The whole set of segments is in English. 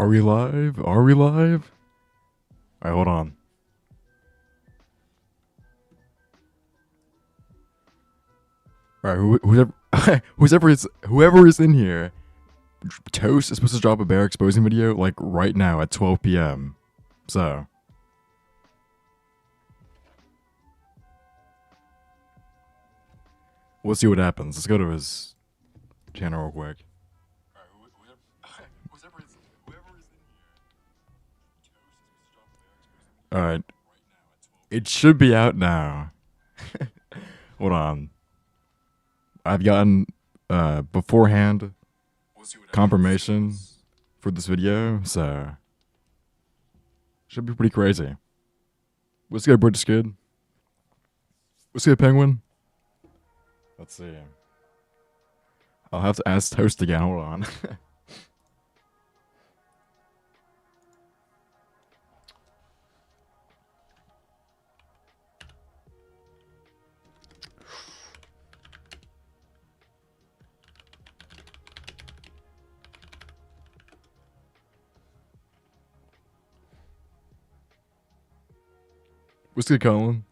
Are we live? Are we live? Alright, hold on. Alright, whoever is in here, Toast is supposed to drop a bear exposing video like right now at 12 p.m. So we'll see what happens. Let's go to his channel real quick. Alright. It should be out now. Hold on. I've gotten beforehand confirmation for this video, so should be pretty crazy. What's good, British Kid? What's good, Penguin? Let's see. I'll have to ask Toast again. Hold on. What's good, Colin?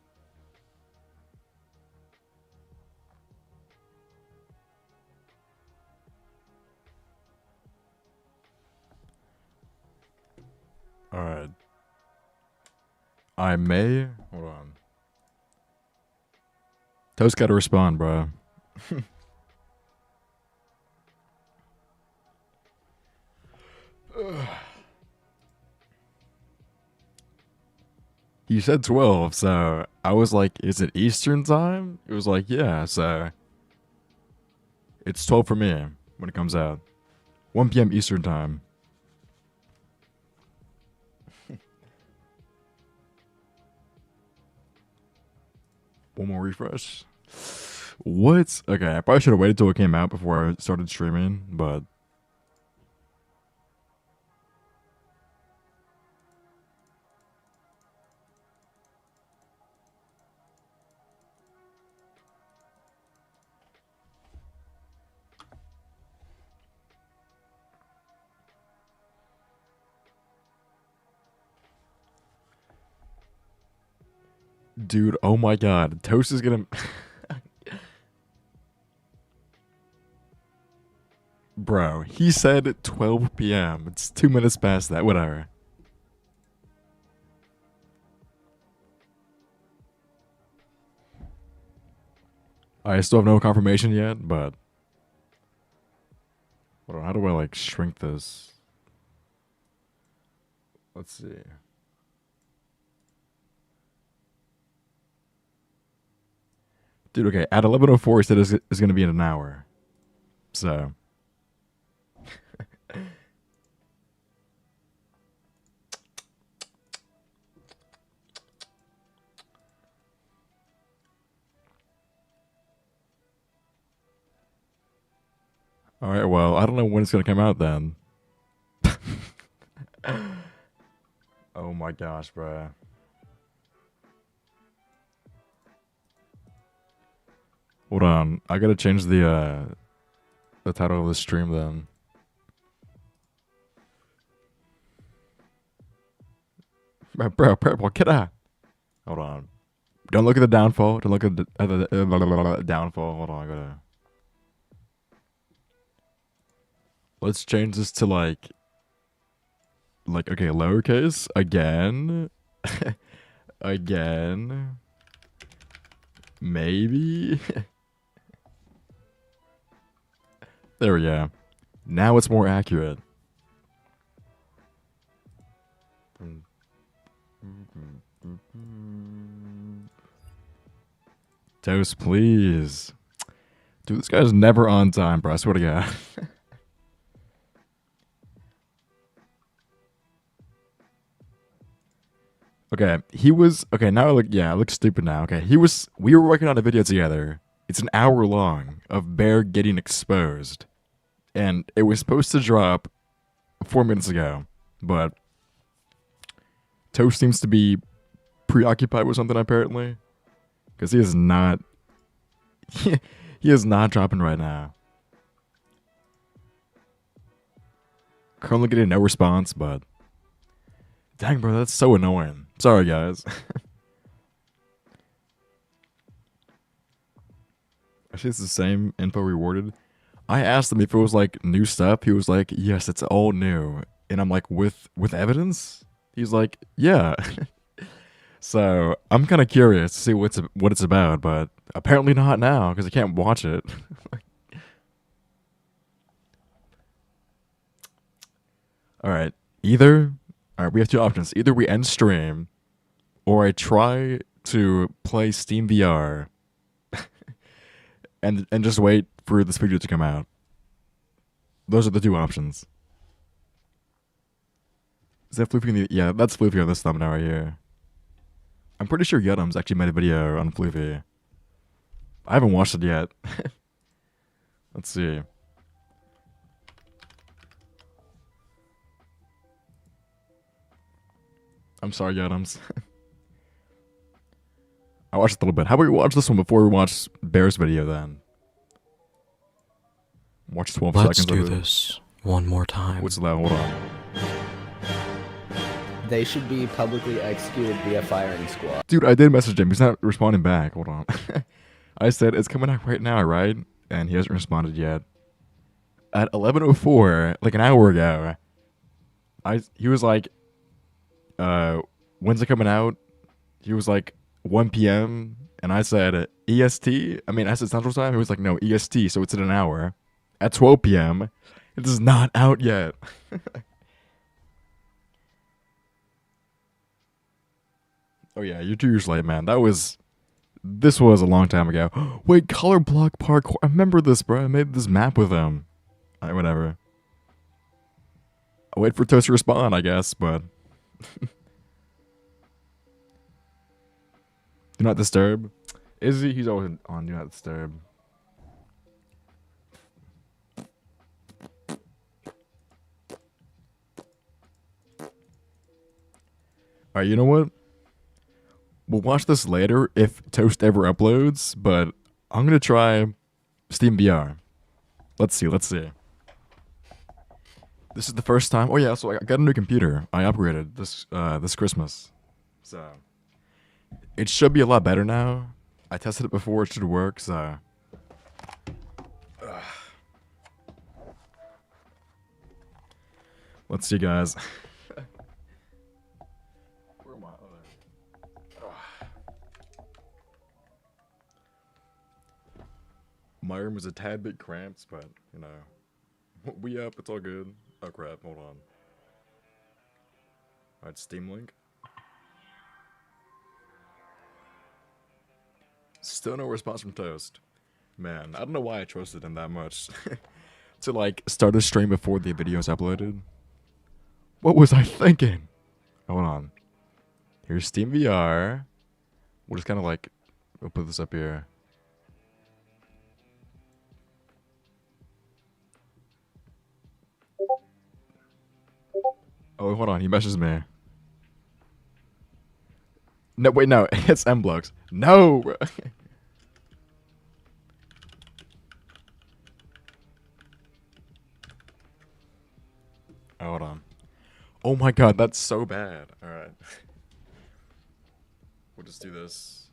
Alright. I may... Hold on. Toast gotta respond, bro. He said 12, so I was like, is it Eastern time? It was like, yeah, so it's 12 for me when it comes out. 1 p.m. Eastern time. One more refresh. What? Okay, I probably should have waited till it came out before I started streaming, but... Dude, oh my god. Toast is gonna... Bro, he said 12 p.m. It's 2 minutes past that, whatever. I still have no confirmation yet, but... Hold on, how do I, like, shrink this? Let's see. Dude, okay, at 11:04 he said it's gonna be in an hour. So... Alright, well, I don't know when it's gonna come out then. Oh my gosh, bruh. Hold on, I gotta change the title of the stream then. Bro, purple, get out. Hold on. Don't look at the downfall. Don't look at the downfall. Hold on, I gotta... Let's change this to like, okay, lowercase again, again, maybe. There we go. Now it's more accurate. Toast, please. Dude, this guy's never on time, bro. I swear to God. Okay, he was... Okay, now I look stupid now. Okay, we were working on a video together. It's an hour long of Bear getting exposed. And it was supposed to drop 4 minutes ago. But Toast seems to be preoccupied with something, apparently. Because he is not... he is not dropping right now. Currently getting no response, but dang, bro, that's so annoying. Sorry, guys. Actually, it's the same info rewarded. I asked him if it was like new stuff. He was like, "Yes, it's all new." And I'm like, "With evidence?" He's like, "Yeah." So I'm kind of curious to see what it's about, but apparently not now because I can't watch it. All right, all right, we have two options. Either we end stream, or I try to play Steam VR, and just wait for this video to come out. Those are the two options. Is that Floofy? Yeah, that's Floofy on this thumbnail right here. I'm pretty sure Yudums actually made a video on Floofy. I haven't watched it yet. Let's see. I'm sorry, Yudums. I watched it a little bit. How about we watch this one before we watch Bear's video then? Watch 12 Let's seconds do of it. this one more time. What's that? Hold on. They should be publicly executed via firing squad. Dude, I did message him. He's not responding back. Hold on. I said, it's coming out right now, right? And he hasn't responded yet. At 11:04, like an hour ago, he was like, when's it coming out? He was like, 1 p.m. And I said, EST? I said Central Time. He was like, no, EST, so it's in an hour. At 12 p.m. It is not out yet. Oh yeah, you're 2 years late, man. This was a long time ago. Wait, color block parkour. I remember this, bro. I made this map with him. Alright, whatever. I'll wait for Toast to respond, I guess, but... Do not disturb. Izzy, he's always on Do Not Disturb. Alright, you know what? We'll watch this later if Toast ever uploads, but I'm gonna try Steam VR. Let's see. This is the first time. Oh yeah, so I got a new computer. I upgraded this Christmas, so it should be a lot better now. I tested it before; it should work. So, let's see, guys. My room was a tad bit cramped, but, you know, we up, it's all good. Oh crap, hold on. Alright, Steam Link. Still no response from Toast. Man, I don't know why I trusted him that much. To, like, start a stream before the video's uploaded. What was I thinking? Hold on. Here's Steam VR. We'll just kind of, like, we'll put this up here. Oh, hold on. He messages me. No, wait, no. It's M-Blocks. No! Oh, hold on. Oh my god, that's so bad. Alright. We'll just do this.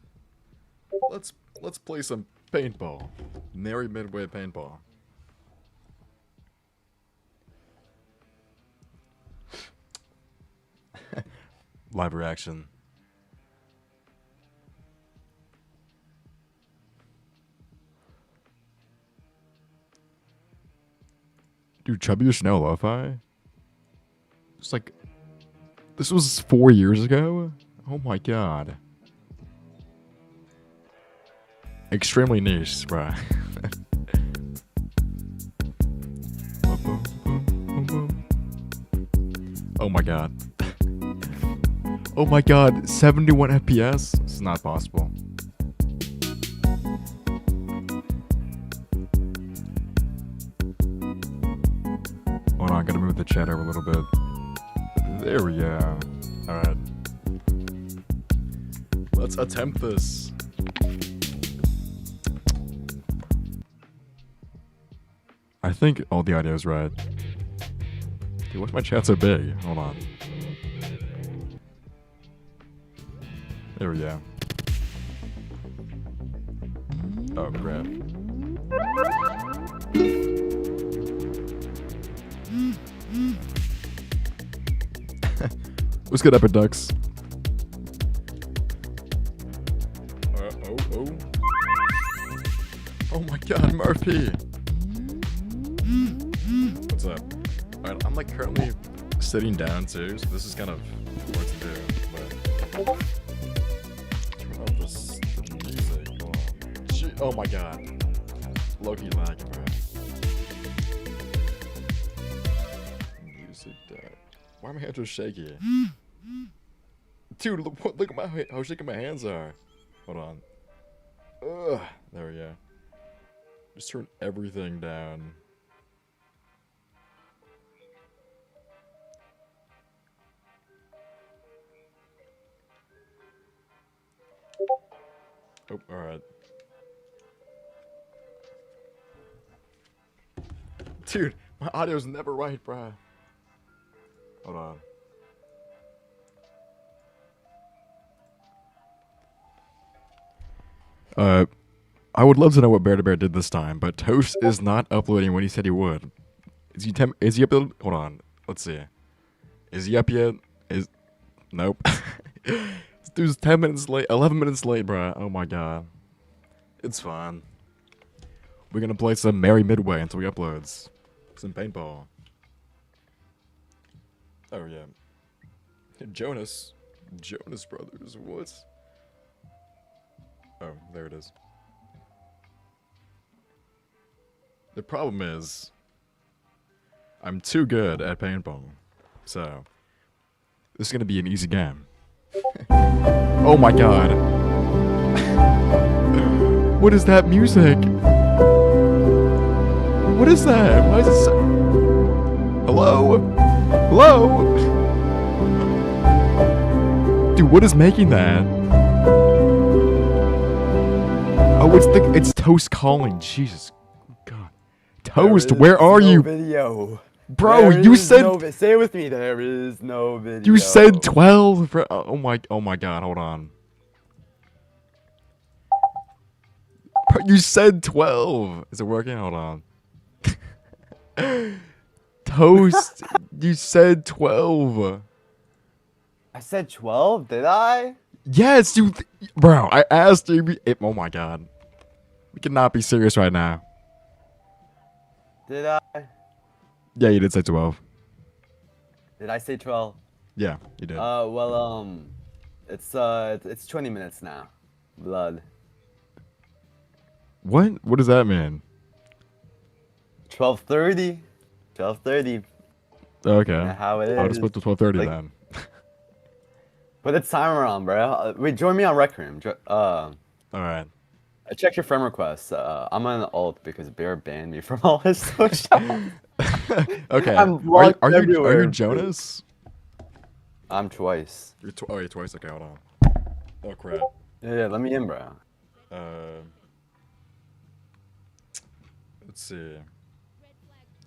Let's play some paintball. Merry Midway paintball. Live reaction. Dude, Chubby Chanel Lo-Fi? It's like... This was 4 years ago? Oh my god. Extremely niche, bruh. Oh my god. Oh my god, 71 FPS? This is not possible. Hold on, I gotta move the chat over a little bit. There we go. Alright. Let's attempt this. I think all the audio is right. Dude, what's my chat so big? Hold on. There we go. Oh crap. What's good, Epic Ducks? Oh. Oh my god, Murphy! What's up? Alright, I'm like currently sitting down too, so this is kind of hard to do, but... Turn off the music. Hold on. Oh my god. Low-key lagging, bro. Music dead. Why are my hands so shaky? Dude, look at how shaky my hands are. Hold on. Ugh. There we go. Just turn everything down. Oh, alright. Dude, my audio's never right, bruh. Hold on. I would love to know what beardabear did this time, but Toast is not uploading when he said he would. Is he uploaded? Hold on. Let's see. Is he up yet? Nope. This dude's 10 minutes late, 11 minutes late, bruh. Oh my god. It's fine. We're gonna play some Merry Midway until he uploads. Some paintball. Oh yeah. Jonas Brothers, what? Oh, there it is. The problem is, I'm too good at paintball. So, this is gonna be an easy game. Oh my god. What is that music? What is that? Why is it so... Hello? Hello? Dude, what is making that? Oh, it's Toast calling. Jesus God. Toast, where are you? Video. Bro, you said... Say it with me. There is no video. You said 12, bro. Oh my god, hold on. Bro, you said 12. Is it working? Hold on. Toast, you said 12. I said 12, did I? Yes, you... Bro, I asked you... Oh my god. We cannot be serious right now. Did I? Yeah, you did say 12. Did I say 12? Yeah, you did. Well, it's 20 minutes now. Blood. What? What does that mean? 12:30. 12:30. Okay. How it is. I'll just put to 12:30 Like- then. Put the timer on, bro. Wait, join me on Rec Room. Alright. Check your friend requests. I'm on an alt because Bear banned me from all his socials. Okay. I'm Are you everywhere. Jonas? I'm twice. You're twice. Okay, hold on. Oh crap. Yeah, let me in, bro. Let's see.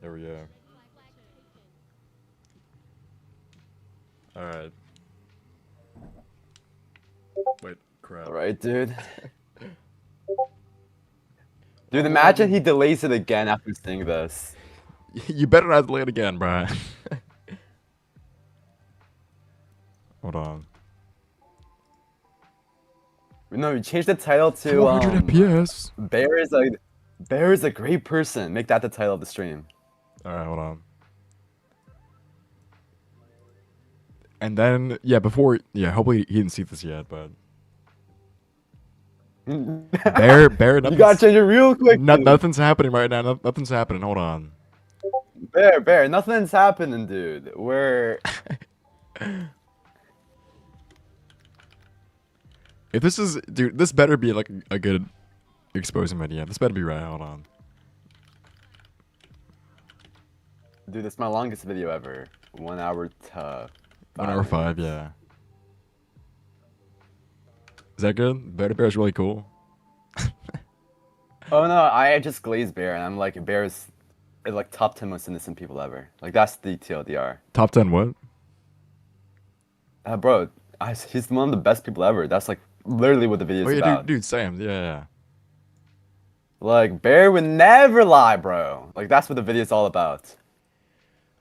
There we go. Alright. Wait, crap. Alright, dude. Dude, imagine he delays it again after seeing this. You better not delay it again, bruh. Hold on. No, you change the title to 400 FPS. Bear is a great person. Make that the title of the stream. Alright, hold on. And then, yeah, hopefully he didn't see this yet, but... Bear, You gotta change it real quick. Dude. nothing's happening right now. Nothing's happening. Hold on. Bear, nothing's happening, dude. We're... If this is... Dude, this better be like a good exposing video. This better be right. Hold on. Dude, this is my longest video ever. 1 hour to 1 hour 5, yeah. Is that good? Bear is really cool. Oh no, I just glazed Bear and I'm like, Bear's It's like top 10 most innocent people ever. Like that's the TLDR. Top 10 what? Bro, he's one of the best people ever. That's like literally what the Oh video's yeah, about. dude, Sam. Yeah, yeah. Like Bear would never lie, bro. Like that's what the video's all about.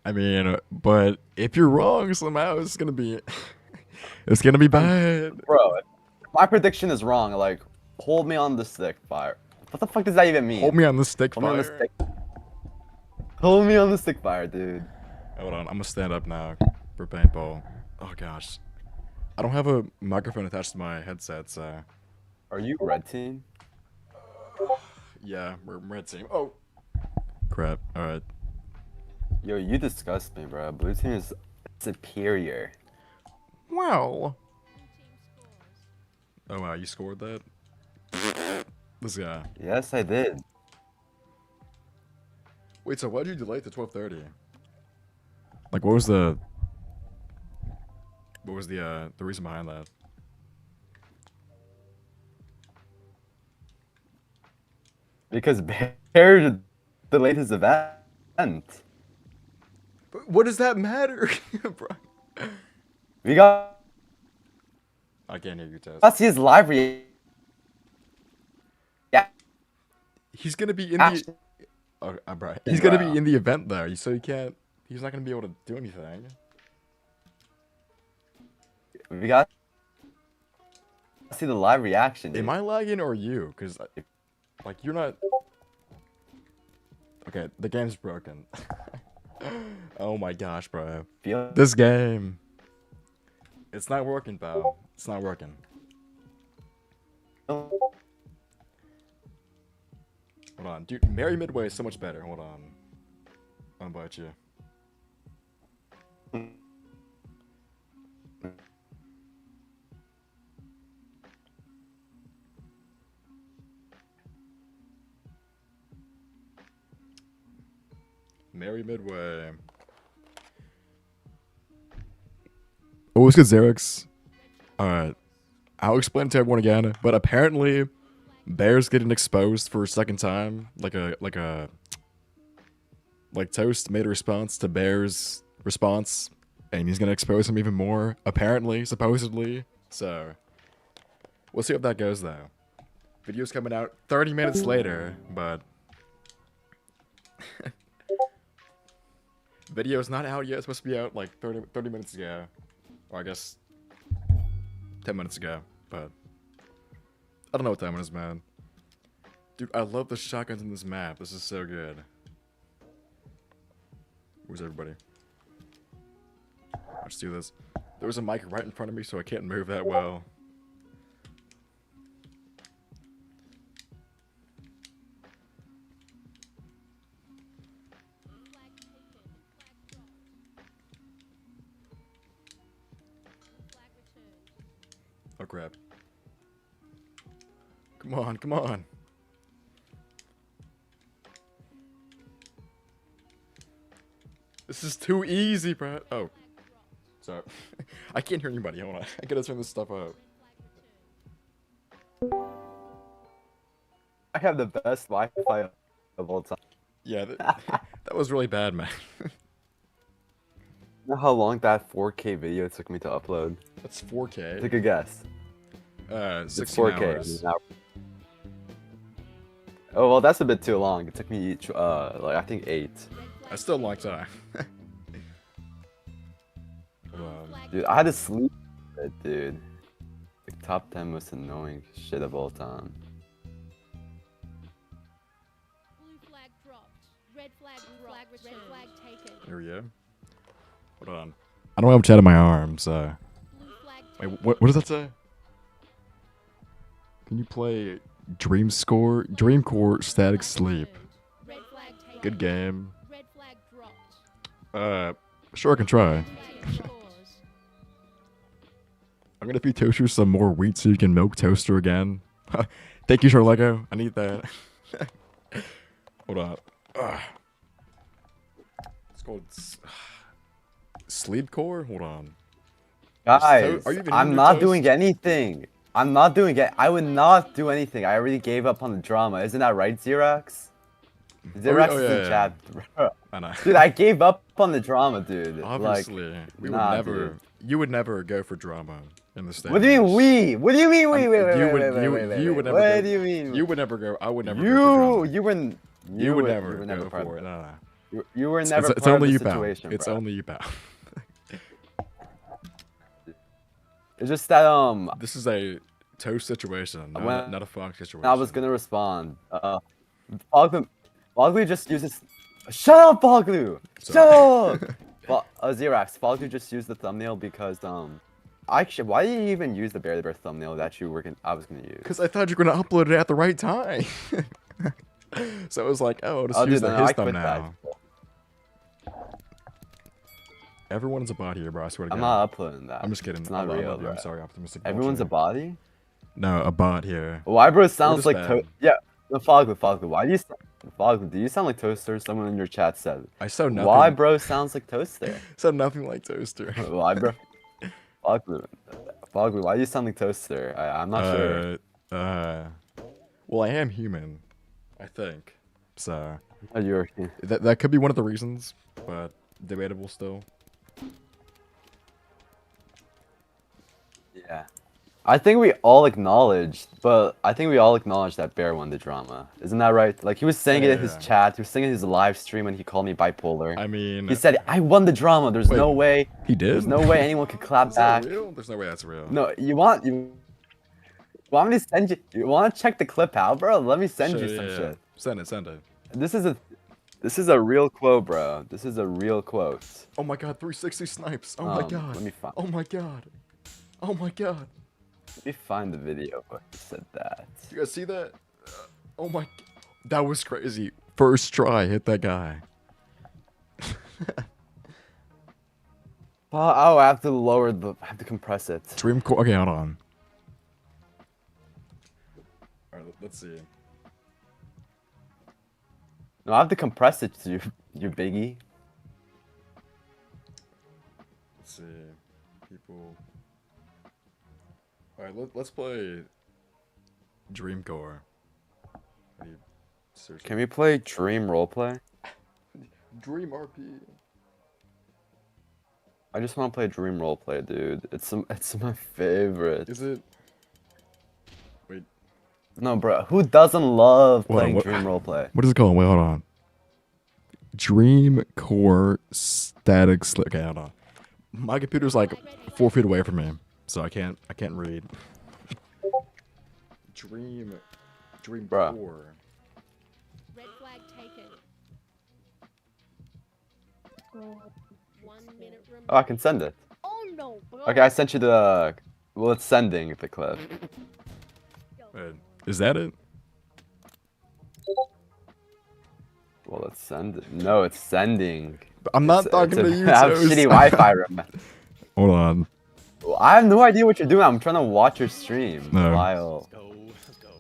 I mean, but if you're wrong somehow, it's gonna be, it's gonna be bad. Bro, my prediction is wrong. Like, hold me on the stick, fire. What the fuck does that even mean? Hold me on the stick, Hold me on the fire. stick. Hold me on the stick, fire, dude. Hold on, I'm gonna stand up now for paintball. Oh gosh, I don't have a microphone attached to my headset, so Are you red team? yeah, we're red team. Oh, crap. All right. Yo, you disgust me, bro. Blue team is superior. Wow. Oh wow, you scored that. This guy. Yes, I did. Wait, so why'd you delay to 12:30? Like, what was the reason behind that? Because Bear delayed his event. But what does that matter, bro? We got. I can't hear you, Tess. Let's see his live reaction. Yeah. He's gonna be in the. Oh, bro. He's gonna be in the event though, so he can't. He's not gonna be able to do anything. We got. See the live reaction. Dude. Am I lagging or you? Cause, like, you're not. Okay, the game's broken. Oh my gosh, bro. This game. It's not working, pal. It's not working. Hold on, dude. Merry Midway is so much better. Hold on. I'll invite you. Merry Midway. Oh, what's good, Xerix? Alright. I'll explain to everyone again, but apparently Bear's getting exposed for a second time. Like Toast made a response to Bear's response, and he's gonna expose him even more, apparently, supposedly. So we'll see how that goes though. Video's coming out 30 minutes later, but video's not out yet. It's supposed to be out like 30 minutes ago. Or I guess 10 minutes ago, but I don't know what time it is, man. Dude, I love the shotguns in this map. This is so good. Where's everybody? Let's do this. There was a mic right in front of me, so I can't move that well. Oh crap. Come on, come on. This is too easy, bro. Oh. Sorry. I can't hear anybody. Hold on. I gotta turn this stuff up. I have the best Wi-Fi of all time. Yeah, that was really bad, man. You know how long that 4K video took me to upload? That's 4K. Take a guess. 16 hours. Oh well, that's a bit too long. It took me like I think 8. That's still a long time. Dude, I had to sleep with it, dude. Like, top 10 most annoying shit of all time. Blue flag dropped. Red flag dropped. Red flag taken. Here we go. Hold on. I don't have chat in my arm, so. Wait, what does that say? Can you play Dreamcore Static Sleep? Good game. Red flag dropped. Sure I can try. I'm gonna feed Toaster some more wheat so you can milk Toaster again. Thank you, Charlego. I need that. Hold on. It's called Sleepcore? Hold on. Guys, are you even I'm eating not toast? doing anything. I'm not doing it. I would not do anything. I already gave up on the drama. Isn't that right, Xerox? Xerax oh, is yeah, in yeah. chat, bro. I know. Dude, I gave up on the drama, dude. Obviously, we would nah, never. dude. You would never go for drama in this day. What do you mean we? What do you mean we? Wait, wait, You wait, would. wait, wait, You wait, wait, you wait. would never What go. do you mean? You would never go. I would never go for drama. You were You would never you were never go part for it. of No, no. you were never It's part only of you, the pal. situation, It's bro. only you, pal. It's just that This is a toast situation, When- not a Fox situation. I was gonna respond. Foglu just uses. Shut up, Foglu! Shut up! Well, Xerax, Foglu just used the thumbnail because actually, why did you even use the bear thumbnail that I was gonna use? Because I thought you were gonna upload it at the right time. So it was like, oh, just Oh, use dude, the no, his I quit thumbnail. that. Everyone's a bot here, bro. I swear to I'm God. not uploading that. I'm just kidding. It's not I real, love you. bro. I'm sorry, optimistic. Everyone's a vulture. body? No, a bot here. Why, bro? Sounds is like bad. yeah. No, Foglu. Why do you? Foglu, do you sound like Toaster? Someone in your chat said. I sound nothing. Why, bro? Sounds like Toaster. Sound nothing like Toaster. Why, bro? Foglu, why do you sound like Toaster? I'm not sure. Well, I am human, I think. So Oh, you're. that could be one of the reasons, but debatable still. Yeah. I think we all acknowledged that Bear won the drama. Isn't that right? Like, he was saying it in his Yeah. chat, he was saying it in his live stream when he called me bipolar. I mean, He said, I won the drama, there's Wait, no way. he did. There's no way anyone could clap Is that back. real? There's no way that's real. No, you want me to send you? You want to check the clip out, bro? Let me send Sure, you some yeah. shit. Send it. This is a real quote, bro. This is a real quote. Oh my God, 360 snipes. Oh my God. Let me find. Oh my God. Oh my God. Let me find the video where he said that. You guys see that? Oh my. That was crazy. First try, hit that guy. Oh, I have to I have to compress it. Dream core. Okay, hold on. Alright, let's see. No, I have to compress it to you biggie. Let's see. People. Alright, let's play Dreamcore. How do you search Can we play Dream Roleplay? Dream RP. I just want to play Dream Roleplay, dude. It's my favorite. Is it? Wait. No, bro. Who doesn't love Hold on, playing what- Dream Roleplay? What is it called? Wait, hold on. Dreamcore static slip. Okay, hold on. My computer's like 4 feet away from me, so I can't read. Dreamcore. Red flag taken. 1 minute remaining. Oh, I can send it. Oh no, bro. Okay, I sent you the. Well, it's sending the clip. Wait, is that it? Well, it's sending. No, it's sending. But I'm not It's- talking it's to a- you. I have Toast. shitty Wi-Fi. Hold on. I have no idea what you're doing. I'm trying to watch your stream No. while Let's go.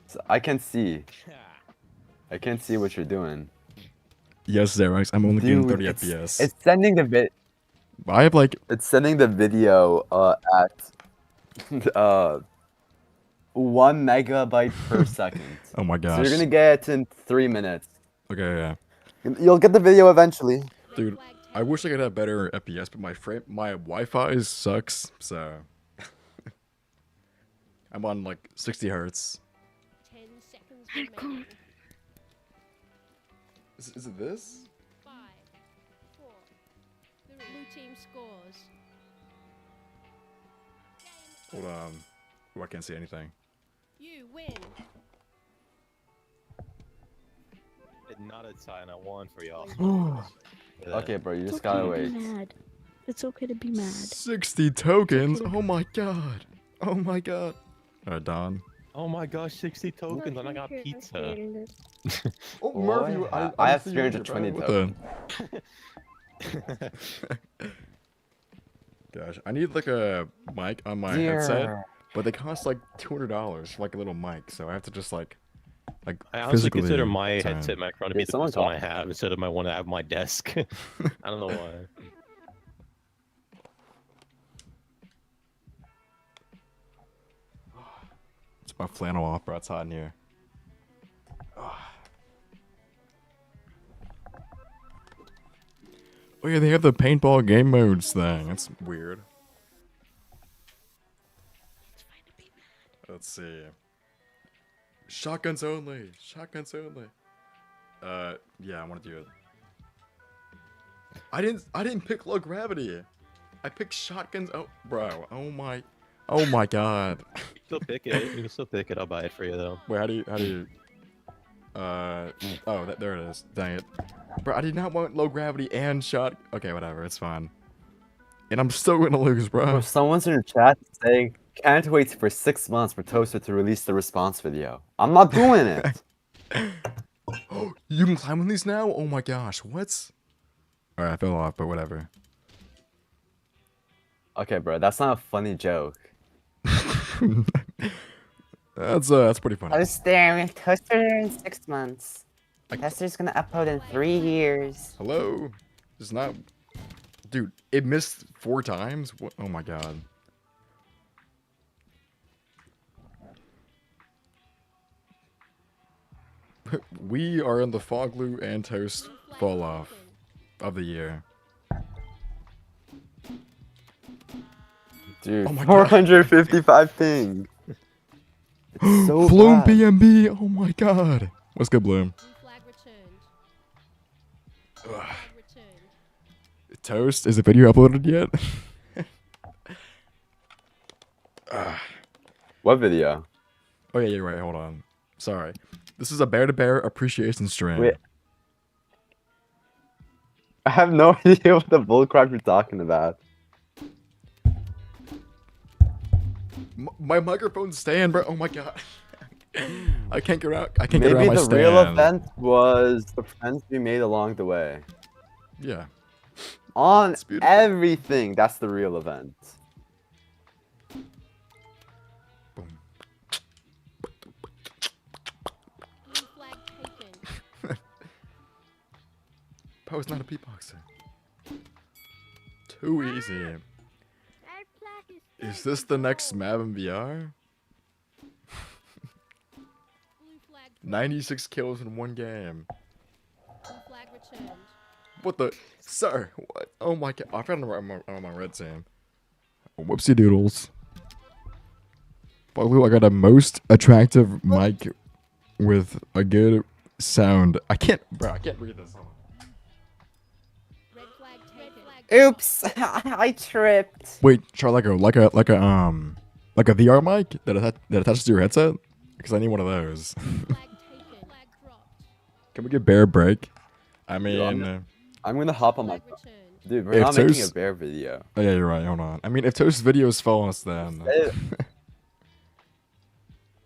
so I can't see. I can't see what you're doing. Yes, Xerox. I'm only getting Dude, 30 it's, FPS. it's sending the vid. I have like It's sending the video at 1 megabyte per second. oh my So gosh. you're gonna get it in 3 minutes. Okay, yeah. You'll get the video eventually. Dude, I wish I could have better FPS, but my Wi-Fi sucks, so I'm on like 60 hertz. 10 seconds remaining. Is it this? 5, 4, 3. Blue team scores. Hold on. Oh, I can't see anything. You win. Not a sign I won for y'all. Okay, bro, you It's just okay gotta to wait. be mad. It's okay to be mad. 60 tokens. Oh my god. Oh my god. Don. Oh my gosh, 60 tokens and I got pizza. Oh, Boy, Murphy, I have see you here, 320 bro. What the- Gosh, I need like a mic on my headset, but they cost like $200 for like a little mic, so I have to just like I honestly physically consider my turn. headset Macron to Yeah, be the someone best one I call- have instead of my one I have on my desk. I don't know why. It's my flannel off, bro. It's hot in here. Oh yeah, they have the paintball game modes thing. That's weird. It's fine to be mad. Let's see. Shotguns only. Shotguns only. Yeah, I want to do it. I didn't pick low gravity. I picked shotguns. Oh, bro. Oh my god. Still pick it. You can still pick it. I'll buy it for you though. Wait, how do you? Oh, there it is. Dang it, bro. I did not want low gravity and shot. Okay, whatever. It's fine. And I'm still gonna lose, Bro, bro. someone's in the chat saying, can't wait for 6 months for Toaster to release the response video. I'm not doing it. You can climb on these now? Oh my gosh, what? Alright, I fell off, but whatever. Okay, bro, that's not a funny joke. That's pretty funny. Toaster in 6 months. Toaster's gonna upload in 3 years. Hello? It's not. Dude, it missed 4 times? What? Oh my god. We are in the Foglu and Toast fall off of the year. Dude, Oh my God. 455 ping. It's so Bloom bad. BMB! Oh my god. What's good, Bloom? Blue flag returned. Ugh. Flag returned. Toast, is the video uploaded yet? What video? Oh yeah, you're right. Hold on. Sorry. This is a bear-to-bear appreciation stream. Wait. I have no idea what the bullcrap you're talking about. My microphone's stand, bro. Oh my god. I can't get out. I can't get Maybe around my the stand. real event was the friends we made along the way. Yeah. On It's beautiful. everything, that's the real event. Boom. Blue flag taken. Poe's not a beatboxer. Too easy. Red flag Is this the next map in VR? Blue flag. 96 kills in one game. Blue flag returned. What the? Sir, what? Oh my god. I found I'm on my red team. Whoopsie doodles. Blue, I got a most attractive mic with a good sound. I can't read this. Hold on. Red flag taken. Oops, I tripped. Wait, try like a VR mic that attaches to your headset? Because I need one of those. Flag taken. Flag dropped. Can we get bear break? I mean, I'm gonna hop on my Flag returned. dude. We're If not making a Toast- bear video. oh yeah, you're right. Hold on. I mean, if Toast videos fall us, then Eh,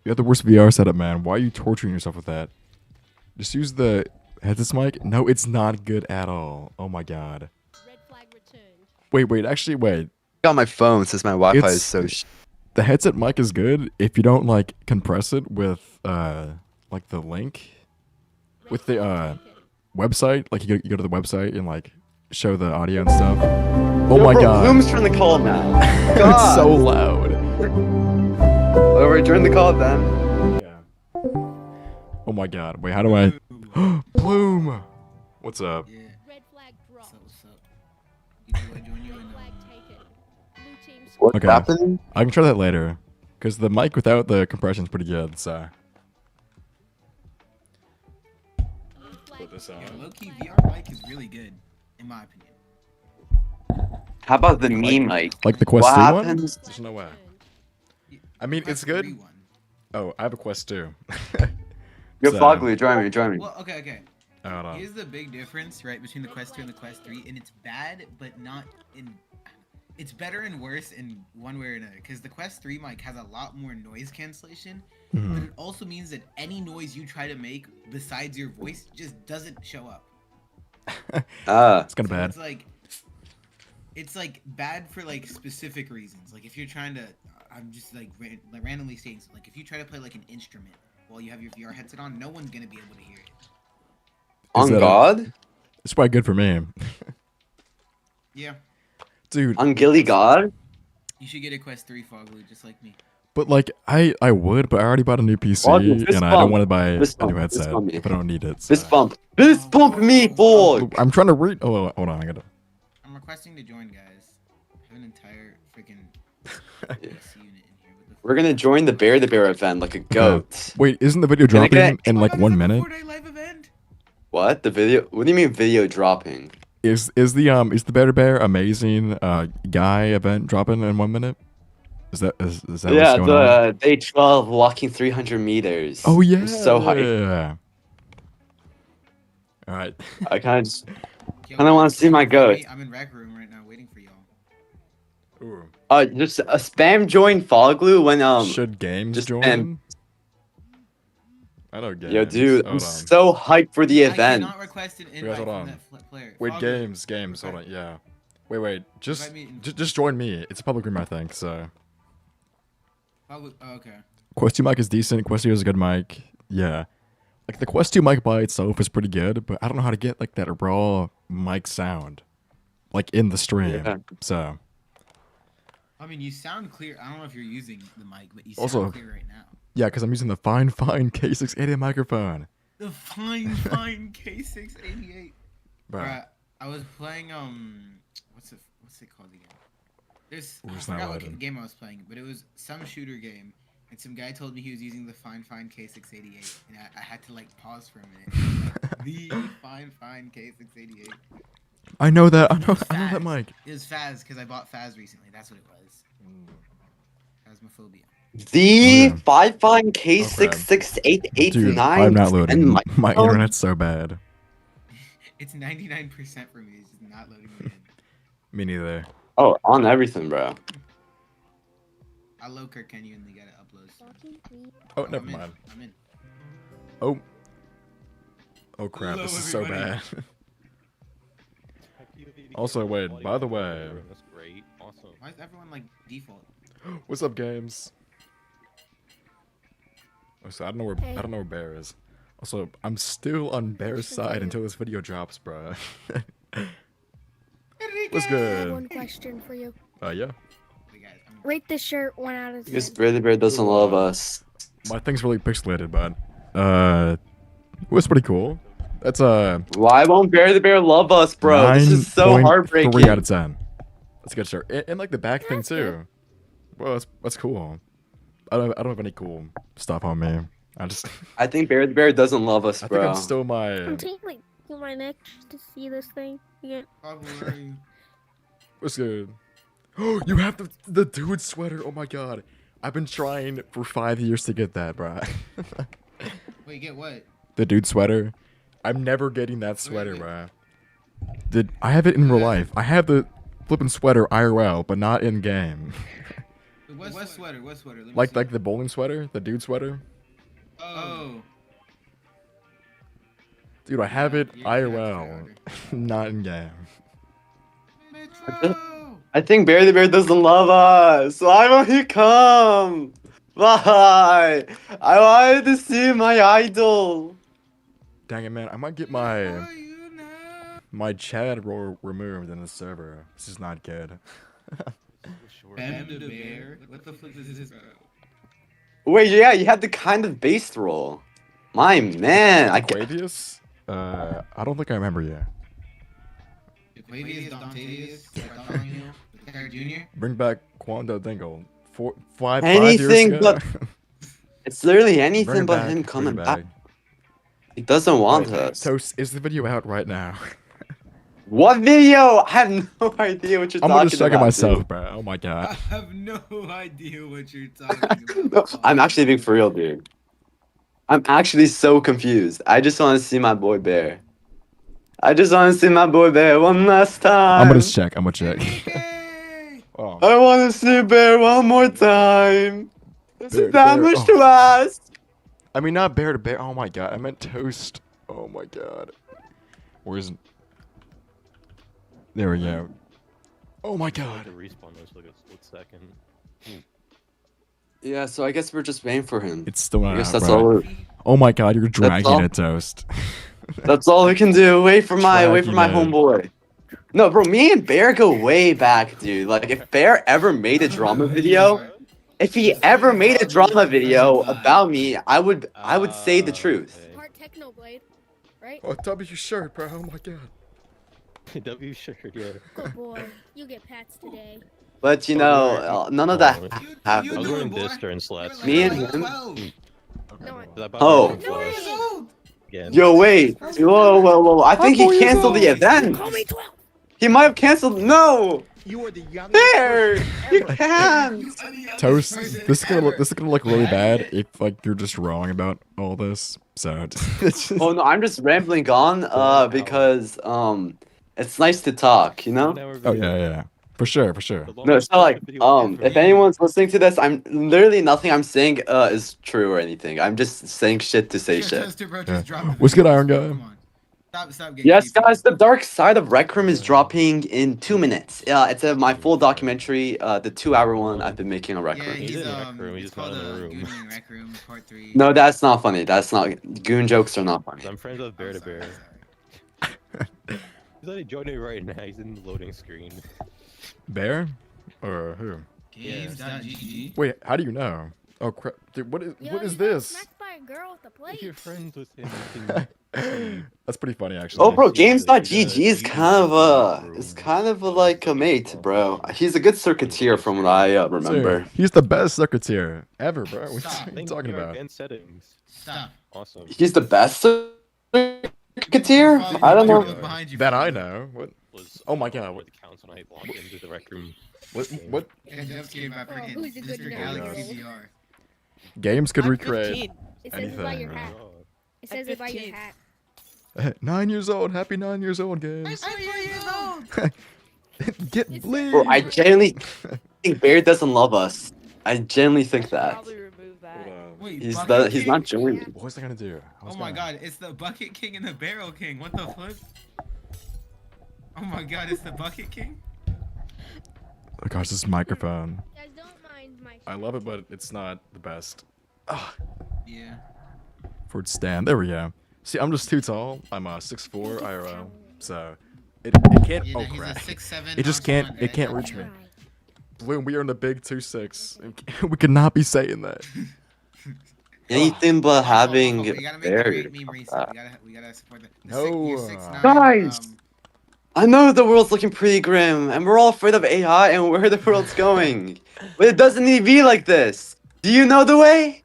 you have the worst VR setup, man. Why are you torturing yourself with that? Just use the headset mic. No, it's not good at all. Oh my god. Red flag returned. Wait. Actually, wait. on my phone since my Wi-Fi It's- is so. The headset mic is good if you don't like compress it with like the link Red with the flag taken. website. Like you go to the website and like show the audio and stuff. Oh Yo, my bro, god. Bloom's trying to call now. It's God. so loud. Over, join the call then. Yeah. Oh my god. Wait, how do I? Bloom. What's up? Yeah, Red flag dropped. what's up? You do I join you Red in flag taken. Blue team What's Okay. happening? I can try that later, cause the mic without the compression is pretty good. So. blue flag Put this on. Yeah, low-key VR mic is really good, in my opinion. How about the me mic? Like the Quest What 2 one? happens? There's no way. returned. I mean, it's Quest good. 3 one. Oh, I have a Quest 2. Yo, So- Foglu, join me. Well, okay. Hold on. Here's the big difference, right, between the Quest 2 and the Quest 3, and it's bad, but not in... It's better and worse in one way or another, because the Quest 3 mic has a lot more noise cancellation, but Mhm. it also means that any noise you try to make besides your voice just doesn't show up. It's kind of So bad. it's like bad for like specific reasons. Like if you're trying to, I'm just like randomly stating something. Like if you try to play like an instrument while you have your VR headset on, no one's gonna be able to hear it. On that a- God? It's probably good for me. Yeah, Dude, On Gilly God? you should get a Quest 3 Foglu just like me. but like I would, but I already bought a new PC Oh, dude, fist and I don't bump. want to buy a Fist new bump, fist headset bump me. if I don't need it. Fist so. bump. Fist bump me, boy! I'm trying to read. Oh, hold on. I gotta. requesting to join, guys. I have an entire freaking AC unit in here. What the We're gonna join the bear event like a goat. Wait, isn't the video Can I dropping get- in like Oh, 1 is that minute? Fortnite live event? What? The video? What do you mean video dropping? Is the Bear amazing guy event dropping in 1 minute? Is that what's Yeah, going on? the day 12 walking 300 meters. Oh yeah. I'm so hyped. All right. I kind of just. Yo, I don't wanna see my goat. I'm in rec room right now waiting for y'all. Ooh. Just spam join Fog Glue when Should games just join? spam. I know games. Yo, dude, I'm Hold on. so hyped for the I event. cannot request an Guys, invite hold from on. that player. Wait, Frogger, games. Hold on. Yeah. Wait. Just Invite me in- just join me. It's a public room, I think. So. Frogger- oh, okay. Quest 2 mic is decent. Quest 2 is a good mic. Yeah. Like the Quest 2 mic by itself is pretty good, but I don't know how to get like that raw mic sound, like in the stream. Yeah. So. I mean, you sound clear. I don't know if you're using the mic, but you sound Also- clear right now. Yeah, because I'm using the fine K680 microphone. The fine K688. Bro. Bruh, I was playing what's it called again? There's I It's not forgot what loading. game I was playing, but it was some shooter game, and some guy told me he was using the fine K688, and I had to like pause for a minute. Like, the fine K688. I know that. I know that Faz. mic. It was Faz because I bought Faz recently. That's what it was. Phasmophobia. The Okay. 55 K66889. Dude, I'm not loading. And My phone- internet's so bad. It's 99% for me. It's just not loading me in. Me neither. Oh, on everything, bro. I'll low Kirk Kenny and they gotta upload stuff. Oh, never I'm in. mind. I'm in. Oh. Oh crap! Hello, This is so everybody. bad. Also, wait, by the way- That's great. Awesome. Why is everyone like default? What's up, games? Oh, so I don't know where Bear is. Also, I'm still on Bear's side until this video drops, bro. What's I have good? one question for you. Yeah. Wait, guys, Rate this shirt 1 out of 10. Because Bear doesn't love us. My thing's really pixelated, but it was pretty cool. That's Why won't Bear love us, bro? This is so 9.3 heartbreaking. out of 10. That's a good shirt, and like the back thing That's too. good. Well, that's cool. I don't have any cool stuff on me. I think Bear doesn't love us, I think bro. I'm still my. I'm taking like to my neck to see this thing again. where are you? What's good? Oh, you have the dude sweater. Oh my god, I've been trying for 5 years to get that, bro. Wait, get what? The dude sweater. I'm never getting that sweater, Where bro. I have it in real life. I have the flipping sweater IRL, but not in game. Wait, what sweater? What sweater? Let me like see. the bowling sweater, the dude sweater. Oh. Dude, I have it You're gonna have to IRL, not in game. Metro! I think Bear doesn't love us. Why won't he come? Why? I wanted to see my idol. Dang it, man! I might get Where are you now? my Chad role removed in the server. This is not good. Bear? What the fuck is this? Wait, yeah, you had the kind of based roll. My man, I can't. Aquavius? I don't think I remember you. Aquavius, Dontavius, Bartholomew, Carrot Jr. Bring back Quando Dingle. 5 years Anything ago. but- It's literally Bring anything it but back, him bring coming it back. He doesn't want Wait, us. Toast, is the video out right now? What video? I have no idea what you're I'm talking gonna just check it about. myself, dude. bro. Oh my I god. have no idea what you're talking about. I'm actually being for real, dude. I'm actually so confused. I just want to see my boy Bear. I just want to see my boy Bear one last time. I'm gonna check. I'm gonna check. Enrique! Oh. I want to see Bear one more time. This Bear- is that Bear- much oh. to ask. I mean, not bear to bear. Oh my god. I meant toast. Oh my god. Where's. There we go. Oh my The god. respawn was like a split second. Yeah, so I guess we're just waiting for him. It's still I not guess out, that's bro. all. Oh my god, you're dragging all- it, Toast. That's all we can do. Wait for my Dragging it. homeboy. No, bro, me and Bear go way back, dude. Like, if Bear ever made a drama video, if he ever made a drama video about me, I would say the truth. Okay. Part Technoblade, right? Oh, W shirt, bro. Oh my god. W shirt, yeah. Good boy. You get pats today. But you Oh, know, right. none of that Oh, You happened. I was doing, wearing boy? this during You were slats. like, Me you're and like him? 12. No, I- 'Cause I bought Oh. the You're 4 years old. again. Yo, wait. Whoa. I think he 4 years canceled the old. event. Call me 12. He might have canceled. No. You are the youngest There. person You ever. can't. You are the youngest Toast. person This is gonna look. ever. This is gonna look really bad if like you're just wrong about all this. So it's just, Oh no, I'm just rambling on. Because it's nice to talk. You know. oh yeah, for sure. No, it's not like if anyone's listening to this, I'm literally nothing I'm saying is true or anything. I'm just saying shit to say Just shit. Toaster, bro, Yeah. just drop the What's good, video. Iron Guy? Come on. Stop Yes, gatekeeping. guys, the dark side of Rec Room is dropping in 2 minutes. It's my full documentary, the 2-hour one I've been making on Rec Yeah, Room. He's he's in Rec Room, he's it's just not called in the room. Goonie in Rec Room Part 3. No, that's not funny. That's not goon jokes are not funny. I'm friends with I'm sorry, beardabear. I'm sorry. He's already joining me right now. He's in the loading screen. Bear, or who? Games.gg. Wait, how do you know? Oh crap, dude, what Yo, is you got this? smacked by a girl with a If plate. you're friends with him, you can That's pretty funny actually. Oh, bro, see the- Games.gg is the kind of room. it's kind of like a mate, bro. He's a good circuiteer from what I remember. Sir, he's the best secretary ever, bro. What Stop. are you talking about? Advanced settings. Stop. Awesome. He's the best circuiteer? I don't know. Behind you, That I follow. know. What? Was Oh my God, What the counts when I logged into the rec room. What? Yeah, Jeff's game by freaking who's a good Mr. girl? Galaxy VR. Games could I'm recreate 15. It says it by your anything. hat. Oh, It says it by your hat. 9 years old. Happy 9 years old, games. I'm 4 years old. Get It's leave. Bro, I genuinely think Bear doesn't love us. I genuinely think that. Probably remove that. Wait, He's Bucket he's King? not joining. What was I gonna do? Oh my god, it's the Bucket King and the Barrel King. What the fuck? Oh my god, it's the Bucket King? Oh gosh, this microphone. Guys, don't mind my. I love it, but it's not the best. Yeah. For its stand. There we go. See, I'm just too tall. I'm 6'4" IRL, so it can't. Yeah, Oh no, he's a crap! 6'7" It just can't. nonchalant It can't edge. reach me. Bloom, we are in the big 2'6". We could not be saying that. Anything but having We gotta make the Bear. great meme reset. We gotta support that. No, You're 6'9", Guys! I know the world's looking pretty grim, and we're all afraid of AI and where the world's going. But it doesn't need to be like this. Do you know the way?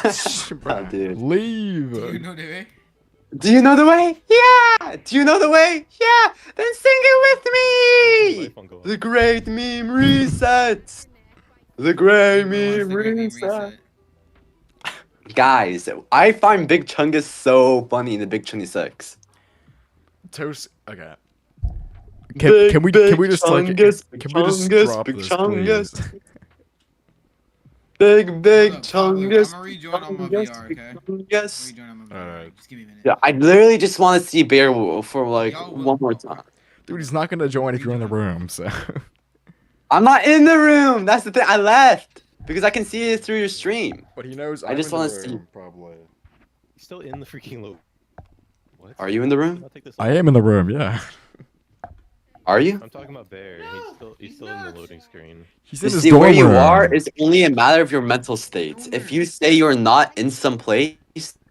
Oh, dude. Leave. do you know the way? Do you know the way? Yeah! Do you know the way? Yeah! Then sing it with me! life won't go up. The great meme reset! The great What's meme the great meme reset! Guys, I find Big Chungus so funny in the Big 26. Toast. Okay. Big, Can we big just like Chungus, can we just Chungus, drop Big this, Chungus. please? Big, big Hold up, Pablo, Chungus. I'ma rejoin on my Chungus, VR, Big okay? Chungus. Rejoin on my VR. Alright. Just give me a minute. Yeah, I literally just want to see Bear for like Y'all will- one more time. Dude, he's not gonna join if you're in the room. So. I'm not in the room. That's the thing. I left because I can see it through your stream. But he knows. I just want wanna to see- Probably. He's still in the freaking loop. What? Are you in the room? I'll take this I am in the room. Yeah. Are you? I'm talking about Bear. He's still in the loading screen. He's You in his see, where dorm you room. are is only a matter of your mental state. If you say you're not in some place,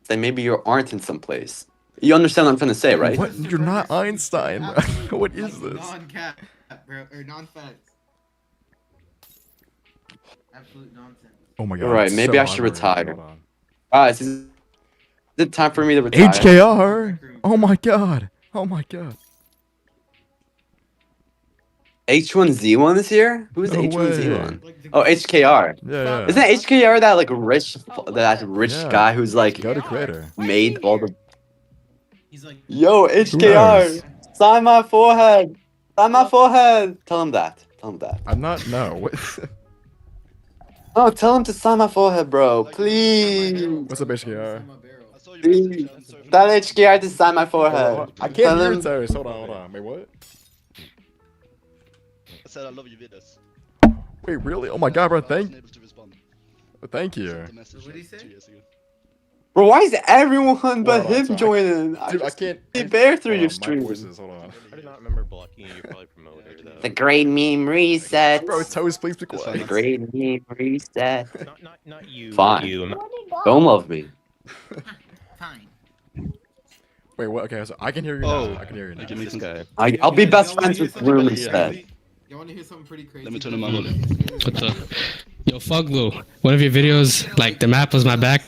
then maybe you aren't in some place. You understand what I'm trying to say, right? What? You're not Einstein, bro. Absolute What is fucking this? Non-cap, bro, or non-facts. Absolute nonsense. Oh my god. Right, it's maybe so I should hot already. retire. Hold on. Guys, is it time for me to retire? HKR. Oh my god. Oh my god. H1Z1 is here? Who's No H1Z1? Like the- Oh, HKR. Yeah. yeah. Isn't HKR that like rich Yeah. guy who's like Go to creator. made all the He's like, Yo, HKR, sign my forehead. Sign my forehead. Tell him that. Tell him that. I'm not. No. What? Oh, tell him to sign my forehead, bro. Please. What's up, HKR? Please. Tell HKR to sign my forehead. I can't Tell hear him- Toast. Hold on. Wait, what? I said I love you, Vidas. Wait, really? Oh my god, bro. Thank you. What did he say? Bro, why is everyone but Hold on, him sorry. joining? Dude, I just can't. see Bear through Hold your on, my stream. voices, hold on. I do not remember blocking you. You're probably promoter though. The great meme reset. Bro, Toast, please be The quiet. great meme reset. Not you. Fine. You. Don't love me. Fine. Wait, what? Okay, so I can hear you Oh, now. I can hear you now. I can This guy. I'll be best Y'all wanna friends hear with something Room pretty instead. crazy? Y'all want to hear something pretty crazy? Let me turn them on. What the? Yo, Fuglu, one of your videos, like the map was my back.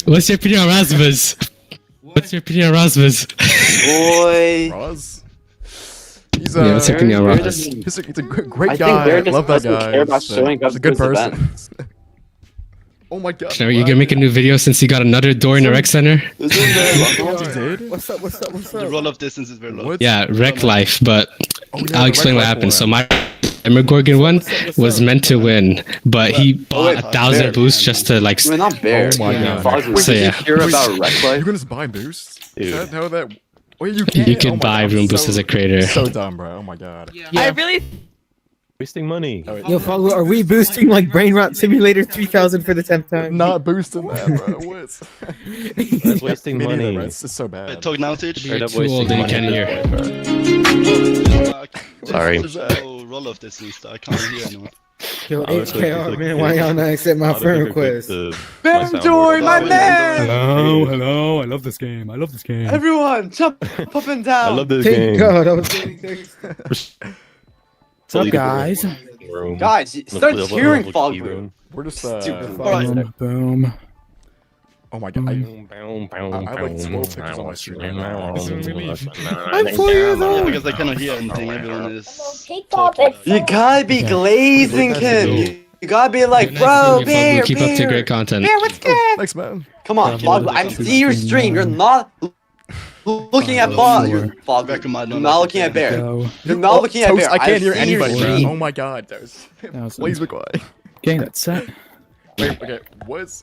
What's your opinion on Rasmus? What's your opinion on Rasmus? Boy. Roz? He's Yeah, what's your opinion on Bear Rasmus? doesn't- he's a great I guy. think Bear just Love that doesn't guy. care about He's showing up a to good his person. events. Oh my god. Now, you gonna make a new video since he got another door in the rec center? Isn't there What you did? What's up? What's up? What's The up? roll of distance is very low. What? Yeah, rec life, but Oh, yeah, I'll the explain what Red happened. Light So one. my Demogorgon one was meant to win, but he bought wait, 1,000 Bear. boosts just to like. We're not Bear. Oh my Yeah. god. Foggy, So, did you yeah. hear about Rec You Life? can just buy boosts? Is Dude. that how that... Wait, you can? You could buy room boosts as a creator. So dumb, bro. Oh my god. I really. Wasting money. Oh, wait. Yo, Foglu, are we boosting like Brain Rot Simulator 3000 for the 10th time? Not boosting that, bro. What? That's wasting Me neither, money. bro. It's so bad. Talk now, Teach. You're Straight up too wasting old and you money can't at hear. this point, bro. Sorry. There's no roll of distance. I can't hear anyone. Yo, I was looking for HKR, the man, why y'all not accept my How to friend pick a good, request? Benjoy, my man! hello. I love this game. I love this game. Everyone, jump up and down. I love this Thank game. God, I was getting things. What's up, guys? Guys, start cheering, Foglu. We're just, Stupid. Boom, boom. Oh my god. I like swole pictures on my stream right now. I'm for you, though. Yeah, because I cannot hear anything. Everyone is Take talking. off You gotta be glazing him. You gotta be like, bro, Bear, Keep up to Bear. great content. Bear, what's good? Thanks, man. Come on, Foglu, I see your stream. You're not looking at Foglu. You're Foglu. Recommend You're not looking at Bear. Go. You're not looking at Toast, Bear. I can't hear see your anybody, bro. stream. Oh my god. Toast. Awesome. Please be quiet. Getting that set. Wait, okay. What?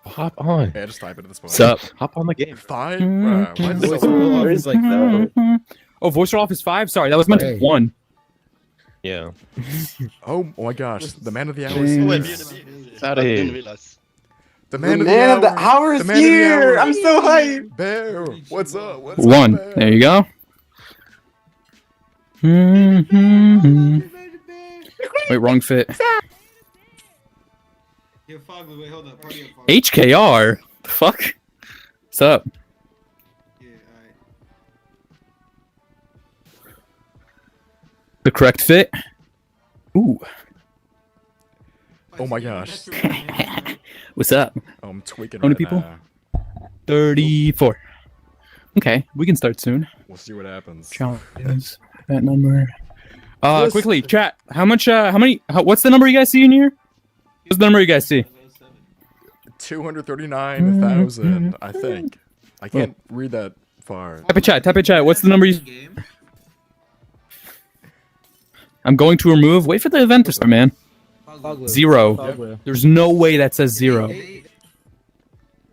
Hop on. Yeah, just type it at this point. What's up? Hop on the game. 5? Bruh, why is it Voice so roll low? off is like that. Oh, voice roll off is 5? Sorry, that was meant to be Hey. 1. Yeah. Oh my gosh. The man of the hour. Oh, is wait, here. it's Outta I here. didn't realize. The The man of man of the the hour is The man of the here. hour. I'm so hyped. Bear, what's up? What's up, 1. Bear? There you go. Wait, wrong fit. Yo, Foglu, wait, hold up. Party up, Foglu. HKR? The fuck? What's up? Yeah, alright. The correct fit? Ooh. Oh my gosh. What's up? Oh, I'm tweaking How many right people? now. 34. Okay, we can start soon. We'll see what happens. Challenges. That number. Yes. Quickly, chat. What's the number you guys see in here? What's the number you guys see? 239,000, I think. I can't read that far. Type in chat. What's the number you... Game? I'm going to remove... Wait for the event to start, man. Foglu. 0. There's no way that says 0.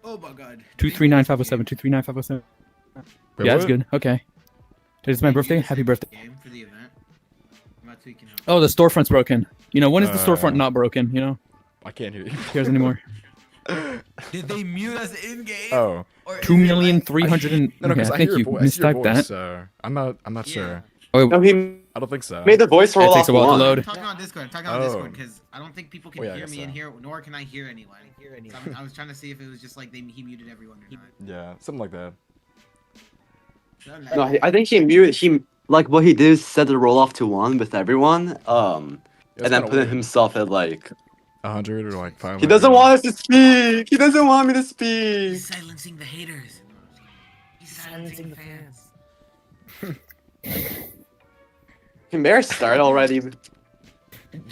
Oh my god. 239507. 239507. Wait, Yeah, that's what? good. Okay. Today's my birthday. Happy birthday. Game for the event. I'm not tweaking out. Oh, the storefront's broken. You know, when is the storefront Uh, not broken? You know, I can't hear you. who cares anymore? Did they mute us in game? Oh. Or is 2,300,000 and... No, no, Okay, 'cause I think hear you your I see your mistyped voice, that. so I'm not Yeah. sure. Oh, No, he I don't think so. made the voice roll It off takes a while to one. load. I'm talking on Discord. I'm talking on Oh. Discord because I don't think people can Oh, yeah, I hear guess me in so. here, nor can I hear anyone. So I was trying to see if it was just like he muted everyone or not. Yeah, something like that. No, I think he muted. He like what he did is set the roll off to 1 with everyone. It's And then kinda put weird. himself at like. 100 or like 500. He doesn't want us to speak. He doesn't want me to speak. He's silencing the haters. He's silencing the fans. Can Bear start already?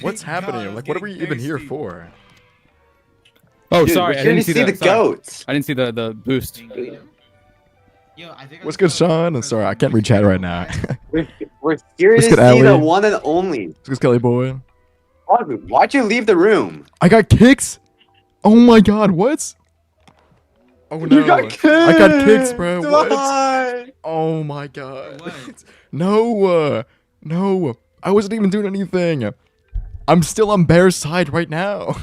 What's happening? Like, what are we even here for? Oh, Dude, sorry, we're I here didn't to see see the the goats. I didn't see the boost. Yo, I think I What's just good, got a- Sean? I'm sorry, I can't read chat right now. We're here to What's see good, Allie? the one and only. What's good, Skelly boy? Why'd you leave the room? I got kicks. Oh my god, what? Oh no. You got kicked. I got kicks, bro. What? Why? Oh my god. What? No. No. I wasn't even doing anything. I'm still on Bear's side right now.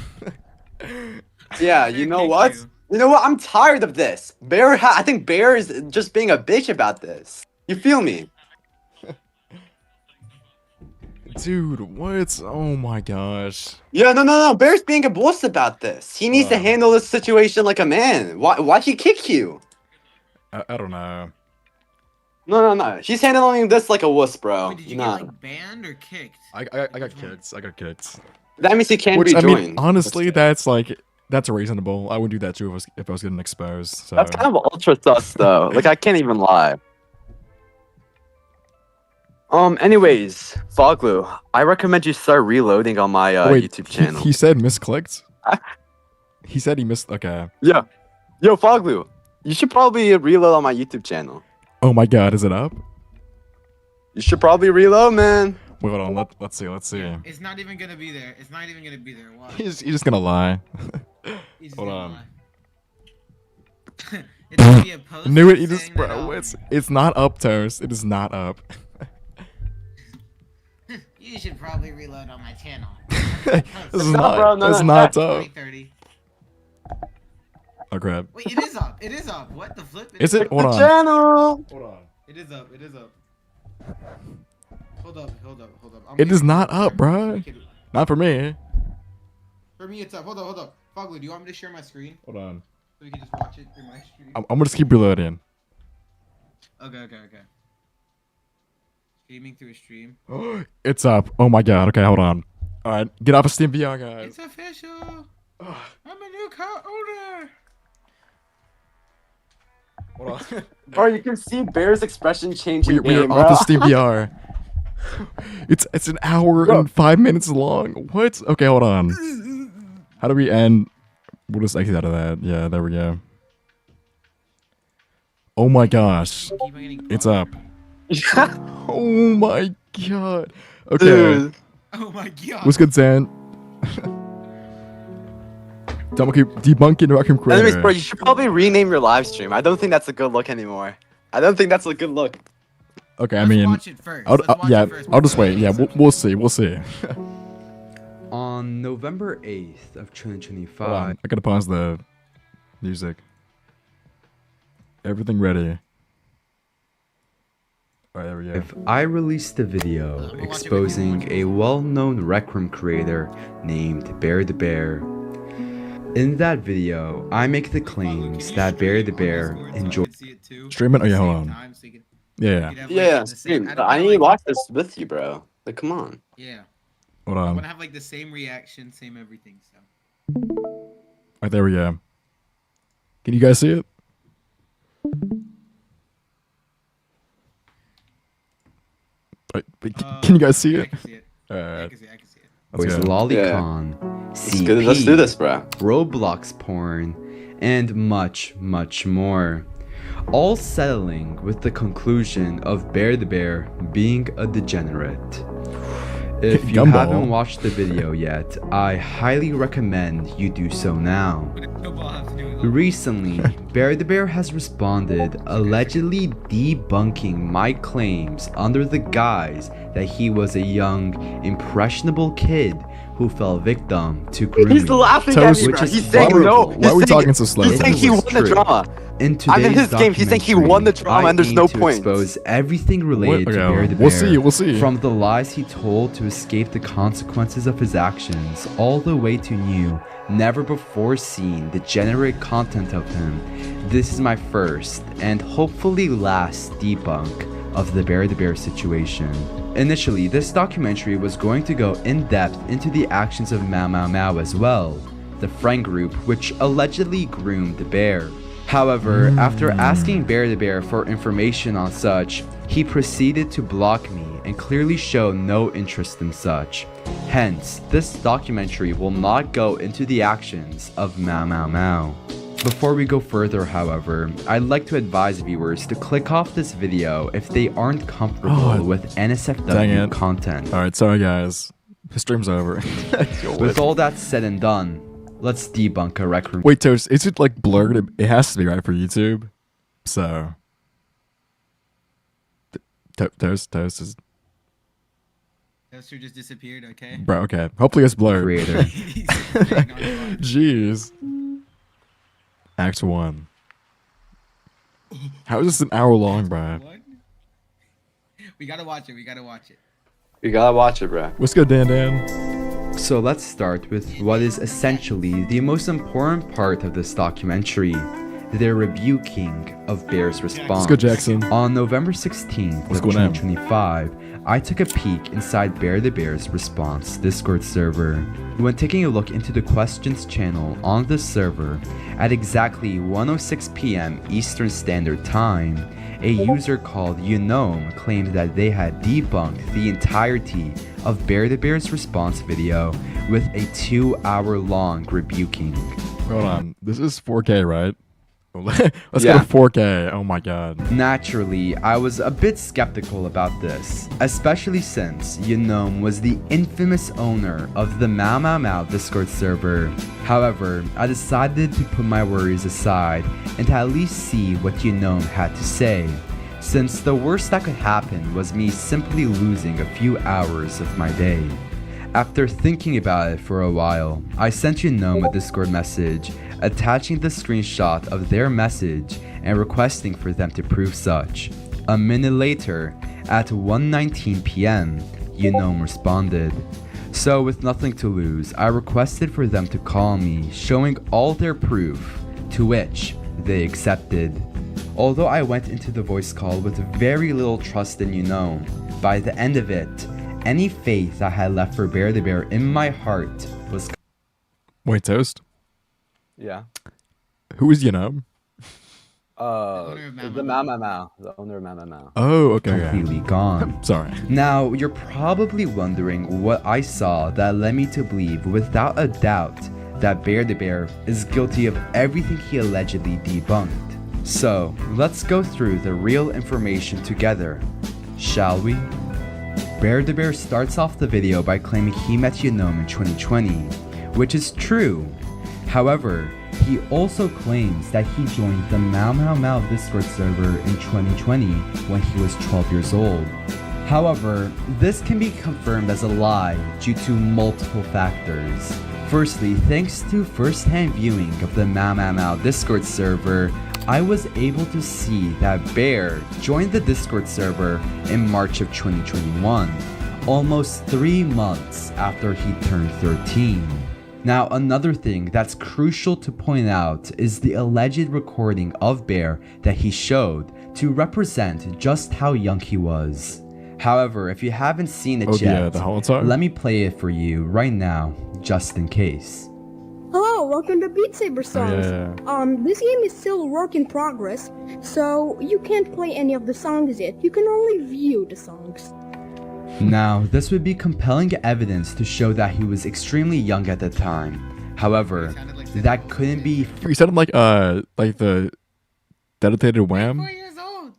Yeah, you know what? You know what? I'm tired of this. I think Bear is just being a bitch about this. You feel me? Dude, what? Oh my gosh. Yeah, no. Bear's being a boss about this. He needs to handle this situation like a man. Why'd he kick you? I don't know. No. He's handling this like a wuss, bro. Wait, did you Nah. get like banned or kicked? I got kicked. I got kicked. That means he can't Which I rejoin. mean, honestly, that's like that's reasonable. I wouldn't do that too if I was getting exposed. So. That's kind of ultra sus though. Like I can't even lie. Anyways, Foglu, I recommend you start reloading on my Wait, YouTube channel. He said misclicked. He said he missed. Okay. Yeah. Yo, Foglu, you should probably reload on my YouTube channel. Oh my God, is it up? You should probably reload, man. Wait, hold on. Let's see. It's not even gonna be there. It's not even gonna be there. Why? He's just gonna lie. He's Hold gonna on. lie. It's gonna be a post Knew it. He just, saying that, bro. It's not up, Toast. It is not up. You should probably reload on my channel. This is not, bro. not. No, It's no, not no. up. 2030. Oh crap. Wait, it is up. It is up. What the flip? Is it? Hold The on. channel. Hold on. It is up. It is up. Hold up. I'm It is gonna- not up, bro. Not for me. For me, it's up. Hold up. Foglu, do you want me to share my screen Hold on. so we can just watch it through my stream? I'm gonna just keep reloading. Okay. Streaming through a stream. It's up. Oh my God. Okay, hold on. All right, get off of Steam VR, guys. It's official. I'm a new car owner. Hold on. Bro, you can see Bear's expression changing. we are game, off bro. of Steam VR. It's an hour and 5 minutes long. What? Okay, hold on. How do we end? We'll just exit out of that. Yeah, there we go. Oh my gosh. Keep on getting It's closer. up. Oh my God. Okay. Dude. Oh my god. What's good, Zan? Debunking Raccoon Anyways, Creator. bro, you should probably rename your live stream. I don't think that's a good look anymore. I don't think that's a good look. Okay, I Let's mean, watch it first. Let's watch yeah, it first I'll just before wait. we Yeah, say we'll see. We'll see. On November 8th of Hold on, 2025, I gotta pause the music. Everything ready. Alright, there we go. I released a video exposing a well-known Rec Room creator named beardabear. In that video, I make the claims that beardabear enjoys Stream it? Oh yeah, hold on. Yeah. Yeah, stream. I need to watch this with you, bro. Like, come on. Yeah. Hold I on. want to have like the same reaction, same everything. So. Alright, there we go. Can you guys see it? Can you guys see Yeah, I it? can see it. Alright. I can see it. Let's was go. lolicon, Let's go- let's do this, bro. Roblox porn, and much, much more. All settling with the conclusion of bear being a degenerate. If you Gumball. haven't watched the video yet, I highly recommend you do so now. What does football have to do with it? Recently, bear has responded allegedly debunking my claims under the guise that he was a young, impressionable kid who fell victim to grooming. He's laughing at Toast, me, which bro. is He's saying horrible. no. Why are we talking so slow? He's saying he won the True. drama. In I'm in today's his game. He's saying he won the drama I and there's aim no to points. expose everything related to Okay, Bear we'll see, we'll see. From the lies he told to escape the consequences of his actions, all the way to new, never before seen degenerate content of him. This is my first and hopefully last debunk of the Bear situation. Initially, this documentary was going to go in depth into the actions of Mau as well, the friend group which allegedly groomed the bear. However, after asking Bear for information on such, he proceeded to block me and clearly show no interest in such. Hence, this documentary will not go into the actions of Mau. Before we go further, however, I'd like to advise viewers to click off this video if they aren't comfortable with Dang NSFW it. content. Alright, sorry guys. The stream's over. With all that said and done, let's debunk a Rec Room. Wait, Toast, is it like blurred? It has to be, right, for YouTube? So. Toast is. Toaster just disappeared. Okay. Bro, okay. Hopefully it's blurred. Creator. He's staying on the Jeez. Act 1. How is this an hour long, bro? What? We gotta watch it. You gotta watch it, bro. What's good, Dan Dan? So let's start with what is essentially the most important part of this documentary, their rebuking of Bear's response. Let's go, Jackson. On November 16th What's of going on? 2025, I took a peek inside Bear the Bear's response Discord server. When taking a look into the questions channel on the server, at exactly 1:06 p.m. Eastern Standard Time, a user called Unome claimed that they had debunked the entirety of Bear the Bear's response video with a 2-hour-long rebuking. Hold on. This is 4K, right? Let's Yeah. go to 4K. Oh my god. Naturally, I was a bit skeptical about this, especially since Unome was the infamous owner of the Mau Mau Mau Discord server. However, I decided to put my worries aside and to at least see what Unome had to say, since the worst that could happen was me simply losing a few hours of my day. After thinking about it for a while, I sent Unome a Discord message attaching the screenshot of their message and requesting for them to prove such. A minute later, at 1:19 p.m., Unome responded. So with nothing to lose, I requested for them to call me, showing all their proof, to which they accepted. Although I went into the voice call with very little trust in Unome, by the end of it, any faith I had left for Bear the Bear in my heart was... Wait, Toast? Yeah. Who is Unome? owner of The Mau Mau Mau. The owner of Mau Mau Mau. Oh, okay. completely gone. Sorry. Now, you're probably wondering what I saw that led me to believe without a doubt that Bear the Bear is guilty of everything he allegedly debunked. So, let's go through the real information together, shall we? Bear the Bear starts off the video by claiming he met Unome in 2020, which is true. However, he also claims that he joined the Mau Mau Mau Discord server in 2020 when he was 12 years old. However, this can be confirmed as a lie due to multiple factors. Firstly, thanks to first-hand viewing of the Mau Mau Mau Discord server, I was able to see that Bear joined the Discord server in March of 2021, almost 3 months after he turned 13. Now, another thing that's crucial to point out is the alleged recording of Bear that he showed to represent just how young he was. However, if you haven't seen it yet, the holotype? let me play it for you right now, just in case. Hello, welcome to Beat Saber songs. yeah. This game is still a work in progress, so you can't play any of the songs yet. You can only view the songs. Now, this would be compelling evidence to show that he was extremely young at the time. However, that couldn't be You sounded like the dedicated Wham. 4 years old.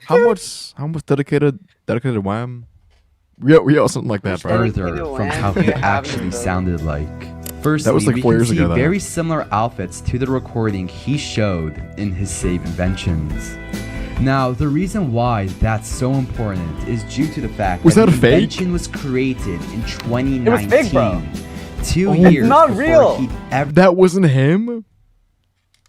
How much dedicated Wham? We all something like that, bro. further from how he actually sounded like. Firstly, That was like we 4 can years see ago, though. very similar outfits to the recording he showed in his Save Inventions. Now, the reason why that's so important is due to the fact Was that the a fake? invention was created in 2019. It was fake, bro. 2 It's years not before real. he'd ever That wasn't him.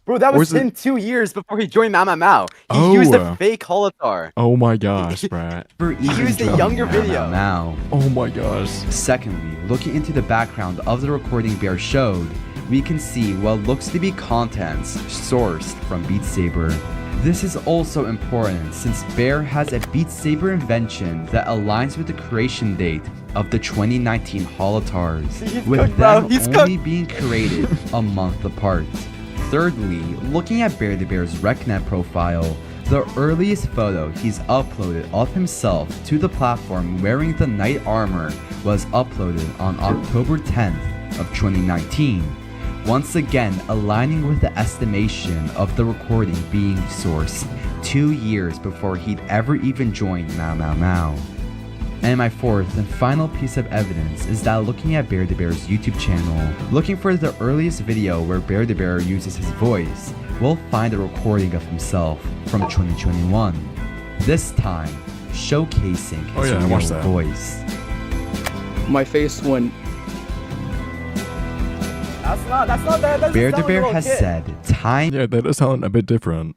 Bro, that Or was is it- him 2 years before he joined Mau Mau Mau. He Oh. used a fake holotar. Oh my gosh, Brad. even used a joined younger Mau Mau video. Mau. Oh my gosh. Secondly, looking into the background of the recording Bear showed, we can see what looks to be contents sourced from Beat Saber. This is also important since Bear has a Beat Saber invention that aligns with the creation date of the 2019 holotars, He's with cooked, bro. them He's only being created a month apart. Thirdly, looking at Bear the Bear's RecNet profile, the earliest photo he's uploaded of himself to the platform wearing the knight armor was uploaded on October 10th of 2019, once again aligning with the estimation of the recording being sourced 2 years before he'd ever even joined Mau Mau Mau. And my fourth and final piece of evidence is that looking at Bear the Bear's YouTube channel, looking for the earliest video where Bear the Bear uses his voice, we'll find a recording of himself from 2021, this time showcasing his I real watched that. voice. My face went. That's not that. Bear the Bear has said time Yeah, that does sound a bit different.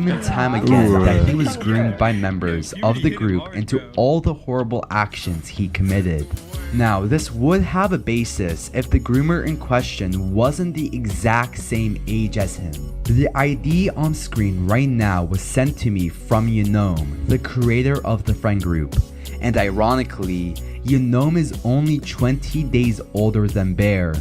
and time again that he was groomed by members of the group into all the horrible actions he committed. Now, this would have a basis if the groomer in question wasn't the exact same age as him. The ID on screen right now was sent to me from Unome, the creator of the friend group. And ironically, Unome is only 20 days older than Bear.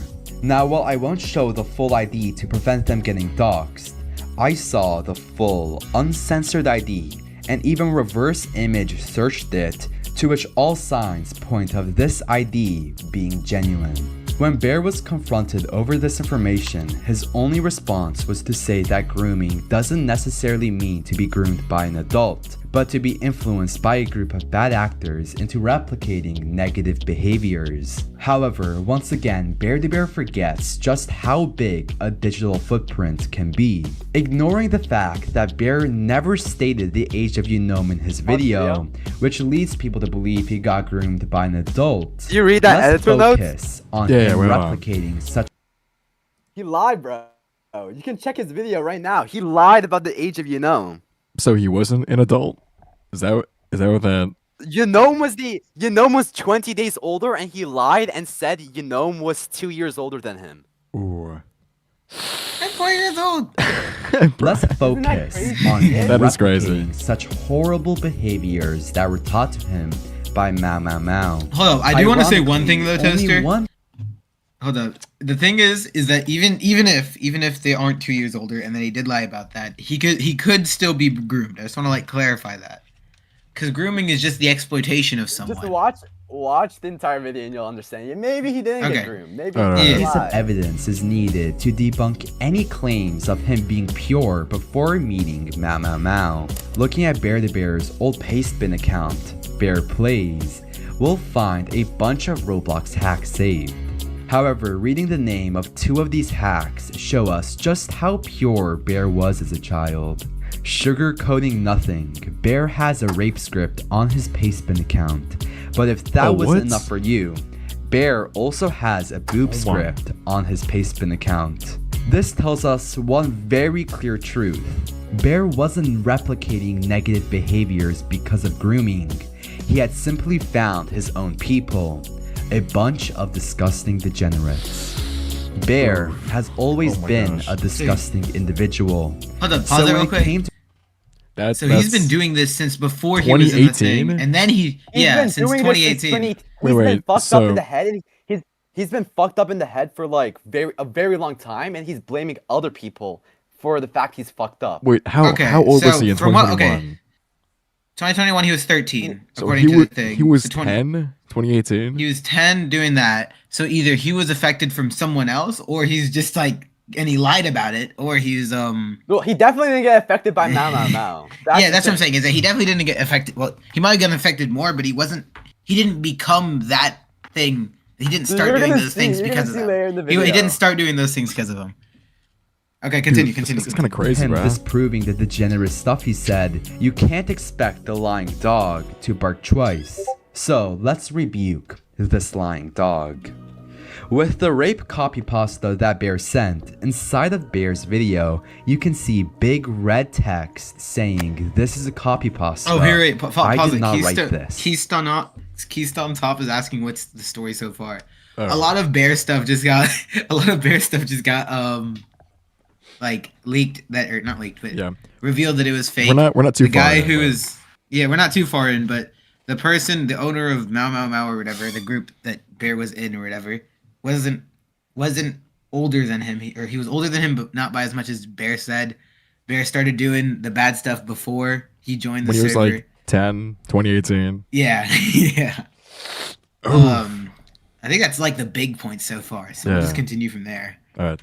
Now, while I won't show the full ID to prevent them getting doxxed, I saw the full, uncensored ID and even reverse image searched it, to which all signs point of this ID being genuine. When Bear was confronted over this information, his only response was to say that grooming doesn't necessarily mean to be groomed by an adult, but to be influenced by a group of bad actors into replicating negative behaviors. However, once again, beardabear forgets just how big a digital footprint can be, ignoring the fact that Bear never stated the age of Unome in his video, which leads people to believe he got groomed by an adult. Do you read that editor notes? Focus on him replicating such. He lied, bro. You can check his video right now. He lied about the age of Unome. So he wasn't an adult? Is that what that? Unome was 20 days older, and he lied and said Unome was 2 years older than him. Ooh. I'm 4 years old. Let's focus on him That is crazy. replicating such horrible behaviors that were taught to him by Mao. Hold up, I do want to say one thing though, Ironically, Toaster. only Hold up. The thing is that even if they aren't 2 years older and then he did lie about that, he could still be groomed. I just want to like clarify that, because grooming is just the exploitation of someone. Just watch the entire video and you'll understand. Maybe he didn't get groomed. Maybe Alright. he piece of lied. evidence is needed to debunk any claims of him being pure before meeting Mao. Looking at beardabear's old pastebin account, Bear Plays, we'll find a bunch of Roblox hacks saved. However, reading the name of two of these hacks show us just how pure Bear was as a child. Sugarcoating nothing, Bear has a rape script on his pastebin account. But if that wasn't enough for you, Bear also has a boob script on his pastebin account. This tells us one very clear truth. Bear wasn't replicating negative behaviors because of grooming. He had simply found his own people. A bunch of disgusting degenerates. Bear has always been a disgusting individual. Hold up, pause it real quick. He's been doing this since before he was in the thing, and then since 2018. He's been fucked up in the head, and he's been fucked up in the head for like a very long time, and he's blaming other people for the fact he's fucked up. Wait, how old was he in 2021? 2021, he was 13, So according to the thing. He was 10, 2018? He was 10 doing that. So either he was affected from someone else, or he's just like, and he lied about it, or he's Well, he definitely didn't get affected by Mao. Yeah, that's what I'm saying, is that he definitely didn't get affected. Well, he might have gotten affected more, but he didn't become that thing. He didn't start doing those things because of them. He didn't start doing those things because of them. Okay, continue. This is kind of crazy, him bro. disproving the degenerate stuff he said, you can't expect the lying dog to bark twice. So let's rebuke this lying dog. With the rape copypasta that Bear sent, inside of Bear's video, you can see big red text saying this is a copypasta. Oh, here, wait, pause I did it. not write this. Keystone Top is asking what's the story so far. A lot of Bear stuff just got like leaked or not leaked, but revealed that it was fake. We're not too the far guy in, who but... is we're not too far in, but the person, the owner of Mao or whatever, the group that Bear was in or whatever, wasn't older than him. He was older than him, but not by as much as Bear said. Bear started doing the bad stuff before he joined the server. When he was like 10, 2018. Yeah, yeah. I think that's like the big point so far. So we'll just continue from there. Alright.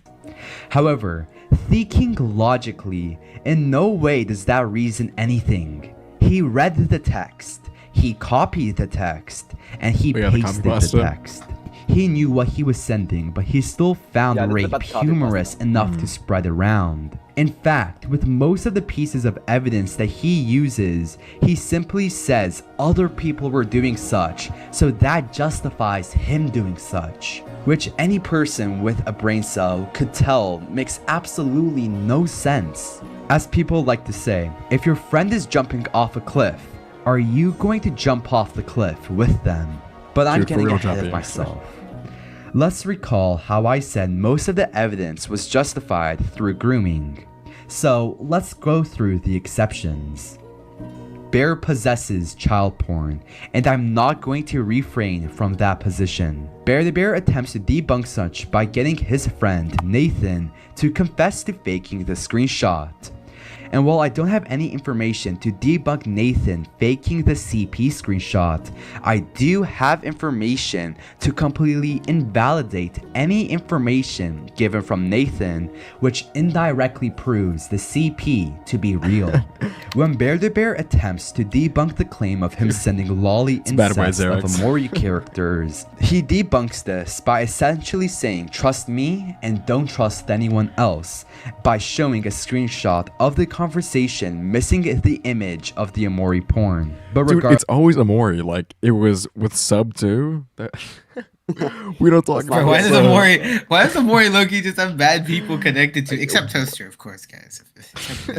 However, thinking logically, in no way does that reason anything. He read the text, he copied the text, and he pasted the text. He knew what he was sending, but he still found Yeah, this is rape about the copy humorous enough to spread around. In fact, with most of the pieces of evidence that he uses, he simply says other people were doing such, so that justifies him doing such. Which any person with a brain cell could tell makes absolutely no sense. As people like to say, if your friend is jumping off a cliff, are you going to jump off the cliff with them? But I'm Dude, for getting real, ahead of jumping. myself. Let's recall how I said most of the evidence was justified through grooming. So let's go through the exceptions. Bear possesses child porn, and I'm not going to refrain from that position. Bear attempts to debunk such by getting his friend Nathan to confess to faking the screenshot. And while I don't have any information to debunk Nathan faking the CP screenshot, I do have information to completely invalidate any information given from Nathan, which indirectly proves the CP to be real. When Bear attempts to debunk the claim of him sending lolly bad way, incest of Xerox. Amori characters, he debunks this by essentially saying trust me and don't trust anyone else, by showing a screenshot of the conversation missing the image of the Amori porn. But Dude, regardless, it's always Amori. Like, it was with sub too. We don't talk Bro, about why does sub. Amori Loki just have bad people connected to? Except Toaster, of course, guys.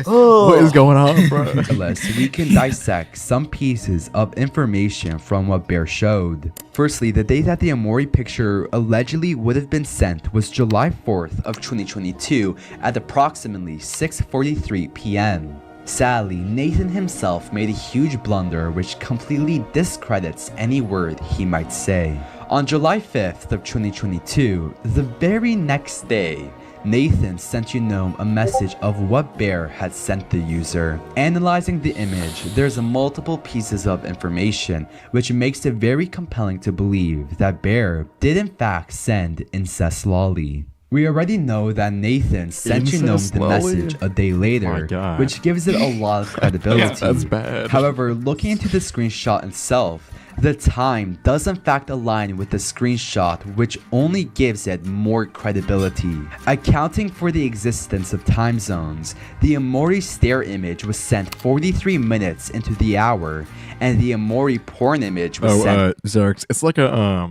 What is going on, bro? we can dissect some pieces of information from what Bear showed. Firstly, the date that the Amori picture allegedly would have been sent was July 4th of 2022 at approximately 6:43 p.m. Sadly, Nathan himself made a huge blunder which completely discredits any word he might say. On July 5th of 2022, the very next day, Nathan sent Unome a message of what Bear had sent the user. Analyzing the image, there's multiple pieces of information which makes it very compelling to believe that Bear did in fact send incest lolly. We already know that Nathan sent Unome Incest the lolly? message a day later, God. which gives it a lot of credibility. That's bad. However, looking into the screenshot itself, the time does in fact align with the screenshot, which only gives it more credibility. Accounting for the existence of time zones, the Amori stare image was sent 43 minutes into the hour, and the Amori porn image was sent Xerox, it's like a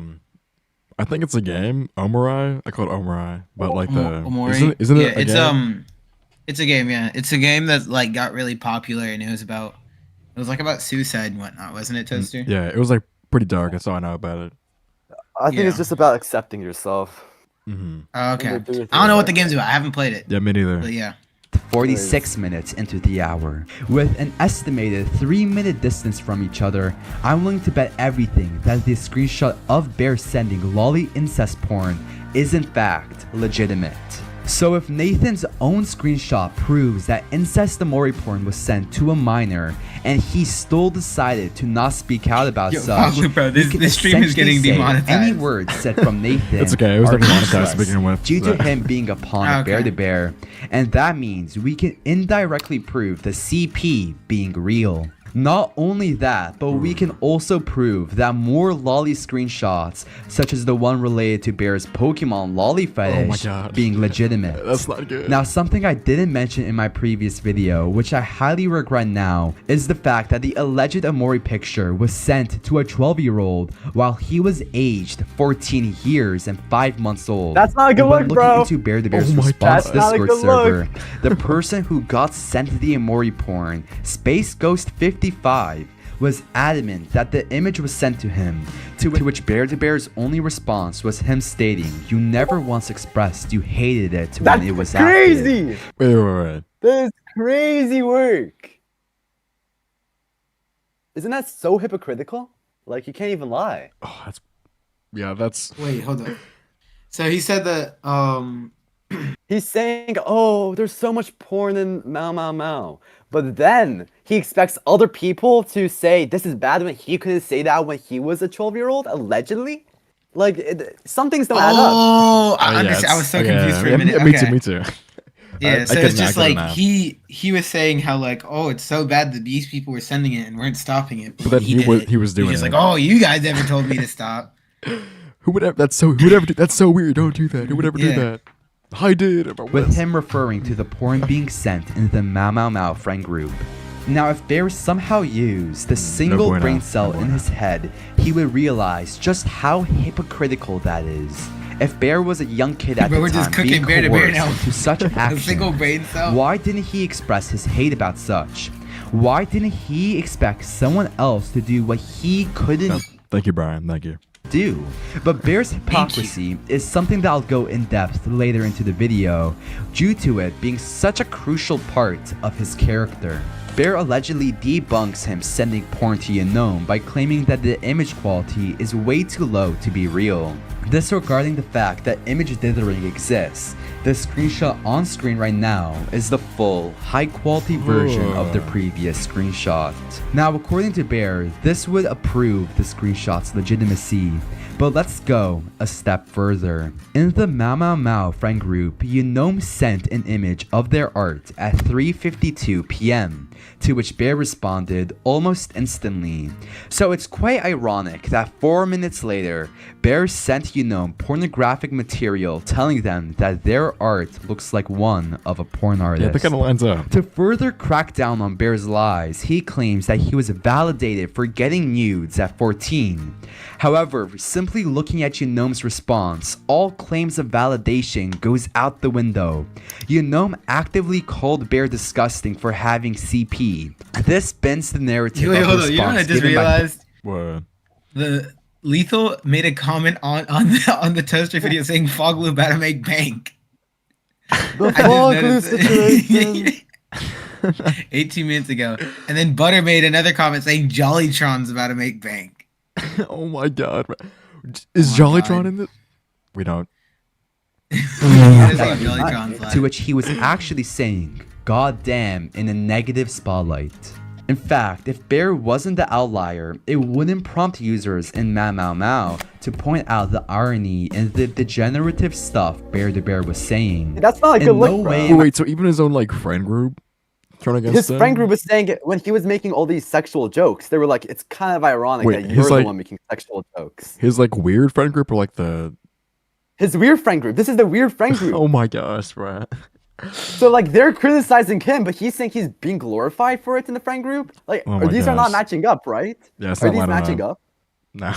I think it's a game, Omori. I call it Omori, but like the Omori. isn't yeah, it? It's a game. Yeah, it's a game that like got really popular, and it was like about suicide and whatnot, wasn't it, Toaster? Yeah, it was like pretty dark. That's all I know about it. I think it's Yeah. just about accepting yourself. Mm-hmm. Okay. When they do it I don't know what to the game's about. I haven't played it. Yeah, me neither. But yeah. 46 minutes into the hour. With an estimated 3-minute distance from each other, I'm willing to bet everything that the screenshot of Bear sending lolly incest porn is in fact legitimate. So if Nathan's own screenshot proves that incest Amori porn was sent to a minor, and he still decided to not speak out about Yo, such, bro, we can this stream is essentially getting say demonetized. any words said from Nathan It's okay. It was are demonetized to useless begin with. due to so. him being a pawn of Okay. bear, and that means we can indirectly prove the CP being real. Not only that, but we can also prove that more lolly screenshots, such as the one related to Bear's Pokemon lolly fetish, God. being legitimate. That's not good. Now, something I didn't mention in my previous video, which I highly regret now, is the fact that the alleged Amori picture was sent to a 12-year-old while he was aged 14 years and 5 months old. That's not a good And when look, bro. looking into Bear's Oh my response God. That's not a Discord good server, look. the person who got sent the Amori porn, Space Ghost 55, was adamant that the image was sent to him, to which Bear's only response was him stating, "You never once expressed you hated it when it was active." crazy. Wait. That is crazy work. Isn't that so hypocritical? Like, you can't even lie. Oh, that's Wait, hold on. So he said that He's saying, oh, there's so much porn in Mao Mao Mao. But then he expects other people to say this is bad when he couldn't say that when he was a 12-year-old, allegedly? Like, some things don't add up. Oh, I yeah, understand. I was so okay, confused for yeah, a minute. Me Okay. too. Me too. Yeah, I so couldn't- it's I just couldn't like have. he was saying how like, oh, it's so bad that these people were sending it and weren't stopping it. But then he did was it. he was doing He's it. just like, oh, you guys never told me to stop. Who would ever? That's so. Who would ever do? That's so weird. Don't do that. Who would ever do Yeah. that? I did. with him referring to the porn being sent in the Mau Mau Mau friend group. Now, if Bear somehow used the single bueno. brain cell No in his head, he would realize just how hypocritical that is. If Bear was a young kid at Bro, the we're just time being cooking bear-to-bear coerced now. into such A single action, brain cell. why didn't he express his hate about such? Why didn't he expect someone else to do what he couldn't Thank you, Brian. Thank you. do? But Bear's hypocrisy is something that I'll go in depth later into the video, due to it being such a crucial part of his character. Bear allegedly debunks him sending porn to Yanome by claiming that the image quality is way too low to be real, disregarding the fact that image dithering exists. The screenshot on screen right now is the full, high-quality version of the previous screenshot. Now, according to Bear, this would approve the screenshot's legitimacy, but let's go a step further. In the Mau Mau Mau friend group, Yanome sent an image of their art at 3:52 p.m., to which Bear responded almost instantly. So it's quite ironic that 4 minutes later, Bear sent Yanome pornographic material telling them that their art looks like one of a porn artist. Yeah, that kind of lines up. To further crack down on Bear's lies, he claims that he was validated for getting nudes at 14. However, simply looking at Yanome's response, all claims of validation goes out the window. Yanome actively called Bear disgusting for having CP. This bends the narrative Wait, of hold on. You know what I response just given by realized? What? The Lethal made a comment on the toaster video saying Foglu about to make bank. The I Foglu just noticed- situation. 18 minutes ago. And then Butter made another comment saying Jollytron's about to make bank. Oh my god. Is Oh my Jollytron God. in this? We don't. That is like Jollytron's to line. which he was actually saying, "God damn," in a negative spotlight. In fact, if Bear wasn't the outlier, it wouldn't prompt users in Mau Mau Mau to point out the irony in the degenerative stuff beardabear was saying. That's not a In good look, no bro. way- Wait, so even his own like friend group turned against His him? friend group was saying it when he was making all these sexual jokes. They were like, it's kind of ironic Wait, that he's you're the like- one making sexual jokes. His like weird friend group or like the. His weird friend group. This is the weird friend group. Oh my gosh, bro. So like they're criticizing him, but he's saying he's being glorified for it in the friend group. Like Oh my these are not gosh. matching up, right? Yeah, it's Are not these lining matching up. up? Nah.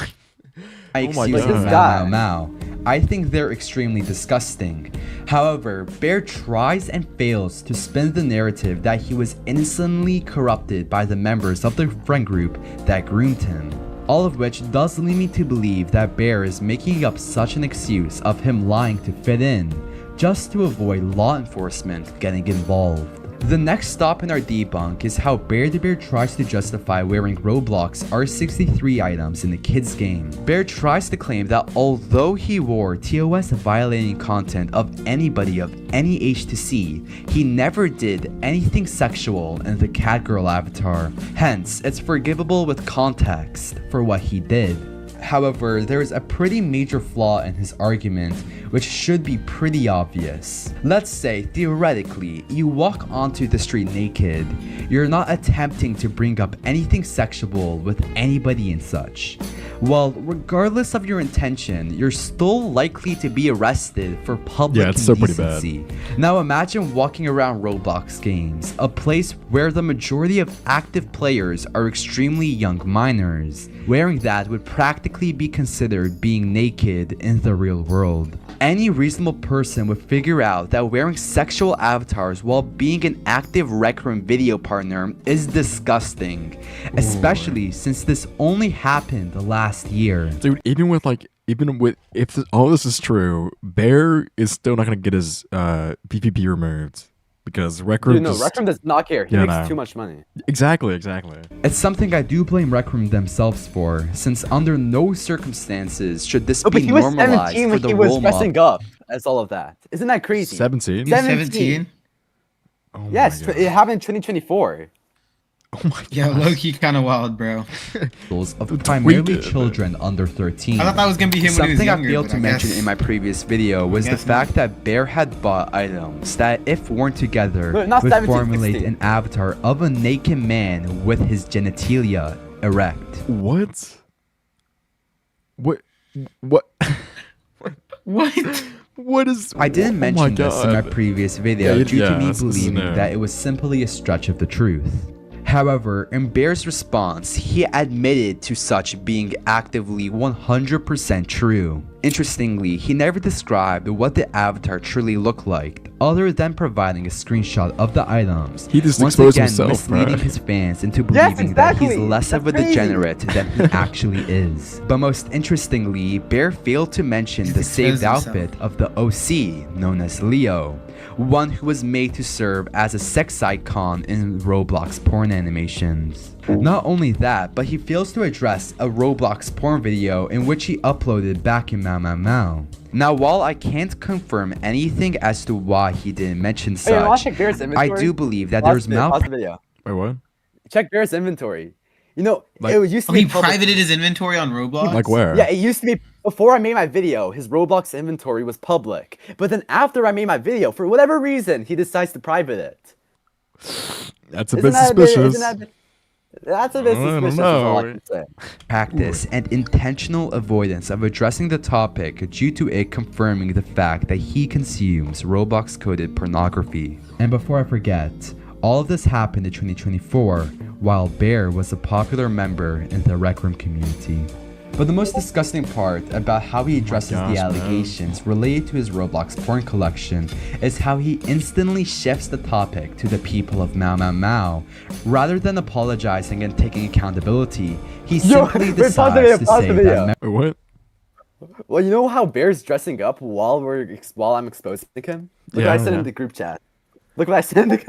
My Oh my excuses God. Mau Mau Mau. I think they're extremely disgusting. However, Bear tries and fails to spin the narrative that he was innocently corrupted by the members of the friend group that groomed him. All of which does lead me to believe that Bear is making up such an excuse of him lying to fit in, just to avoid law enforcement getting involved. The next stop in our debunk is how beardabear tries to justify wearing Roblox R63 items in the kids game. Bear tries to claim that although he wore TOS violating content of anybody of any age to see, he never did anything sexual in the catgirl avatar. Hence, it's forgivable with context for what he did. However, there is a pretty major flaw in his argument, which should be pretty obvious. Let's say, theoretically, you walk onto the street naked. You're not attempting to bring up anything sexual with anybody and such. Well, regardless of your intention, you're still likely to be arrested for public Yeah, it's so pretty bad. indecency. Now imagine walking around Roblox games, a place where the majority of active players are extremely young minors. Wearing that would practically be considered being naked in the real world. Any reasonable person would figure out that wearing sexual avatars while being an active Rec Room video partner is disgusting, especially since this only happened last year. Dude, even with if all this is true, Bear is still not gonna get his PvP removed because Rec Room. Dude, no, Rec Room does not care. He Yeah, makes no. too much money. Exactly. It's something I do blame Rec Room themselves for, since under no circumstances should this No, but be he was normalized 17 for when the he was role dressing model. up as all of that. Isn't that crazy? 17. He's 17. 17. Oh my Yes, God. it happened in 2024. Oh my Yeah, God. low key kind of wild, bro. Of Tweet primarily it. children under 13. I thought that was gonna be him when he was Something younger. I failed but to I mention guess- in my previous video was the guess fact that Bear had bought items that, if worn together, No, not would 17, formulate 16. an avatar of a naked man with his genitalia erect. What? What? What? What? What is? I didn't oh my mention this in my God. previous video Yeah, due to me this is believing new. that it was simply a stretch of the truth. However, in Bear's response, he admitted to such being actively 100% true. Interestingly, he never described what the avatar truly looked like, other than providing a screenshot of the items. He just once exposed again himself, misleading bro. his fans into Yes, believing that he's exactly. less of a That's crazy. degenerate than he actually is. But most interestingly, Bear failed to mention the Just saved exposed himself. outfit of the OC, known as Leo, one who was made to serve as a sex icon in Roblox porn animations. Not only that, but he fails to address a Roblox porn video in which he uploaded back in Mau Mau Mau. Now, while I can't confirm anything as to why he didn't mention Hey, you wanna such, check Bear's I inventory? do believe that Pause there's pause the video. Wait, what? Check Bear's inventory. You know, Like- it used to Oh, be he public. privated his inventory on Roblox? Like where? Yeah, it used to be before I made my video. His Roblox inventory was public, but then after I made my video, for whatever reason, he decides to private it. That's a Isn't bit that suspicious. That's a bit I don't suspicious. Is all I know. can say. practice and intentional avoidance of addressing the topic due to it confirming the fact that he consumes Roblox coded pornography. And before I forget, all of this happened in 2024 while Bear was a popular member in the Rec Room community. But the most disgusting part about how he addresses gosh, the man. allegations related to his Roblox porn collection is how he instantly shifts the topic to the people of Mau Mau Mau. Rather than apologizing and taking accountability, he simply wait, pause the video, decides to pause say the video. that Wait, what? Well, you know how Bear's dressing up while I'm exposing him? Look Yeah, what I sent yeah. in the group chat. Look what I sent.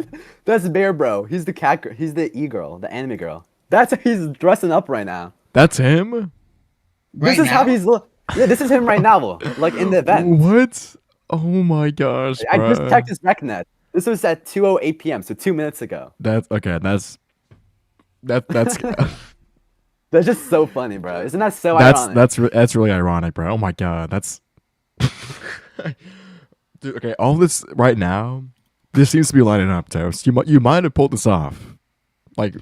That's Bear, bro. He's the cat. He's the e-girl, the anime girl. That's how he's dressing up right now. That's him? Right This is how now? he's. Yeah, this is him right now. Like in the event. What? Oh my gosh, I bro. just checked his RecNet. This was at 2:08 p.m. So 2 minutes ago. That's okay. That's That's just so funny, bro. Isn't that so ironic? that's really ironic, bro. Oh my god, that's dude. Okay, all this right now, this seems to be lining up, Toast. You might have pulled this off. Like,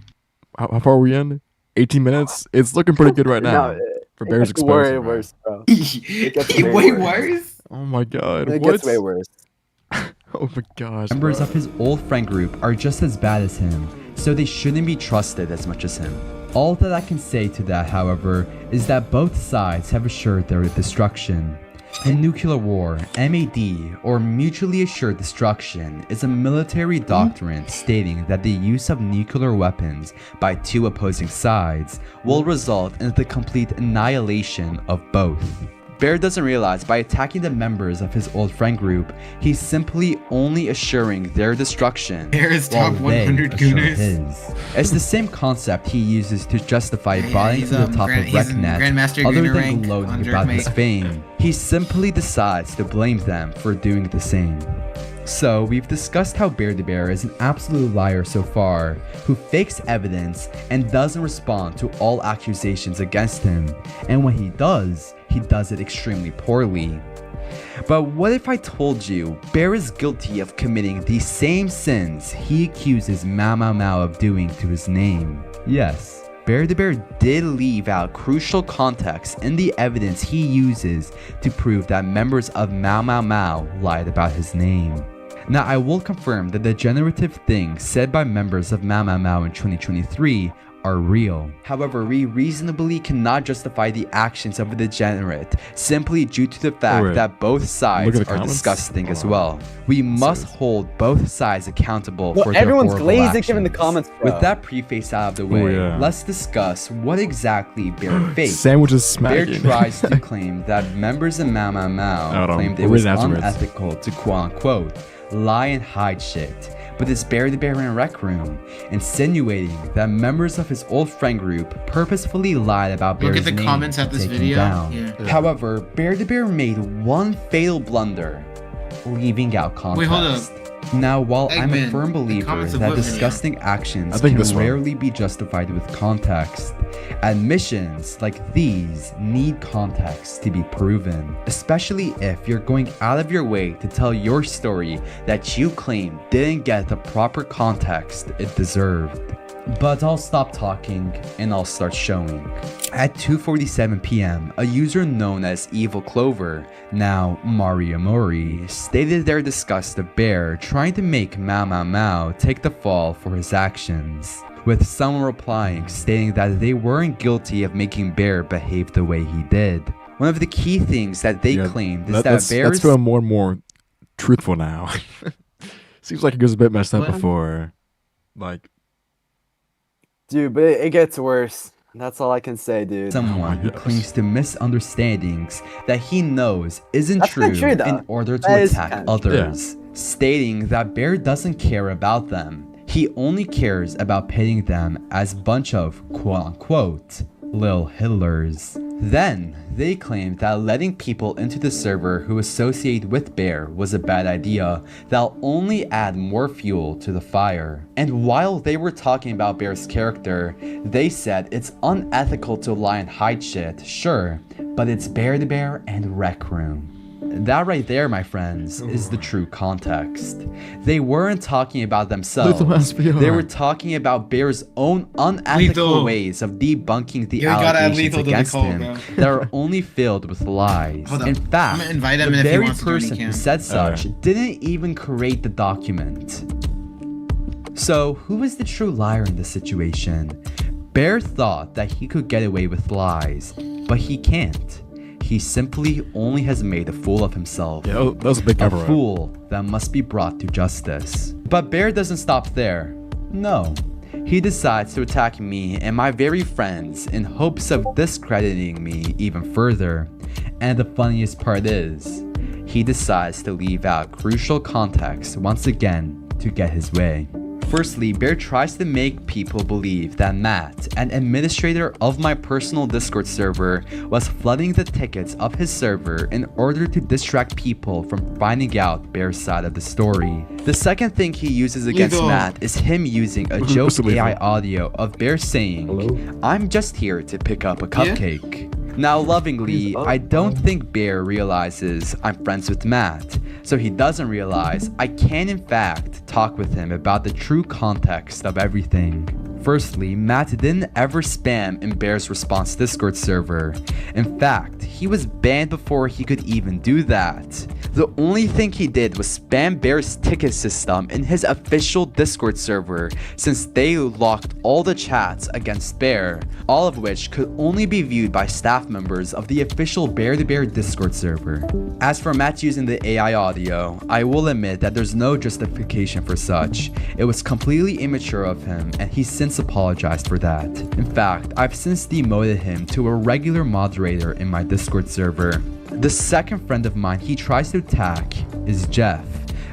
how far are we in? 18 minutes. It's looking pretty good right now No, for it Bears gets way exposure. bro. worse, bro. It gets gets way way worse. worse? Oh my god, It what? gets way worse. Oh my gosh. members bro. of his old friend group are just as bad as him, so they shouldn't be trusted as much as him. All that I can say to that, however, is that both sides have assured their destruction. In nuclear war, MAD, or mutually assured destruction, is a military doctrine stating that the use of nuclear weapons by two opposing sides will result in the complete annihilation of both. Bear doesn't realize by attacking the members of his old friend group, he's simply only assuring their destruction. Bear is while top they 100 assure gooners. his. It's the same concept he uses to justify Yeah, buying he's, to the um, top Grand- of he's in RecNet, Grandmaster other Gooner than rank gloating on about his Jerkmate. fame. He simply decides to blame them for doing the same. So, we've discussed how beardabear is an absolute liar so far, who fakes evidence and doesn't respond to all accusations against him. And when he does it extremely poorly. But what if I told you Bear is guilty of committing the same sins he accuses Mau Mau Mau of doing to his name? Yes, beardabear did leave out crucial context in the evidence he uses to prove that members of Mau Mau Mau lied about his name. Now, I will confirm that the generative things said by members of Mau Mau Mau in 2023 are real. However, we reasonably cannot justify the actions of a degenerate simply due to the fact Wait, that both sides look at the are comments? disgusting as Hold on. well. We must hold both sides accountable Well, for their everyone's horrible glazing him in the actions. comments, bro. With that preface out of the way, yeah. let's discuss what exactly Bear faked. Sandwiches Bear smacking. tries to claim that members of Mau Mau Mau Hold on, claimed it we'll was read it afterwards. unethical to quote-unquote lie and hide shit. But it's beardabear in Rec Room, insinuating that members of his old friend group purposefully lied about Look Bear's at the name comments to at this take him video. down. Yeah. However, beardabear made one fatal blunder, leaving out context. Wait, hold up. Now, while I'm a Eggman, firm the believer comments of that what video? disgusting actions I think can this one. rarely be justified with context, admissions like these need context to be proven, especially if you're going out of your way to tell your story that you claim didn't get the proper context it deserved. But I'll stop talking and I'll start showing. At 2:47 p.m., a user known as Evil Clover, now Mario Mori, stated their disgust of Bear trying to make Mao Mao Mao take the fall for his actions, with someone replying stating that they weren't guilty of making Bear behave the way he did. One of the key things that they claimed is that that's Bear's... feeling more and more truthful now. Seems like it was a bit messed up What? before. Like, Dude, but it gets worse. That's all I can say, dude. someone who clings to misunderstandings that he knows isn't That's not true, though. in order to That is attack kind of- others, stating that Bear doesn't care about them. He only cares about pitting them as bunch of quote-unquote Lil Hitlers. Then, they claimed that letting people into the server who associate with Bear was a bad idea that'll only add more fuel to the fire. And while they were talking about Bear's character, they said it's unethical to lie and hide shit, sure, but it's bear-to-bear and Rec Room. That right there, my friends, is the true context. They weren't talking about themselves. They were talking about Bear's own unethical Lethal. ways of debunking the You gotta add allegations Lethal to the against call, him bro. that are only filled with lies. Hold up. In I'm fact, gonna invite him, the and if he very wants to join, he person who can. said such didn't even create the document. So, who is the true liar in this situation? Bear thought that he could get away with lies, but he can't. He simply only has made a fool of himself. yeah, that was a big A cover up. fool that must be brought to justice. But Bear doesn't stop there. No. He decides to attack me and my very friends in hopes of discrediting me even further. And the funniest part is, he decides to leave out crucial context once again to get his way. Firstly, Bear tries to make people believe that Matt, an administrator of my personal Discord server, was flooding the tickets of his server in order to distract people from finding out Bear's side of the story. The second thing he uses against Lethal. Matt is him using a joke Lethal. AI audio of Bear saying, "I'm just here to pick up a cupcake." Now, lovingly, I don't think Bear realizes I'm friends with Matt, so he doesn't realize I can in fact talk with him about the true context of everything. Firstly, Matt didn't ever spam in Bear's response Discord server. In fact, he was banned before he could even do that. The only thing he did was spam Bear's ticket system in his official Discord server, since they locked all the chats against Bear, all of which could only be viewed by staff members of the official Bear-to-Bear Discord server. As for Matt using the AI audio, I will admit that there's no justification for such. It was completely immature of him, and he's since apologized for that. In fact, I've since demoted him to a regular moderator in my Discord server. The second friend of mine he tries to attack is Jeff,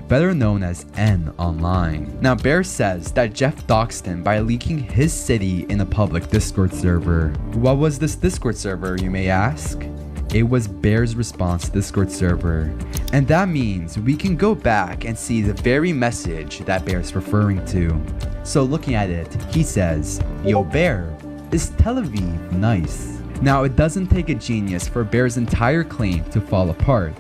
better known as N online. Now, Bear says that Jeff doxed him by leaking his city in a public Discord server. What was this Discord server, you may ask? It was Bear's response Discord server. And that means we can go back and see the very message that Bear's referring to. So looking at it, he says, "Yo Bear, is Tel Aviv nice?" Now, it doesn't take a genius for Bear's entire claim to fall apart.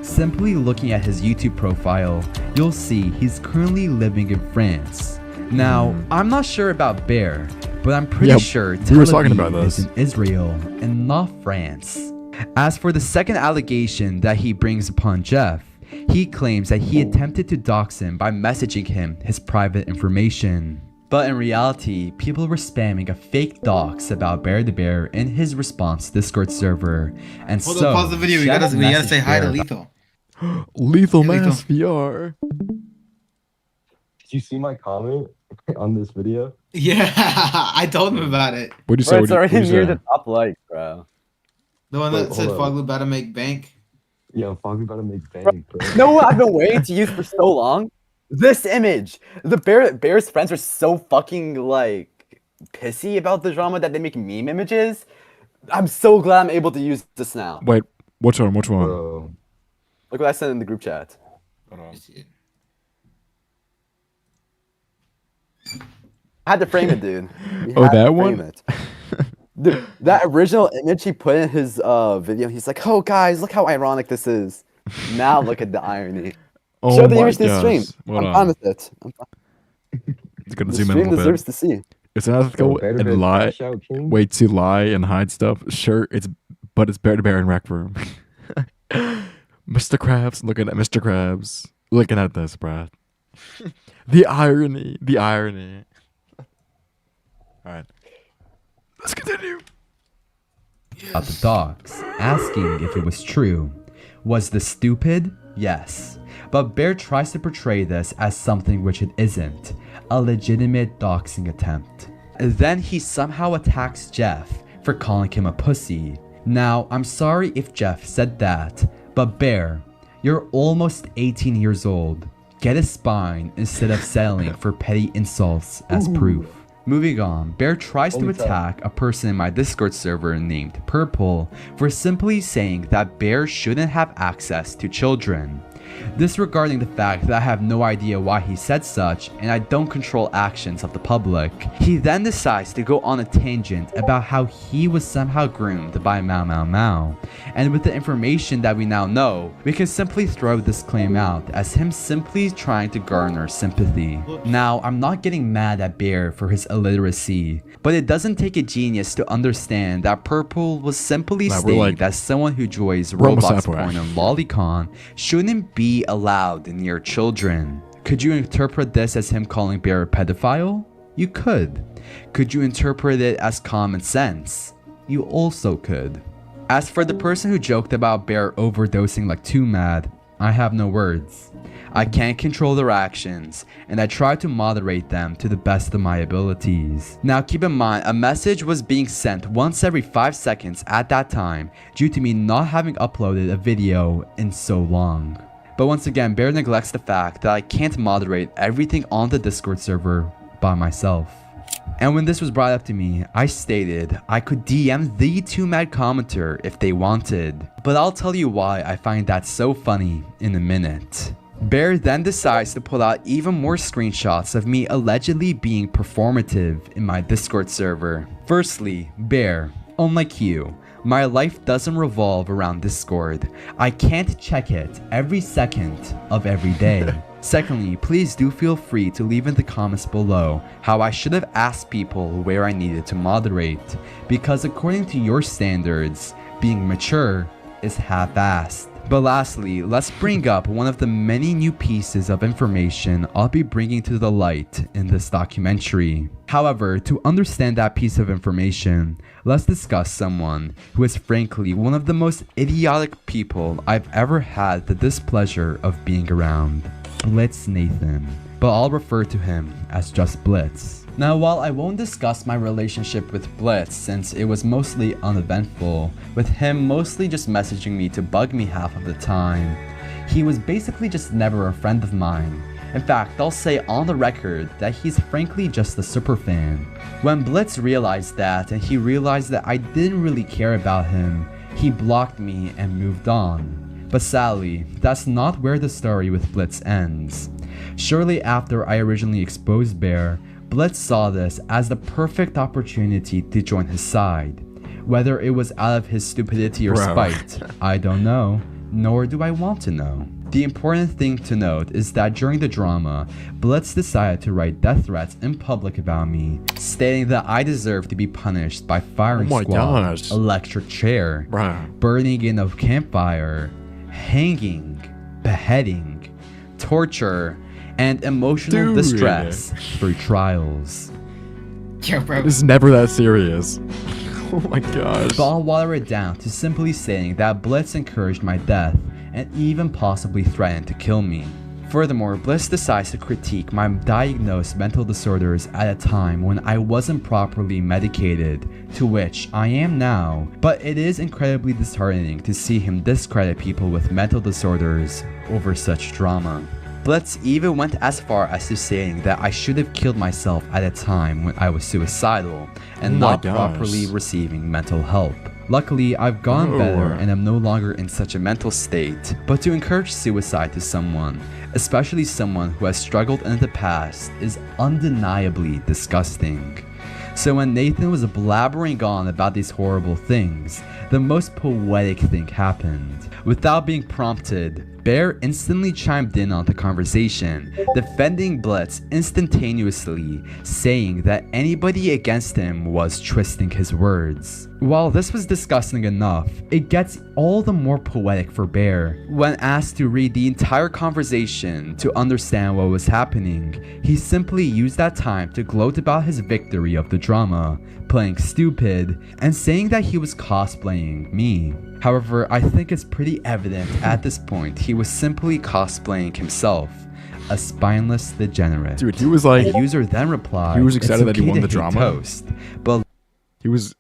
Simply looking at his YouTube profile, you'll see he's currently living in France. Now, I'm not sure about Bear, but I'm pretty sure we were Tel talking Aviv about is this. in Israel and not France. As for the second allegation that he brings upon Jeff, he claims that he attempted to dox him by messaging him his private information. But in reality, people were spamming a fake dox about Bear-to-Bear in his response Discord server. And Hold so, up, pause the video. We Jeff gotta messaged say hi to Bear Lethal. Lethal Hey, Mass VR. Did you see my comment on this video? Yeah, I told him about it. What'd you say? Bro, it's already What'd you near say? the top like, bro. The one Wait, that said hold on. Foglu about to make bank. Yeah, I'm fucking about to make bank, bro. You know what I've been waiting to use for so long? This image. The Bear's friends are so fucking like pissy about the drama that they make meme images. I'm so glad I'm able to use this now. Wait, which one? Which one? Bro. Look what I sent in the group chat. I had to frame it, dude. You Oh, had to that frame one? it. Dude, that original image he put in his video, he's like, "Oh, guys, look how ironic this is." Now look at the irony. Oh Show the my image to the stream. gosh. Hold I'm on. fine with it. It's gonna The zoom in a stream little deserves bit. to see. It's unethical Bear and Bear lie. Crash Out King. Way to lie and hide stuff. Sure, but it's Bear to Bear in Rec Room. Mr. Krabs looking at Mr. Krabs. Looking at this, Brad. The irony. The irony. Alright. Let's continue. About the dogs, asking if it was true. Was this stupid? Yes. But Bear tries to portray this as something which it isn't. A legitimate doxing attempt. Then he somehow attacks Jeff for calling him a pussy. Now, I'm sorry if Jeff said that, but Bear, you're almost 18 years old. Get a spine instead of settling for petty insults as proof. Moving on, Bear tries to attack a person in my Discord server named Purple for simply saying that Bear shouldn't have access to children. Disregarding the fact that I have no idea why he said such and I don't control actions of the public, he then decides to go on a tangent about how he was somehow groomed by Mau Mau Mau. And with the information that we now know, we can simply throw this claim out as him simply trying to garner sympathy. Now, I'm not getting mad at Bear for his illiteracy, but it doesn't take a genius to understand that Purple was simply stating that someone who enjoys Roblox porn and lolicon shouldn't be allowed near children. Could you interpret this as him calling Bear a pedophile? You could. Could you interpret it as common sense? You also could. As for the person who joked about Bear overdosing like Too Mad, I have no words. I can't control their actions, and I try to moderate them to the best of my abilities. Now keep in mind, a message was being sent once every 5 seconds at that time due to me not having uploaded a video in so long. But once again, Bear neglects the fact that I can't moderate everything on the Discord server by myself. And when this was brought up to me, I stated I could DM the Too Mad commenter if they wanted. But I'll tell you why I find that so funny in a minute. Bear then decides to pull out even more screenshots of me allegedly being performative in my Discord server. Firstly, Bear, unlike you, my life doesn't revolve around Discord. I can't check it every second of every day. Secondly, please do feel free to leave in the comments below how I should have asked people where I needed to moderate, because according to your standards, being mature is half-assed. But lastly, let's bring up one of the many new pieces of information I'll be bringing to the light in this documentary. However, to understand that piece of information, let's discuss someone who is frankly one of the most idiotic people I've ever had the displeasure of being around. Blitz Nathan, but I'll refer to him as just Blitz. Now, while I won't discuss my relationship with Blitz since it was mostly uneventful, with him mostly just messaging me to bug me half of the time, he was basically just never a friend of mine. In fact, I'll say on the record that he's frankly just a superfan. When Blitz realized that and he realized that I didn't really care about him, he blocked me and moved on. But sadly, that's not where the story with Blitz ends. Shortly after I originally exposed Bear, Blitz saw this as the perfect opportunity to join his side. Whether it was out of his stupidity or spite, I don't know, nor do I want to know. The important thing to note is that during the drama, Blitz decided to write death threats in public about me, stating that I deserve to be punished by firing squad, electric chair, burning in a campfire, hanging, beheading, torture, and emotional distress through trials. Yo, bro. It's never that serious. Oh my gosh. But I'll water it down to simply saying that Blitz encouraged my death and even possibly threatened to kill me. Furthermore, Blitz decides to critique my diagnosed mental disorders at a time when I wasn't properly medicated, to which I am now, but it is incredibly disheartening to see him discredit people with mental disorders over such drama. Blitz even went as far as to saying that I should have killed myself at a time when I was suicidal and not properly receiving mental help. Luckily, I've gotten better and am no longer in such a mental state, but to encourage suicide to someone, especially someone who has struggled in the past, is undeniably disgusting. So when Nathan was blabbering on about these horrible things, the most poetic thing happened. Without being prompted, Bear instantly chimed in on the conversation, defending Blitz instantaneously, saying that anybody against him was twisting his words. While this was disgusting enough, it gets all the more poetic for Bear. When asked to read the entire conversation to understand what was happening, he simply used that time to gloat about his victory of the drama, playing stupid, and saying that he was cosplaying me. However, I think it's pretty evident at this point he was simply cosplaying himself, a spineless degenerate. Dude, he was like, the user then replied, he was excited "It's that he okay won to the hate drama." Toast, but He was.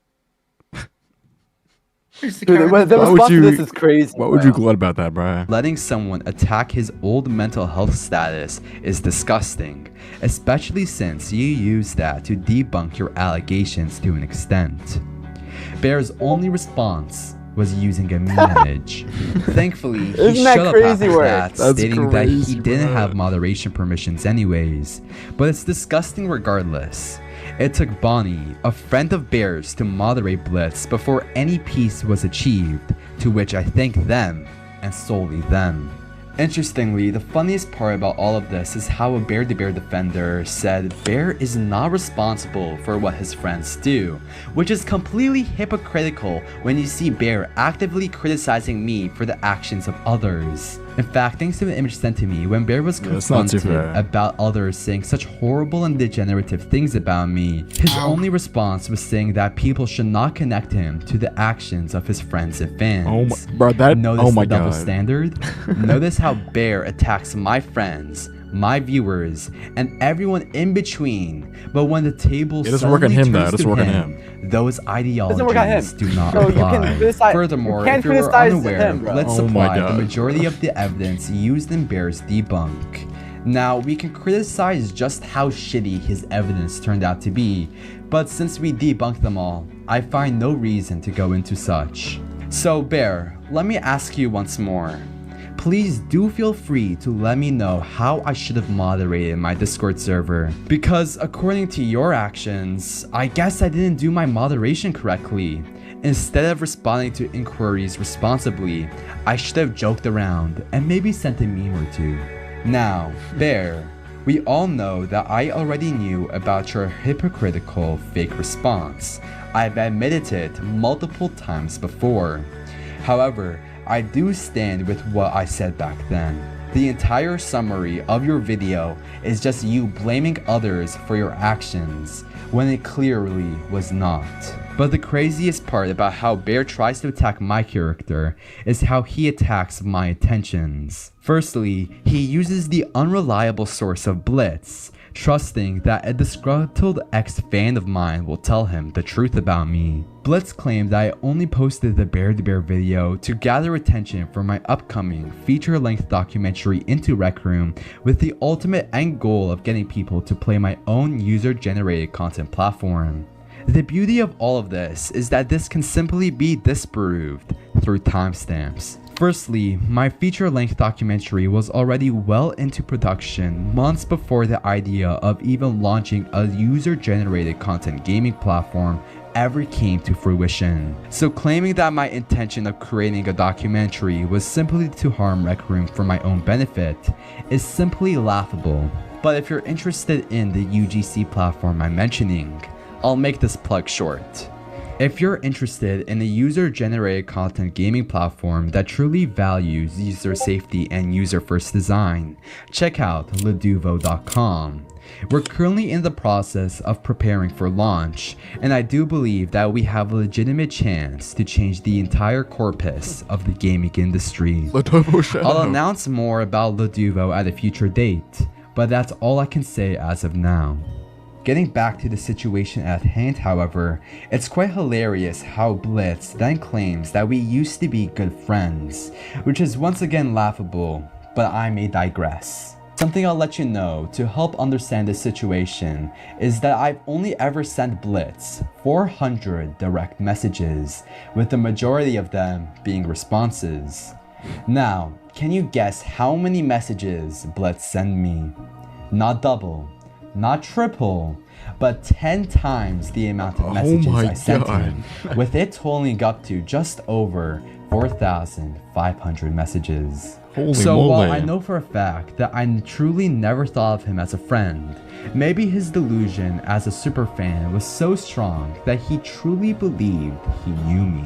Where's the Dude, coward? the Why would response to you- this is crazy. What would you gloat about that, bro? letting someone attack his old mental health status is disgusting, especially since you use that to debunk your allegations to an extent. Bear's only response was using a meme image. Thankfully, he Isn't that shut up crazy after work? that, That's stating that he crazy, didn't bro. have moderation permissions anyways. But it's disgusting regardless. It took Bonnie, a friend of Bear's, to moderate Blitz before any peace was achieved, to which I thank them, and solely them. Interestingly, the funniest part about all of this is how a bear-to-bear defender said Bear is not responsible for what his friends do, which is completely hypocritical when you see Bear actively criticizing me for the actions of others. In fact, thanks to an image sent to me, when Bear was Yeah, that's not too confronted fair. about others saying such horrible and degenerative things about me, his only response was saying that people should not connect him to the actions of his friends and fans. Oh my, bro, that. Notice Oh my the double god. standard? Notice how Bear attacks my friends, my viewers, and everyone in between. But when the table It doesn't work on suddenly him, though. It turns doesn't to work on him, those ideologies work on him. do not So you can apply. criticize- Furthermore, you can't if you were criticize unaware, him, bro. let's Oh my apply the God. majority of the evidence used in Bear's debunk. Now, we can criticize just how shitty his evidence turned out to be, but since we debunked them all, I find no reason to go into such. So Bear, let me ask you once more. Please do feel free to let me know how I should have moderated my Discord server, because according to your actions, I guess I didn't do my moderation correctly. Instead of responding to inquiries responsibly, I should have joked around and maybe sent a meme or two. Now, Bear, we all know that I already knew about your hypocritical fake response. I've admitted it multiple times before. However, I do stand with what I said back then. The entire summary of your video is just you blaming others for your actions, when it clearly was not. But the craziest part about how Bear tries to attack my character is how he attacks my intentions. Firstly, he uses the unreliable source of Blitz, trusting that a disgruntled ex-fan of mine will tell him the truth about me. Blitz claimed I only posted the bear-to-bear video to gather attention for my upcoming feature-length documentary Into Rec Room, with the ultimate end goal of getting people to play my own user-generated content platform. The beauty of all of this is that this can simply be disproved through timestamps. Firstly, my feature-length documentary was already well into production months before the idea of even launching a user-generated content gaming platform ever came to fruition. So claiming that my intention of creating a documentary was simply to harm Rec Room for my own benefit is simply laughable. But if you're interested in the UGC platform I'm mentioning, I'll make this plug short. If you're interested in a user-generated content gaming platform that truly values user safety and user-first design, check out leduvo.com. We're currently in the process of preparing for launch, and I do believe that we have a legitimate chance to change the entire corpus of the gaming industry. Leduvo, shut I'll up. announce more about Leduvo at a future date, but that's all I can say as of now. Getting back to the situation at hand, however, it's quite hilarious how Blitz then claims that we used to be good friends, which is once again laughable, but I may digress. Something I'll let you know to help understand this situation is that I've only ever sent Blitz 400 direct messages, with the majority of them being responses. Now, can you guess how many messages Blitz sent me? Not double, not triple, but 10 times the amount of messages I sent him, with it totaling up to just over 4,500 messages. Holy So moly. while I know for a fact that I truly never thought of him as a friend, maybe his delusion as a superfan was so strong that he truly believed he knew me.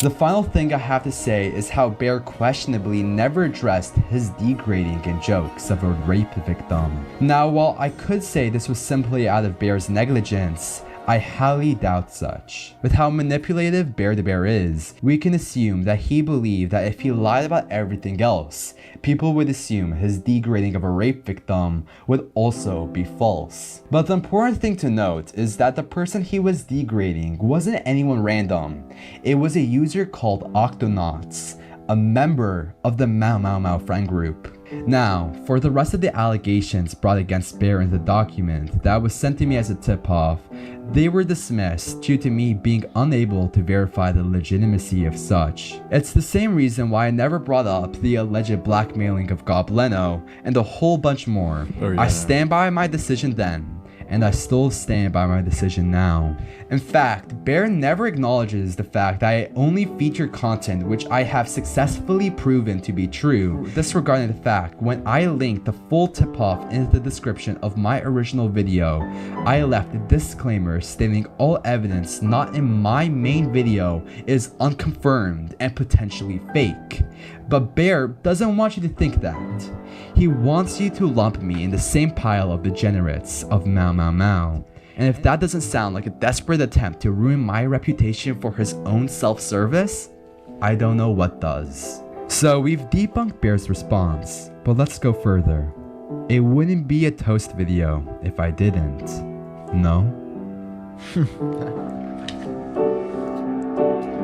The final thing I have to say is how Bear questionably never addressed his degrading and jokes of a rape victim. Now, while I could say this was simply out of Bear's negligence, I highly doubt such. With how manipulative beardabear is, we can assume that he believed that if he lied about everything else, people would assume his degrading of a rape victim would also be false. But the important thing to note is that the person he was degrading wasn't anyone random. It was a user called Octonauts, a member of the Mau Mau Mau friend group. Now, for the rest of the allegations brought against Bear in the document that was sent to me as a tip-off, they were dismissed due to me being unable to verify the legitimacy of such. It's the same reason why I never brought up the alleged blackmailing of Goblino and a whole bunch more. Oh, yeah. I stand by my decision then, and I still stand by my decision now. In fact, Bear never acknowledges the fact that I only feature content which I have successfully proven to be true, disregarding the fact when I linked the full tip-off into the description of my original video, I left a disclaimer stating all evidence not in my main video is unconfirmed and potentially fake. But Bear doesn't want you to think that. He wants you to lump me in the same pile of degenerates of Mau Mau Mau. And if that doesn't sound like a desperate attempt to ruin my reputation for his own self-service, I don't know what does. So we've debunked Bear's response, but let's go further. It wouldn't be a toast video if I didn't. No?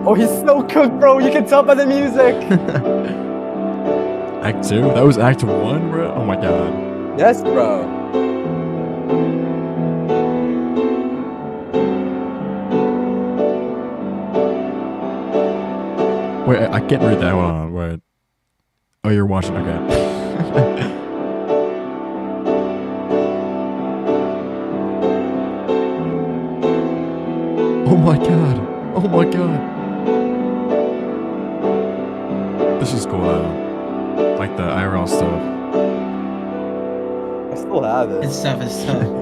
Oh, he's so cooked, bro. You can tell by the music. Act 2? That was Act 1, bro? Oh my god. Yes, bro. Wait, I can't read that one. Wait. Oh, you're watching. Okay. Oh my god. Oh my god. This is cool though. Like the IRL stuff. I still have it. It's tough. It's tough.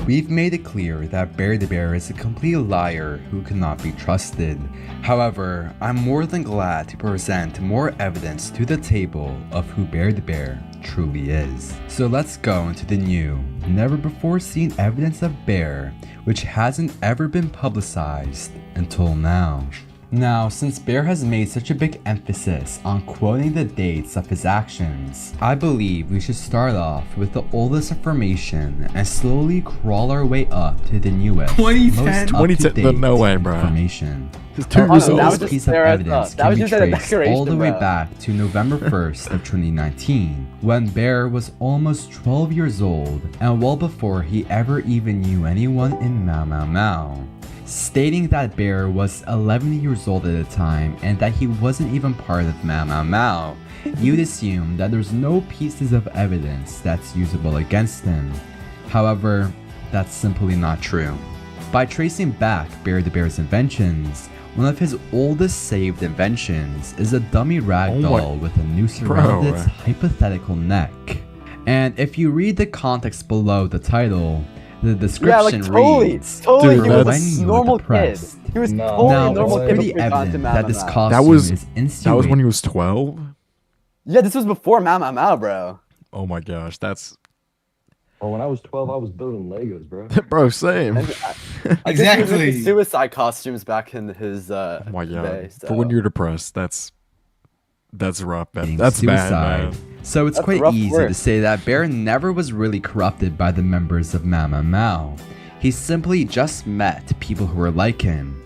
We've made it clear that beardabear is a complete liar who cannot be trusted. However, I'm more than glad to present more evidence to the table of who beardabear truly is. So let's go into the new, never before seen evidence of Bear, which hasn't ever been publicized until now. Now, since Bear has made such a big emphasis on quoting the dates of his actions, I believe we should start off with the oldest information and slowly crawl our way up to the newest, 2010. most up-to-date no way, bro. information. It's 2 Our years that was oldest just piece of there as evidence up. That can was be just at a traced all the decoration, way bro. back to November 1st of 2019, when Bear was almost 12 years old and well before he ever even knew anyone in Mau Mau Mau. Stating that Bear was 11 years old at the time and that he wasn't even part of Mau Mau Mau, you'd assume that there's no pieces of evidence that's usable against him. However, that's simply not true. By tracing back beardabear's inventions, one of his oldest saved inventions is a dummy ragdoll with a noose around its hypothetical neck. And if you read the context below the title, the description reads, Totally, Dude, he was that's- a normal kid. depressed. He was No, totally Now, a normal it's kid. pretty before he got to evident Mau that Mau this Mau. costume That was- is That was when he insinuating. was 12? Yeah, this was before Mau Mau Mau, bro. Oh my gosh, that's... Or when I was 12, I was building Legos, bro. Bro, same. And I guess he was Exactly. making suicide costumes back in his Oh my god. day. So. For when you're depressed, that's rough, man. That's bad, man. So it's That's quite rough easy work. to say that Bear never was really corrupted by the members of Mau Mau Mau. He simply just met people who were like him.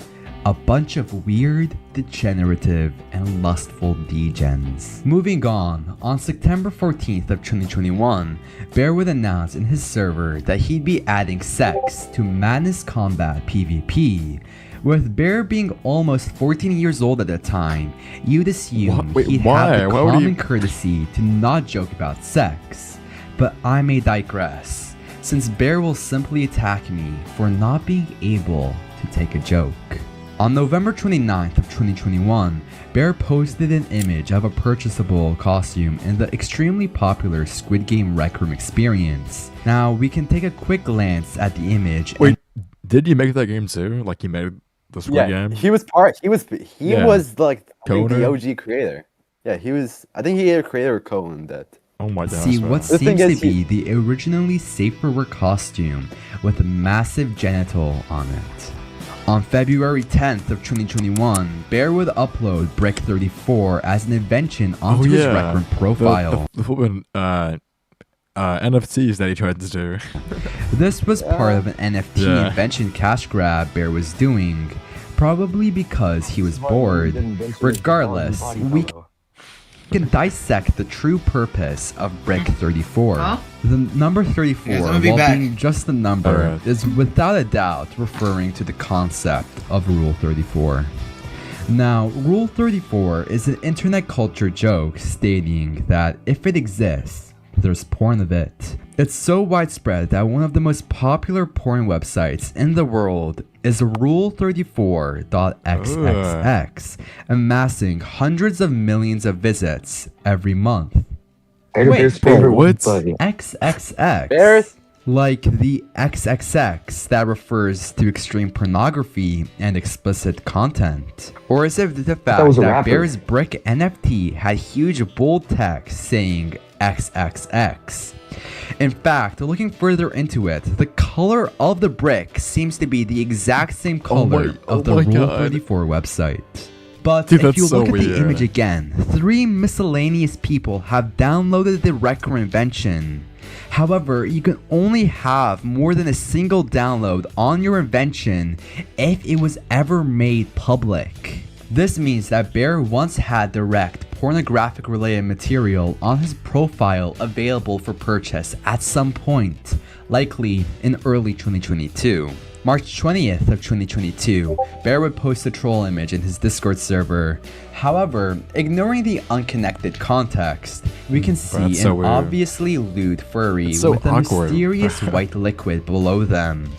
A bunch of weird, degenerative, and lustful degens. Moving on September 14th of 2021, Bear would announce in his server that he'd be adding sex to Madness Combat PvP, With Bear being almost 14 years old at the time, you'd assume Wait, he'd why? have the Why would he- common courtesy to not joke about sex. But I may digress, since Bear will simply attack me for not being able to take a joke. On November 29th of 2021, Bear posted an image of a purchasable costume in the extremely popular Squid Game Rec Room experience. Now, we can take a quick glance at the image. Wait, did you make that game too? Like you made the Squid Game? He was part. He was Yeah. like I think the Co-owner? OG creator. Yeah, he was. I think he either creator or co-owned that. Oh my gosh. See man. what The thing seems to is, be the originally safe for work costume with a massive genital on it. On February 10th of 2021, Bear would upload Brick 34 as an invention onto his Rec Room profile. The flippin', NFTs that he tried to do. This was part of an NFT Yeah. invention cash grab Bear was doing, probably because he was bored. Regardless, we can dissect the true purpose of Brick 34. Huh? The number 34, Yes, I'm gonna be while back. being just a number, Alright. is without a doubt referring to the concept of Rule 34. Now, Rule 34 is an internet culture joke stating that if it exists, there's porn of it. It's so widespread that one of the most popular porn websites in the world is rule34.xxx, amassing hundreds of millions of visits every month. Bear's bro, favorite what? buddy. XXX. Bears. Like the XXX that refers to extreme pornography and explicit content. Or is it the fact was a that rapper. Bear's Brick NFT had huge bold text saying XXX? In fact, looking further into it, the color of the brick seems to be the exact same color of the my Rule God. 34 website. But Dude, if that's you so look at the weird. image again, 3 miscellaneous people have downloaded the Rec Room invention. However, you can only have more than a single download on your invention if it was ever made public. This means that Bear once had direct pornographic related material on his profile available for purchase at some point, likely in early 2022. March 20th of 2022, Bear would post a troll image in his Discord server. However, ignoring the unconnected context, we can see that's so an weird. obviously lewd furry It's so with a awkward. mysterious white liquid below them.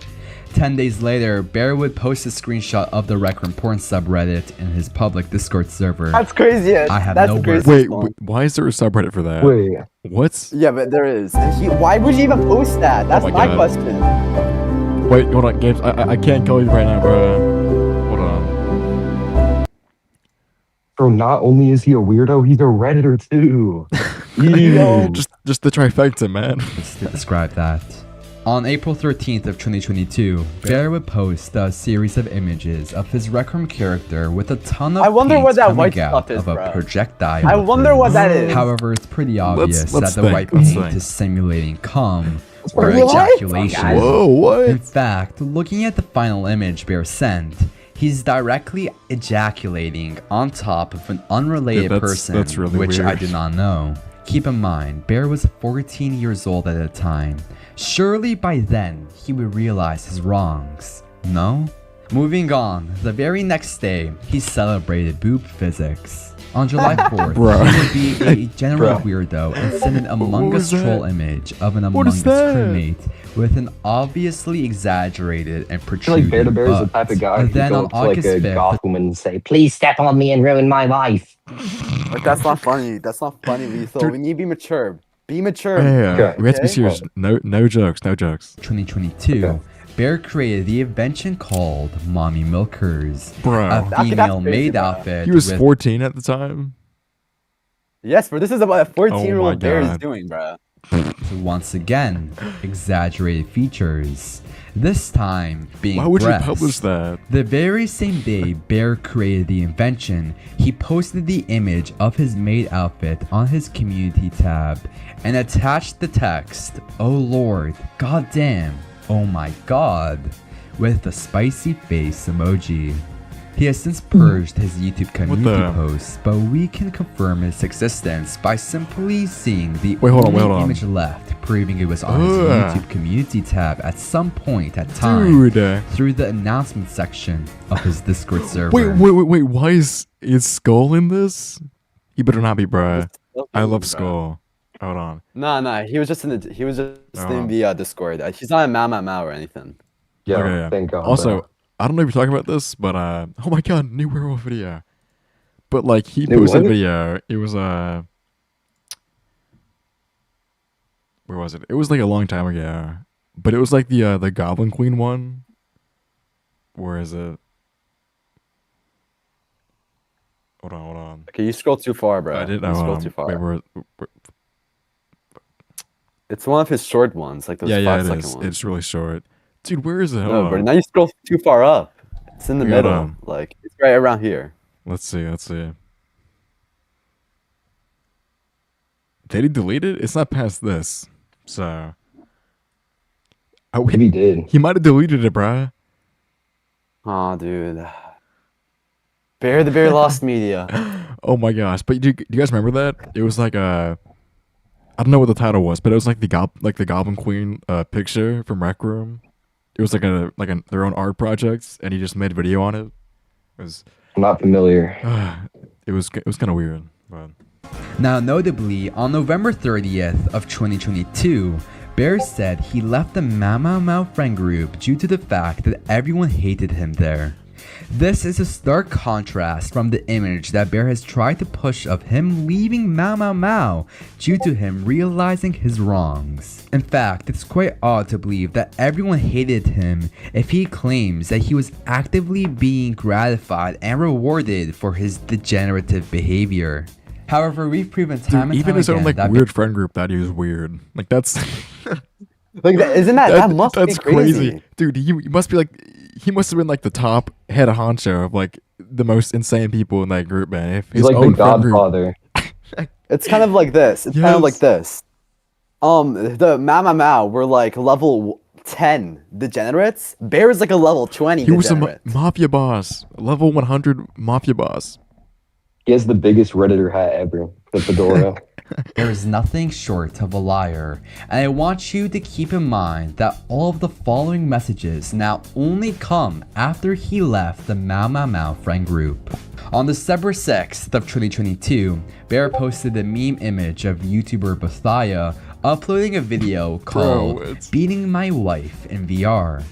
10 days later, Bear would post a screenshot of the Rec Room porn subreddit in his public Discord server. That's crazy. I have That's no the craziest words. Wait, one. why is there a subreddit for that? Wait, What? Yeah, but there is. And why would you even post that? That's my my God. question. Wait, hold on, Games. I can't kill you right now, bro. Hold on. bro, not only is he a weirdo, he's a Redditor too. Ew. Just the trifecta, man. To describe that. On April 13th of 2022, Bear would post a series of images of his Rec Room character with a ton of I wonder paint what that coming white out stuff is, of a bro. projectile. I wonder what that is. However, it's pretty obvious let's that the think, white let's paint think. is simulating cum or What? ejaculation. Whoa, what? In fact, looking at the final image Bear sent, he's directly ejaculating on top of an unrelated Dude, person, that's really which I weird. do not know. Keep in mind, Bear was 14 years old at the time. Surely by then, he would realize his wrongs. No? Moving on, the very next day, he celebrated boob physics. On July 4th, Bro. he would be a general Bro. weirdo and send an Among was Us that? troll image of an Among What Us is that? crewmate with an obviously exaggerated and I feel protruding like Bear is the butt. type of guy And who then go on up to like August a 5th, goth woman and say, "Please step on me and ruin my life." But that's not funny. That's not funny, Lethal. Dude. We need to be mature. Be mature. Hey, Okay. we have to be Okay. serious. No jokes, no jokes. 2022, Okay. Bear created the invention called Mommy Milkers, Bro. a That's female crazy, maid bro. outfit He was with 14 at the time. Yes, bro. This is what a Oh 14-year-old my bear is God. doing, bro. once again exaggerated features. This time being Why would you breasts. publish that? The very same day Bear created the invention, he posted the image of his maid outfit on his community tab and attached the text, "Oh Lord, goddamn, oh my god," with the spicy face emoji. He has since purged his YouTube community the- posts, but we can confirm its existence by simply seeing the Wait, hold on, only hold on. image left, proving it was on his Ugh. YouTube community tab at some point at time Dude. through the announcement section of his Discord server. Wait. Why is Skull in this? You better not be, bruh. I love Bro. Skull. Hold on. Nah. He was just in the Discord. He's not in Mao or anything. Yeah, Okay. thank God. Also, bro. I don't know if you're talking about this, but oh my god, new werewolf video. But like he New posted a what? video. It was where was it? It was like a long time ago. But it was like the Goblin Queen one. Where is it? Hold on. Okay, you scroll too far, bro. I did You know. scroll too far. Wait, where It's one of his short ones, like those yeah, 5-second it is. ones. It's really short. Dude, where is it? Hold No, on. but now you scroll too far up. It's in the Hold middle. on. Like it's right around here. Let's see. Did he delete it? It's not past this. So. Oh, Maybe he did. he might have deleted it, bruh. Oh, dude. Bear the Bear lost media. Oh my gosh! But do you guys remember that? It was like I don't know what the title was, but it was like the Goblin Queen picture from Rec Room. It was like their own art projects, and he just made a video on it. It was I'm not familiar. it was kind of weird, but Now, notably, on November 30th of 2022, Bear said he left the Mao friend group due to the fact that everyone hated him there. This is a stark contrast from the image that Bear has tried to push of him leaving Mao due to him realizing his wrongs. In fact, it's quite odd to believe that everyone hated him if he claims that he was actively being gratified and rewarded for his degenerative behavior. However, we've proven time dude, and even time his own again like that weird friend group thought he was weird. Like that's Like that must that's be crazy. dude. He must be like he must have been like the top head honcho of like the most insane people in that group, man. If He's his like own the friend group- Godfather. It's kind of like this. It's kind of like this. The Mao were like level 10 degenerates. Bear is like a level 20 he was a degenerate. mafia boss, level 100 mafia boss. He has the biggest Redditor hat ever. The fedora. There is nothing short of a liar, and I want you to keep in mind that all of the following messages now only come after he left the Mao friend group. On December 6th of 2022, Bear posted a meme image of YouTuber Bethia uploading a video called it's- Beating My Wife in VR.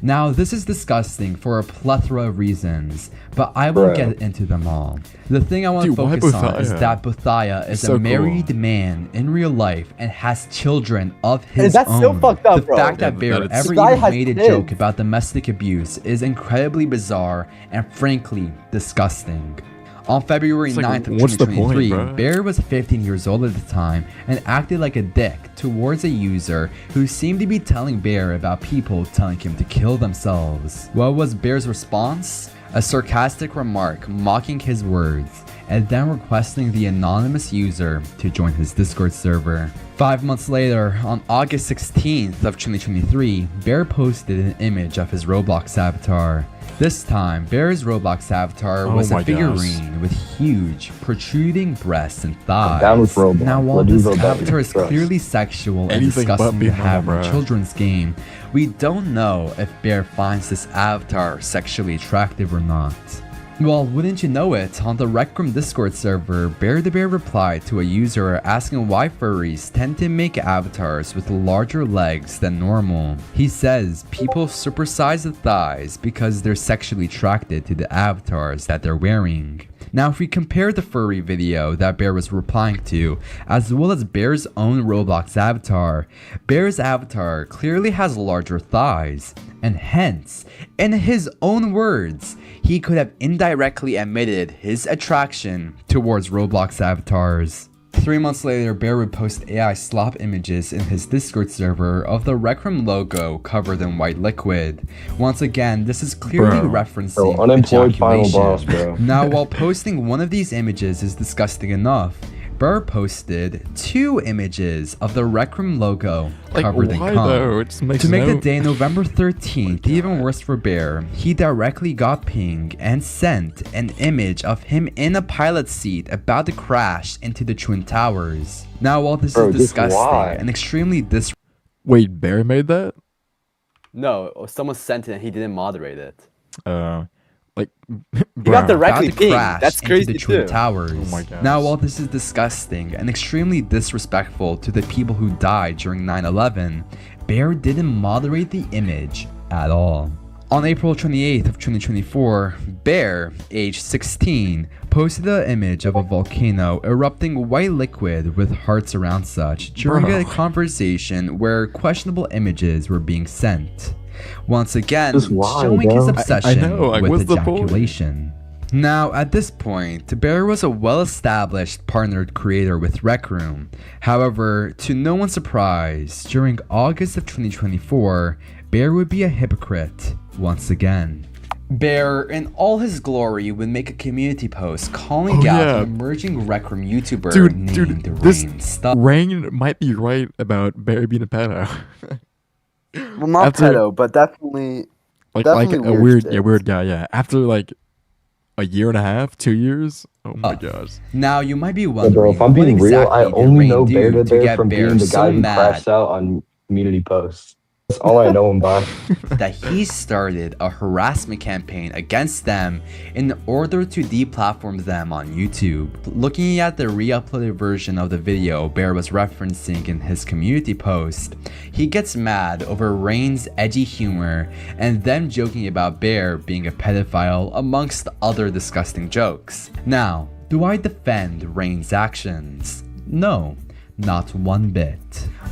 Now, this is disgusting for a plethora of reasons, but I won't Bro. get into them all. The thing I want to Dude, why focus on is Bethia? that Bethia is So a married cool. man in real life and has children of his That's own. so fucked up, the bro. fact Yeah, that Bear that is- ever The guy even has made a kids. joke about domestic abuse is incredibly bizarre and frankly disgusting. On February It's like, 9th of what's the point, 2023, bro? Bear was 15 years old at the time and acted like a dick towards a user who seemed to be telling Bear about people telling him to kill themselves. What was Bear's response? A sarcastic remark mocking his words, and then requesting the anonymous user to join his Discord server. 5 months later, on August 16th of 2023, Bear posted an image of his Roblox avatar. This time, Bear's Roblox avatar Oh was my a gosh. figurine with huge, protruding breasts and thighs. down with Roblox. Now, while Let's do this Roblox avatar is first. clearly sexual and Anything but disgusting to being have in normal, a bruh. children's game, we don't know if Bear finds this avatar sexually attractive or not. Well, wouldn't you know it, on the Rec Room Discord server, Bear the Bear replied to a user asking why furries tend to make avatars with larger legs than normal. He says people supersize the thighs because they're sexually attracted to the avatars that they're wearing. Now, if we compare the furry video that Bear was replying to, as well as Bear's own Roblox avatar, Bear's avatar clearly has larger thighs, and hence, in his own words, he could have indirectly admitted his attraction towards Roblox avatars. 3 months later, Bear would post AI slop images in his Discord server of the Rec Room logo covered in white liquid. Once again, this is clearly Bro. referencing Bro, unemployed final ejaculation. boss, bro. Now, while posting one of these images is disgusting enough, Bear posted 2 images of the Rec Room logo Like, covered in why cum. though? It just makes To make no... the day November 13th even worse for Bear, he directly got pinged and sent an image of him in a pilot seat about to crash into the Twin Towers. Now, while this Bro, is just disgusting why? and extremely Wait, Bear made that? No, someone sent it and he didn't moderate it. Like, You got bro. directly about to pinged. crash That's into crazy the Twin too. Towers. Oh my gosh. Now, while this is disgusting and extremely disrespectful to the people who died during 9/11, Bear didn't moderate the image at all. On April 28th of 2024, Bear, age 16, posted an image of a volcano erupting white liquid with hearts around such during Bro. a conversation where questionable images were being sent. Once again, Just why, showing his bro? obsession know, like, with what's the point? ejaculation. Now, at this point, Bear was a well-established partnered creator with Rec Room. However, to no one's surprise, during August of 2024, Bear would be a hypocrite once again. Bear, in all his glory, would make a community post calling Oh, out yeah. an emerging Rec Room YouTuber Dude, named this Rain Stuff. Rain might be right about Bear being a pedo. Well, not After- pedo, but definitely. like Definitely a weird weird, shit. yeah, weird guy. Yeah, after like a year and a half, 2 years. Oh my Uh, gosh. Now, you might be Yeah, wondering, bro, if I'm what being real, exactly I did only Rain know do Bear to Bear get from Bear being the so guy who mad crashed out on community posts. That's all I know him by. that he started a harassment campaign against them in order to deplatform them on YouTube. Looking at the re-uploaded version of the video Bear was referencing in his community post, he gets mad over Rain's edgy humor and them joking about Bear being a pedophile amongst other disgusting jokes. Now, do I defend Rain's actions? No. Not one bit.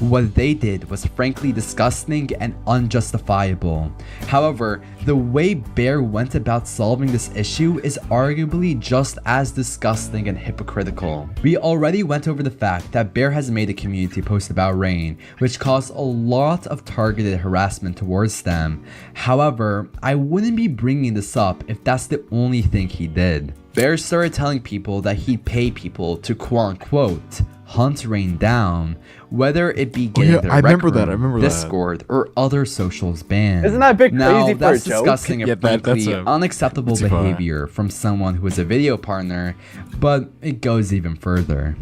What they did was frankly disgusting and unjustifiable. However, the way Bear went about solving this issue is arguably just as disgusting and hypocritical. We already went over the fact that Bear has made a community post about Rain, which caused a lot of targeted harassment towards them. However, I wouldn't be bringing this up if that's the only thing he did. Bear started telling people that he'd pay people to quote-unquote hunt Rain down, whether it be getting yeah, their I remember Rec that, I Room, remember that. Discord, or other socials banned. Isn't that a bit Now, crazy for a that's joke? disgusting and Yeah, that's frankly a- unacceptable too far. behavior from someone who is a video partner, but it goes even further.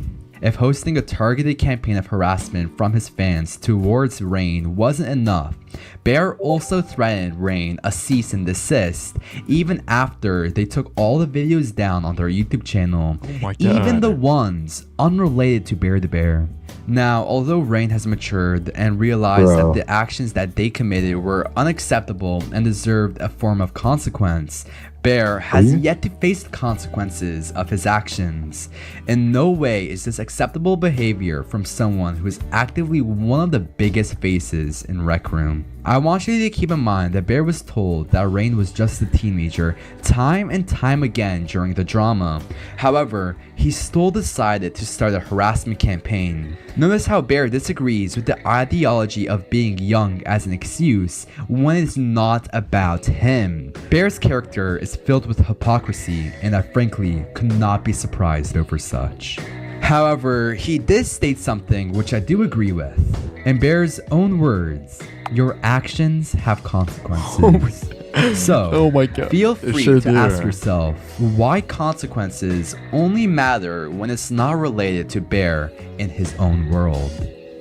If hosting a targeted campaign of harassment from his fans towards Rain wasn't enough, Bear also threatened Rain a cease and desist even after they took all the videos down on their YouTube channel, Oh my even God. the ones unrelated to Bear. Now, although Rain has matured and realized Bro. that the actions that they committed were unacceptable and deserved a form of consequence, Bear has yet to face the consequences of his actions. In no way is this acceptable behavior from someone who is actively one of the biggest faces in Rec Room. I want you to keep in mind that Bear was told that Rain was just a teenager time and time again during the drama. However, he still decided to start a harassment campaign. Notice how Bear disagrees with the ideology of being young as an excuse when it's not about him. Bear's character is filled with hypocrisy, and I frankly could not be surprised over such. However, he did state something which I do agree with. In Bear's own words, your actions have consequences. So, Oh my God. feel It free sure to do. ask yourself why consequences only matter when it's not related to Bear in his own world.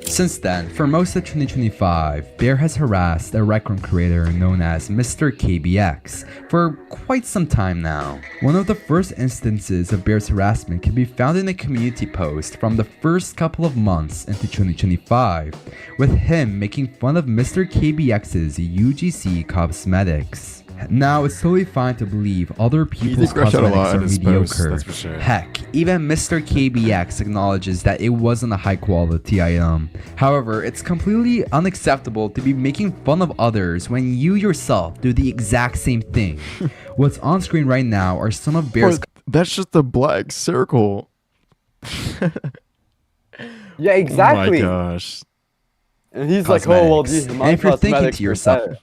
Since then, for most of 2025, Bear has harassed a Rec Room creator known as Mr. KBX for quite some time now. One of the first instances of Bear's harassment can be found in a community post from the first couple of months into 2025, with him making fun of Mr. KBX's UGC cosmetics. Now, it's totally fine to believe other people's did crash out a cosmetics lot are in his posts, mediocre. that's for sure. Heck, even Mr. KBX acknowledges that it wasn't a high quality item. However, it's completely unacceptable to be making fun of others when you yourself do the exact same thing. What's on screen right now are some of Bear's Bro, that's just a black circle. Yeah, exactly. Oh my gosh. And he's like, oh, well, cosmetics. these my And if you're thinking cosmetics to are yourself, better.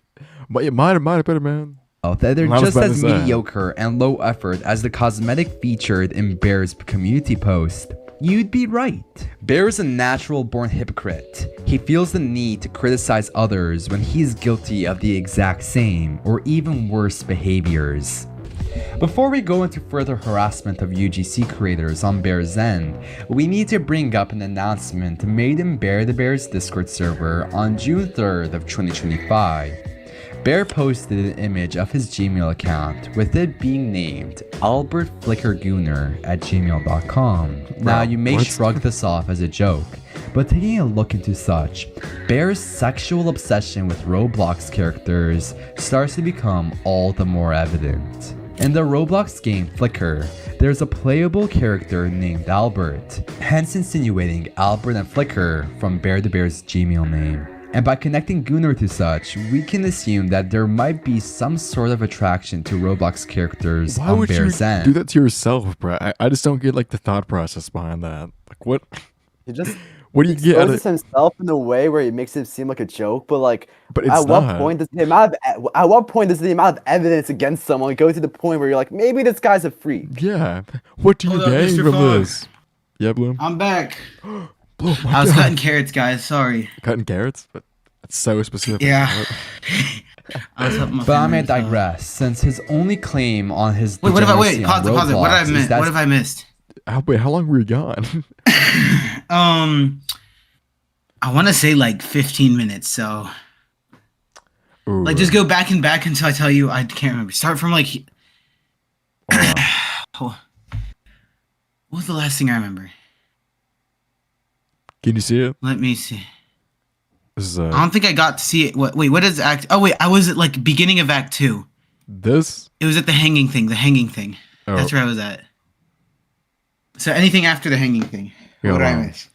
But yeah, might have better, man. that they're I was just about as to say. mediocre and low effort as the cosmetic featured in Bear's community post, You'd be right. Bear is a natural born hypocrite. He feels the need to criticize others when he's guilty of the exact same or even worse behaviors. Before we go into further harassment of UGC creators on Bear's end, we need to bring up an announcement made in beardabear's Discord server on June 3rd of 2025. Bear posted an image of his Gmail account with it being named albertflickergooner@gmail.com. Now you may shrug this off as a joke, but taking a look into such, Bear's sexual obsession with Roblox characters starts to become all the more evident. In the Roblox game Flicker, there's a playable character named Albert, hence insinuating Albert and Flicker from beardabear's Gmail name. And by connecting Gooner to such, we can assume that there might be some sort of attraction to Roblox characters Why on would you Bear's end. do that to yourself, bro? I just don't get like the thought process behind that. Like what? He just What do you get? Out exposes of, himself in a way where it makes it seem like a joke, but like, but it's at what not. point does the amount of evidence against someone go to the point where you're like, maybe this guy's a freak? Yeah. What do you Hold up, gain Mr. from Fogg. this? Yeah, Bloom. I'm back. Oh I was cutting carrots, guys. Sorry. Cutting carrots, but that's so specific. Yeah. I was helping my But I may family, so- digress, since his only claim on his Wait, degeneracy on pause it. What did I Roblox is miss? that- What have I missed? Wait, how long were you gone? I want to say like 15 minutes. So, Ooh, like, just go back and back until I tell you. I can't remember. Start from like. What was the last thing I remember? Can you see it? Let me see. This is I don't think I got to see it. Wait, what is act? Oh wait, I was at like beginning of Act 2. this. It was at the hanging thing. The hanging thing. Oh. That's where I was at. So anything after the hanging thing. Yeah, What did I wow. miss?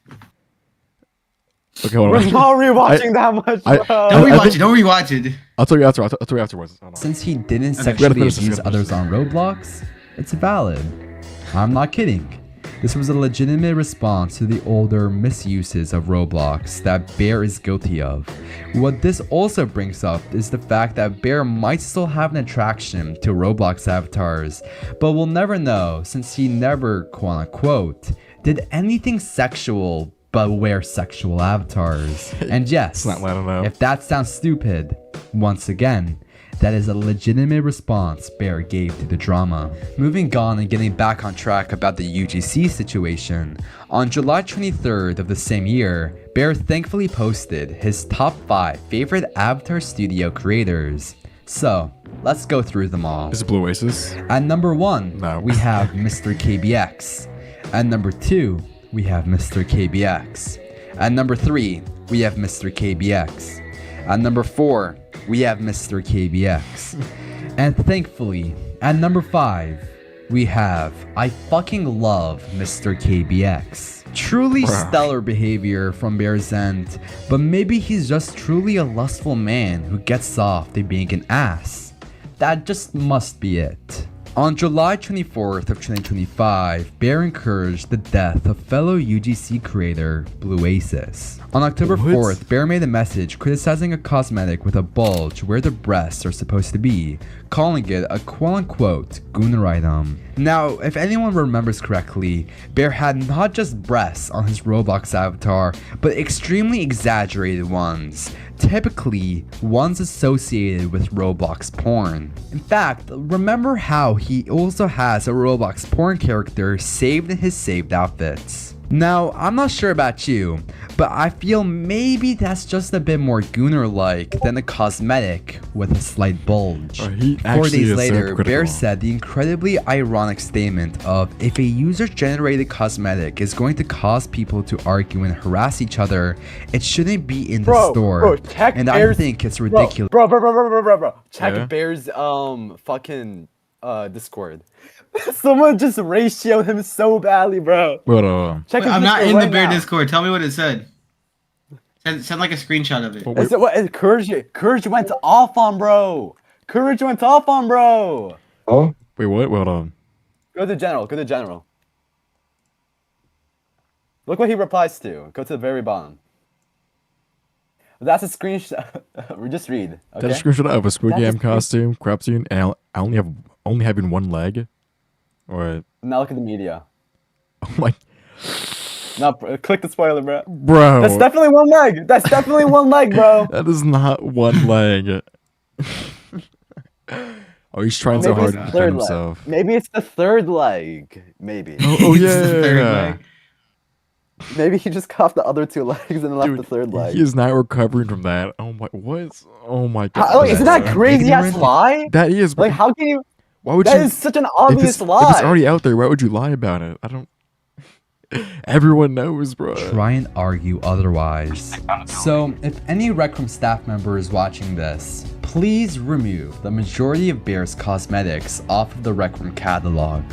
Okay, hold We're on. not rewatching that much, I- bro. Don't I rewatch think- it. Don't rewatch it. I'll tell you after. I'll tell you afterwards. Hold on. Since he didn't Okay. sexually finish this, abuse gotta finish others on Roblox, it's valid. I'm not kidding. This was a legitimate response to the older misuses of Roblox that Bear is guilty of. What this also brings up is the fact that Bear might still have an attraction to Roblox avatars, but we'll never know since he never, quote unquote, did anything sexual but wear sexual avatars. And yes, It's not letting up. if that sounds stupid, once again, that is a legitimate response Bear gave to the drama. Moving on and getting back on track about the UGC situation, on July 23rd of the same year, Bear thankfully posted his top 5 favorite Avatar Studio creators. So, let's go through them all. Is it Blue Oasis? At number 1, No. we have Mr. KBX. At number 2, we have Mr. KBX. At number 3, we have Mr. KBX. At number 4, we have Mr. KBX. And thankfully, at number 5, we have I fucking love Mr. KBX. Truly Bruh. stellar behavior from Bear's end, but maybe he's just truly a lustful man who gets off to being an ass. That just must be it. On July 24th of 2025, Bear encouraged the death of fellow UGC creator Blue Oasis. On October What? 4th, Bear made a message criticizing a cosmetic with a bulge where the breasts are supposed to be, calling it a quote-unquote gooner item. Now, if anyone remembers correctly, Bear had not just breasts on his Roblox avatar, but extremely exaggerated ones, typically ones associated with Roblox porn. In fact, remember how he also has a Roblox porn character saved in his saved outfits. Now, I'm not sure about you, but I feel maybe that's just a bit more Gooner-like than a cosmetic with a slight bulge. He 4 actually days is so later, Bear critical. said the incredibly ironic statement of if a user-generated cosmetic is going to cause people to argue and harass each other, it shouldn't be in the store. Bro, check And I Bear's- think it's Bro, ridiculous. bro. Check Yeah? Bear's fucking Discord. Someone just ratioed him so badly, bro. What? Check his I'm not Discord in the right bear now. Discord. Tell me what it said. Send like a screenshot of it. Well, Is it what Courage went off on, bro. Courage went off on, bro. Oh, Wait, what? Hold on. Go to general. Look what he replies to. Go to the very bottom. That's a screenshot. We just read. Okay. That screenshot of a Squid That is Game costume, crop scene, and I only having one leg. Or Now look at the media. oh my, No, click the spoiler, bro. Bro. That's definitely one leg. That's definitely one leg, bro. That is not one leg. Oh, he's trying so Maybe hard it's to the defend third leg. himself. Maybe it's the third leg. Maybe. Oh It's yeah, the yeah, third yeah. leg. Maybe he just cut off the other two legs and left Dude, the third leg. he is now recovering from that. Oh my, what? Oh my god. How, like, isn't that I'm crazy ass ignorant. lie? That is. Like, how can you? Why would That you? is such an If obvious it's lie. already out there, why would you lie about it? I don't. Everyone knows, bro. Try and argue otherwise. So, if any Rec Room staff member is watching this, please remove the majority of Bear's cosmetics off of the Rec Room catalog.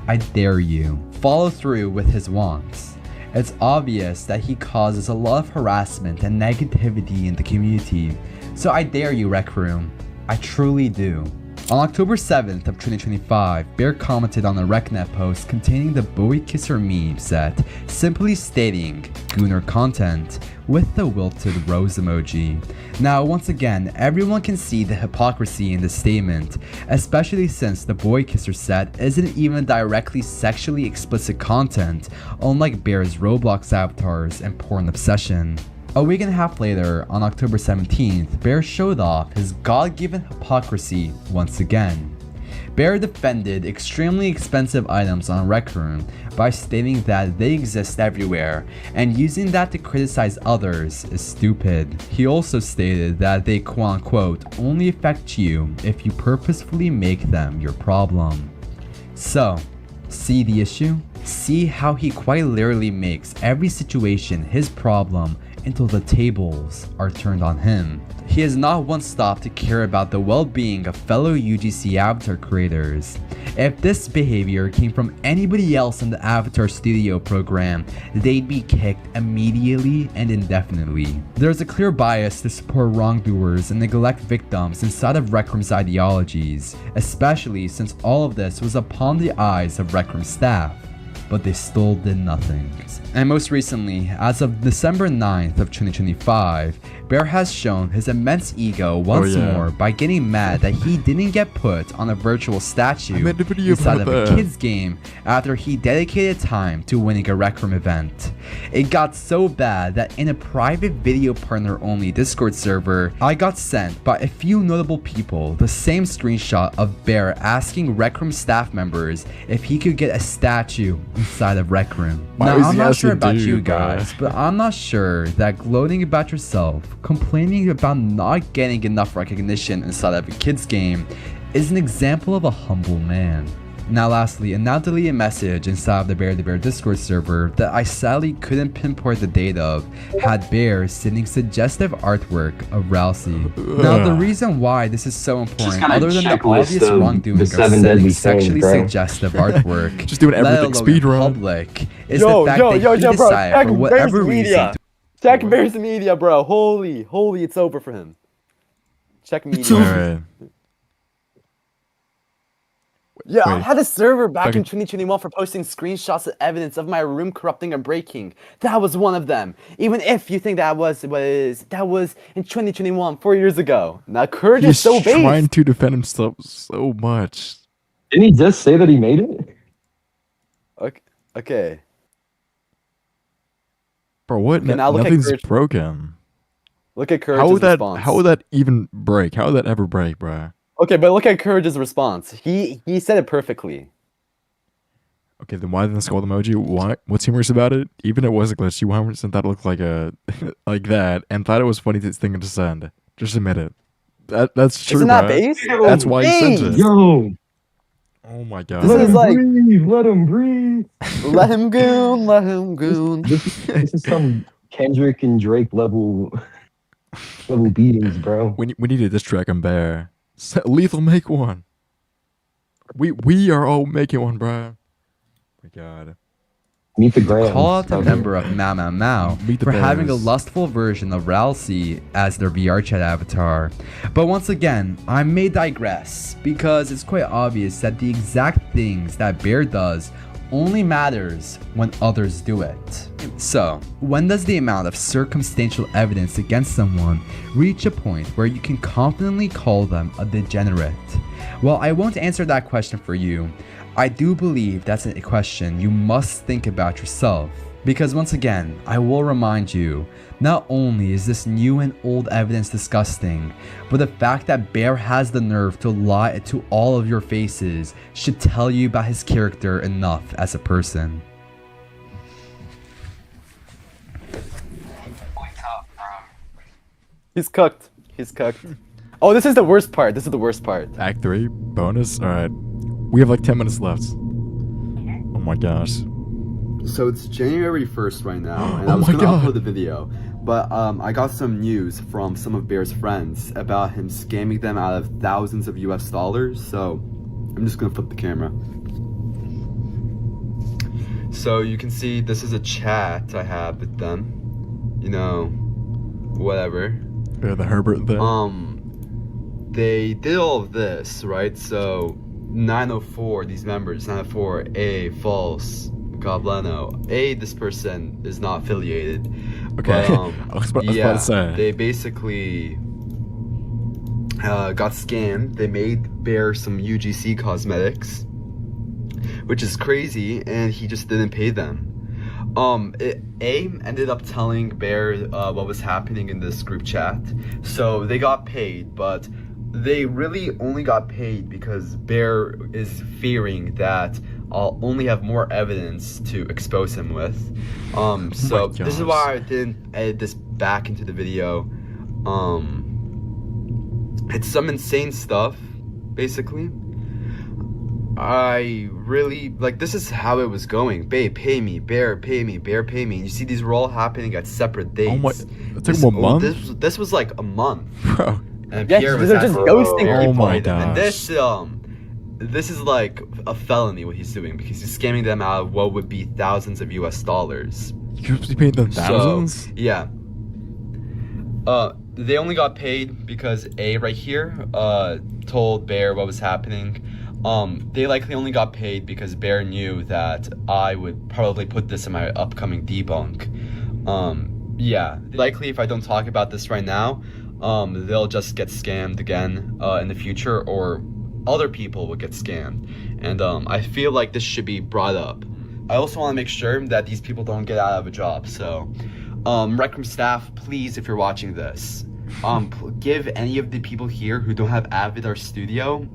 I dare you. Follow through with his wants. It's obvious that he causes a lot of harassment and negativity in the community, so I dare you, Rec Room. I truly do. On October 7th of 2025, Bear commented on a RecNet post containing the Boy Kisser meme set, simply stating Gooner content with the wilted rose emoji. Now, once again, everyone can see the hypocrisy in this statement, especially since the Boy Kisser set isn't even directly sexually explicit content, unlike Bear's Roblox avatars and porn obsession. A week and a half later, on October 17th, Bear showed off his God-given hypocrisy once again. Bear defended extremely expensive items on Rec Room by stating that they exist everywhere, and using that to criticize others is stupid. He also stated that they quote-unquote only affect you if you purposefully make them your problem. So, see the issue? See how he quite literally makes every situation his problem until the tables are turned on him. He has not once stopped to care about the well-being of fellow UGC Avatar creators. If this behavior came from anybody else in the Avatar Studio program, they'd be kicked immediately and indefinitely. There's a clear bias to support wrongdoers and neglect victims inside of Rec Room's ideologies, especially since all of this was upon the eyes of Rec Room staff, but they still did nothing. And most recently, as of December 9th of 2025, Bear has shown his immense ego once more by getting mad that he didn't get put on a virtual statue inside of a kid's game after he dedicated time to winning a Rec Room event. It got so bad that in a private video partner only Discord server, I got sent by a few notable people the same screenshot of Bear asking Rec Room staff members if he could get a statue inside of Rec Room. Now, I'm not sure about you guys, but I'm not sure that gloating about yourself, complaining about not getting enough recognition inside of a kid's game, is an example of a humble man. Now lastly, a now deleted message inside of the beardabear Discord server that I sadly couldn't pinpoint the date of had Bear sending suggestive artwork of Rousey. Now the reason why this is so important, other than the obvious wrongdoing of sending sexually suggestive artwork, just doing everything speedrun, public, is the fact that he decided for whatever reason. Check Bear's media, bro. Holy, it's over for him. Check media. Yeah, I had a server back in 2021 for posting screenshots of evidence of my room corrupting and breaking. That was one of them. Even if you think that was in 2021, 4 years ago. Now Courage is so based. He's trying to defend himself so much. Didn't he just say that he made it? Okay. Bro, what? Nothing's broken. Look at Courage's response. How would that even break? How would that ever break, bro? Okay, but look at Courage's response. He said it perfectly. Okay, then why didn't the skull emoji? What's humorous about it? Even if it was a glitch, you 100% thought it looked like a like that, and thought it was funny thing to send. Just admit it. That's true. Isn't that base? That's why he sent it. Yo. Oh my god. Let him breathe. Let him breathe. Let him goon. Let him goon. This is some Kendrick and Drake level beatings, bro. We need to diss track him, Bear. Lethal, make one. We are all making one, bro. Oh my god. Meet the Grams. Call out the member of Mao Mao Mao for having a Bears. lustful version of Rousey as their VR chat avatar. But once again, I may digress, because it's quite obvious that the exact things that Bear does only matters when others do it. So, when does the amount of circumstantial evidence against someone reach a point where you can confidently call them a degenerate? Well, I won't answer that question for you. I do believe that's a question you must think about yourself. Because once again, I will remind you, not only is this new and old evidence disgusting, but the fact that Bear has the nerve to lie to all of your faces should tell you about his character enough as a person. He's cooked. He's cooked. Oh, this is the worst part. This is the worst part. Act 3, bonus? Alright. We have like 10 minutes left. Oh my gosh. So it's January 1st right now, and Oh I was my gonna God. upload the video, but I got some news from some of Bear's friends about him scamming them out of thousands of US dollars, so I'm just gonna flip the camera. So you can see this is a chat I have with them, you know, whatever. Yeah, the Herbert thing. They did all of this, right? So 904, these members, 904, A, false, Goblano. A, this person is not affiliated. Okay. But, I was about to say. they basically got scammed. They made Bear some UGC cosmetics, which is crazy, and he just didn't pay them. A ended up telling Bear what was happening in this group chat, so they got paid, but they really only got paid because Bear is fearing that I'll only have more evidence to expose him with. So this is why I didn't edit this back into the video. It's some insane stuff, basically. I really, like, this is how it was going. Babe, pay me. Bear, pay me. Bear, pay me. And you see, these were all happening at separate dates. Oh my, it took him a month? This was like a month. Bro. And Yeah, Pierre was they're just asking ghosting Bear people. to Oh my pay them. gosh. And this is like a felony what he's doing, because he's scamming them out of what would be thousands of US dollars. You're supposed to be paying them thousands? So, yeah. They only got paid because A right here told Bear what was happening. They likely only got paid because Bear knew that I would probably put this in my upcoming debunk. Yeah, likely if I don't talk about this right now, they'll just get scammed again in the future, or other people will get scammed. And I feel like this should be brought up. I also want to make sure that these people don't get out of a job. So, Rec Room staff, please, if you're watching this, give any of the people here who don't have Avid Studio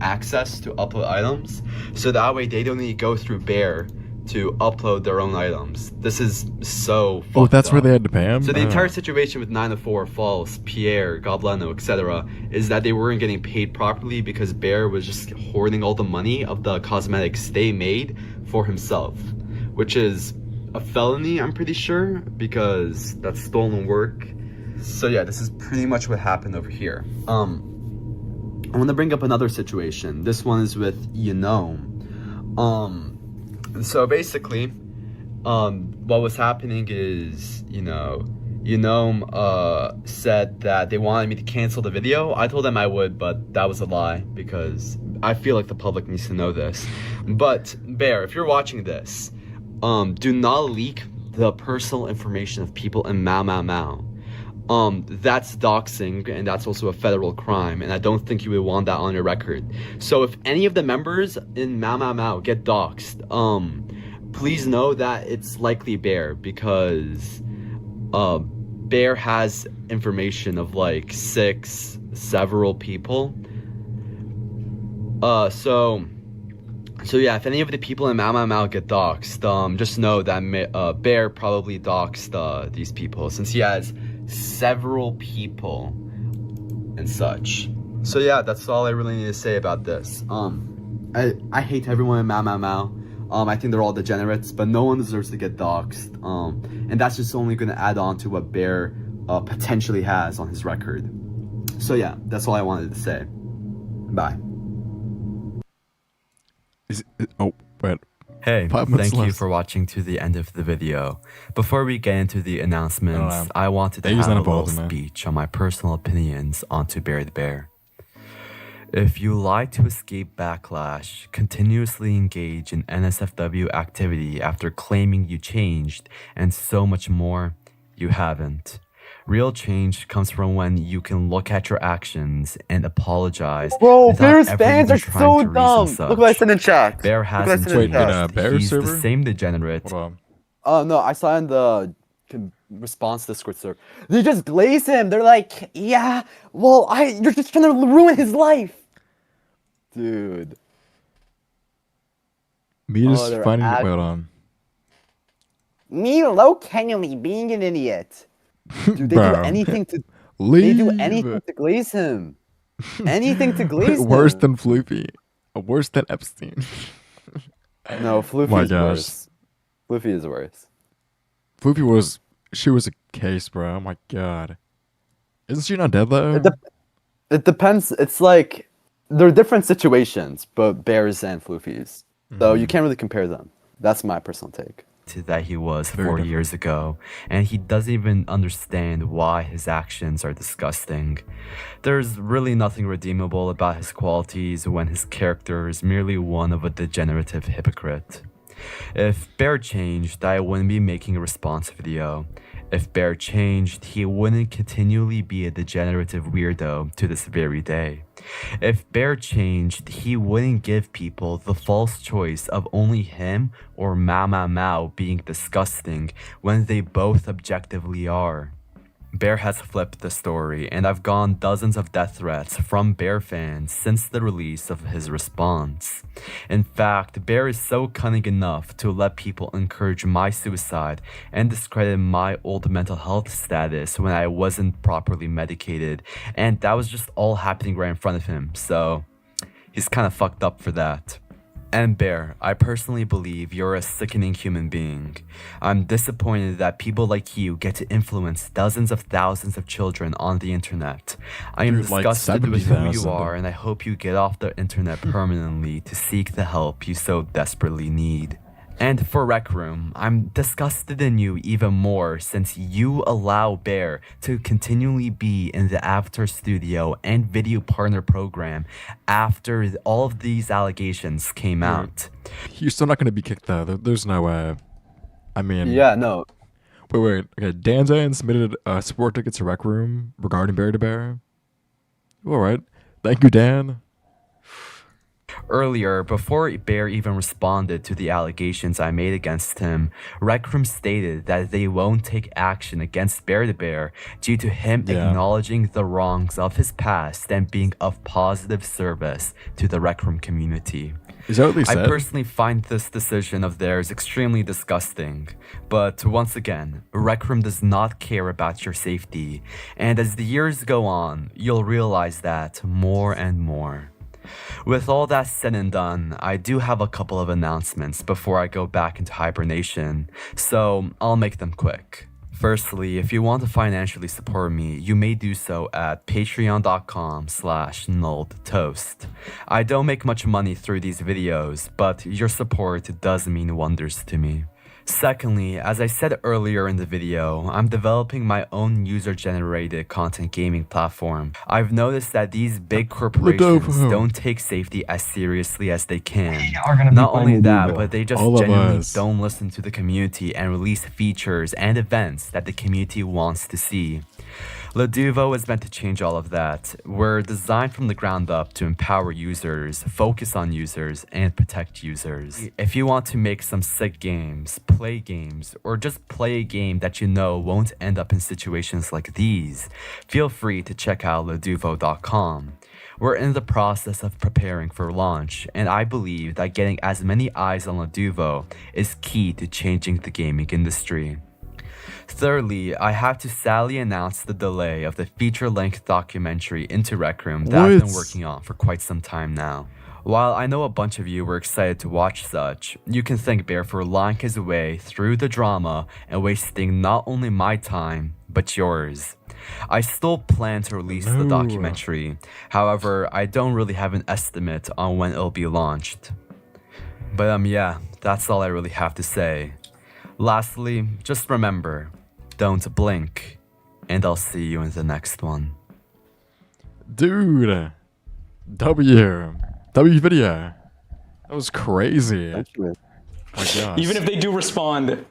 access to upload items, so that way they don't need to go through Bear to upload their own items. This is so Oh, that's fucked where up. they had to pay him? So the Oh. entire situation with 904, False, Pierre, Goblano, etc. is that they weren't getting paid properly because Bear was just hoarding all the money of the cosmetics they made for himself, which is a felony, I'm pretty sure, because that's stolen work. So yeah, this is pretty much what happened over here. I want to bring up another situation. This one is with Yanome. So basically, what was happening is, Yanome said that they wanted me to cancel the video. I told them I would, but that was a lie, because I feel like the public needs to know this. But Bear, if you're watching this, do not leak the personal information of people in Mau Mau Mau. That's doxing, and that's also a federal crime, and I don't think you would want that on your record. So if any of the members in Mau Mau Mau get doxed, please know that it's likely Bear, because Bear has information of like several people. So yeah, if any of the people in Mau Mau Mau get doxed, just know that Bear probably doxed these people, since he has several people and such. So yeah, that's all I really need to say about this. I hate everyone in Mau Mau Mau. I think they're all degenerates, but no one deserves to get doxed. And that's just only going to add on to what Bear potentially has on his record. So yeah, that's all I wanted to say. Bye. Oh, wait. Hey, 5 minutes thank you left. for watching to the end of the video. Before we get into the announcements, I wanted to They use have a that little involved, man. speech on my personal opinions onto Bear the Bear. If you like to escape backlash, continuously engage in NSFW activity after claiming you changed, and so much more, you haven't. Real change comes from when you can look at your actions and apologize. Bro, without Bear's ever fans even are trying so to reason dumb. Look what I such. said in chat. Bear Look what I hasn't said in Wait, in chat. Bear He's server? the same degenerate. Hold on. Oh no, I saw in the response Discord server. They just glaze him. They're like, yeah, well, you're just trying to ruin his life, dude. Me Oh, just they're finding ad- wait on. Me low Kennedy being an idiot. Dude, they do Bro. anything to. Leave. They do anything to glaze him. Anything to glaze him. Worse than Floopy. Worse than Epstein. No, Floofy My is gosh. worse. Floofy is worse. Floopy was. She was a case, bro. Oh my god. Isn't she not dead though? It depends. It's like they're different situations, but bears and floofies. So you can't really compare them. That's my personal take. That he was Very 4 different. years ago, and he doesn't even understand why his actions are disgusting. There's really nothing redeemable about his qualities when his character is merely one of a degenerative hypocrite. If Bear changed, I wouldn't be making a response video. If Bear changed, he wouldn't continually be a degenerative weirdo to this very day. If Bear changed, he wouldn't give people the false choice of only him or Mao being disgusting when they both objectively are. Bear has flipped the story, and I've gotten dozens of death threats from Bear fans since the release of his response. In fact, Bear is so cunning enough to let people encourage my suicide and discredit my old mental health status when I wasn't properly medicated, and that was just all happening right in front of him, so he's kind of fucked up for that. And Bear, I personally believe you're a sickening human being. I'm disappointed that people like you get to influence dozens of thousands of children on the internet. I am Dude, like disgusted with who you 70,000. are, and I hope you get off the internet permanently to seek the help you so desperately need. And for Rec Room, I'm disgusted in you even more since you allow Bear to continually be in the Avatar Studio and video partner program after all of these allegations came out. You're still not gonna be kicked though. There's no way. I mean. Yeah, no. Wait. Okay, Danzan submitted a support ticket to Rec Room regarding bear-to-bear. All right. Thank you, Dan. Earlier, before Bear even responded to the allegations I made against him, Rec Room stated that they won't take action against Bear due to him acknowledging the wrongs of his past and being of positive service to the Rec Room community. Is that what they said? I personally find this decision of theirs extremely disgusting, but once again, Rec Room does not care about your safety, and as the years go on, you'll realize that more and more. With all that said and done, I do have a couple of announcements before I go back into hibernation, so I'll make them quick. Firstly, if you want to financially support me, you may do so at patreon.com/nulledtoast. I don't make much money through these videos, but your support does mean wonders to me. Secondly, as I said earlier in the video, I'm developing my own user-generated content gaming platform. I've noticed that these big corporations don't take safety as seriously as they can. Not only that, but they just genuinely don't listen to the community and release features and events that the community wants to see. Leduvo is meant to change all of that. We're designed from the ground up to empower users, focus on users, and protect users. If you want to make some sick games, play games, or just play a game that you know won't end up in situations like these, feel free to check out leduvo.com. We're in the process of preparing for launch, and I believe that getting as many eyes on Leduvo is key to changing the gaming industry. Thirdly, I have to sadly announce the delay of the feature-length documentary Into Rec Room that I've been working on for quite some time now. While I know a bunch of you were excited to watch such, you can thank Bear for lying his way through the drama and wasting not only my time, but yours. I still plan to release the documentary, however, I don't really have an estimate on when it'll be launched. But yeah, that's all I really have to say. Lastly, just remember, don't blink, and I'll see you in the next one. Dude, W video. That was crazy. Oh my gosh. Even if they do respond,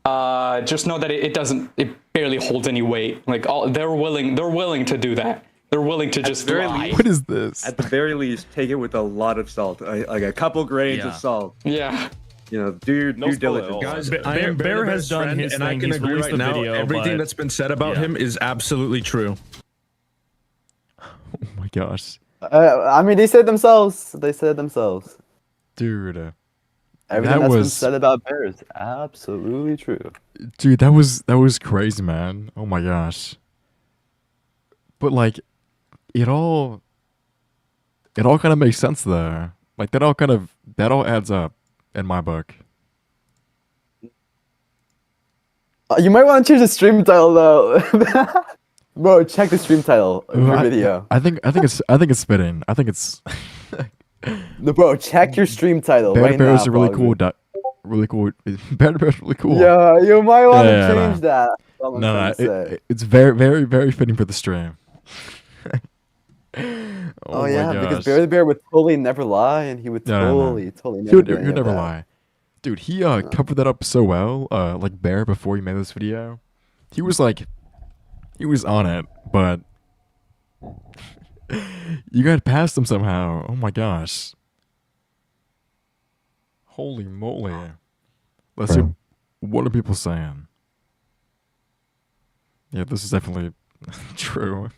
Just know that it barely holds any weight. Like they're willing to do that. They're willing to just lie. What is this? At the very least, take it with a lot of salt, like a couple grains of salt. Yeah. You know, do your due diligence. Guys, Bear has done his thing. And I can agree right now, everything that's been said about him is absolutely true. Oh my gosh. I mean, they said themselves. They said themselves. Dude. Everything that's been said about Bear is absolutely true. Dude, that was crazy, man. Oh my gosh. But like, it all kind of makes sense though. Like that all adds up in my book. You might want to change the stream title though. Bro, check the stream title of your video. I think it's fitting. I think it's No, bro, check your stream title. Bear is now, a really bro. cool Bear's really cool. Yeah, you might want to change that. No, it's very, very, very fitting for the stream. Oh yeah, because Bear would totally never lie, and he would totally never do any He'd of never that. lie. Dude, he covered that up so well. Like Bear before he made this video, he was on it, but you got past him somehow. Oh my gosh. Holy moly. Let's see. What are people saying? Yeah, this is definitely true.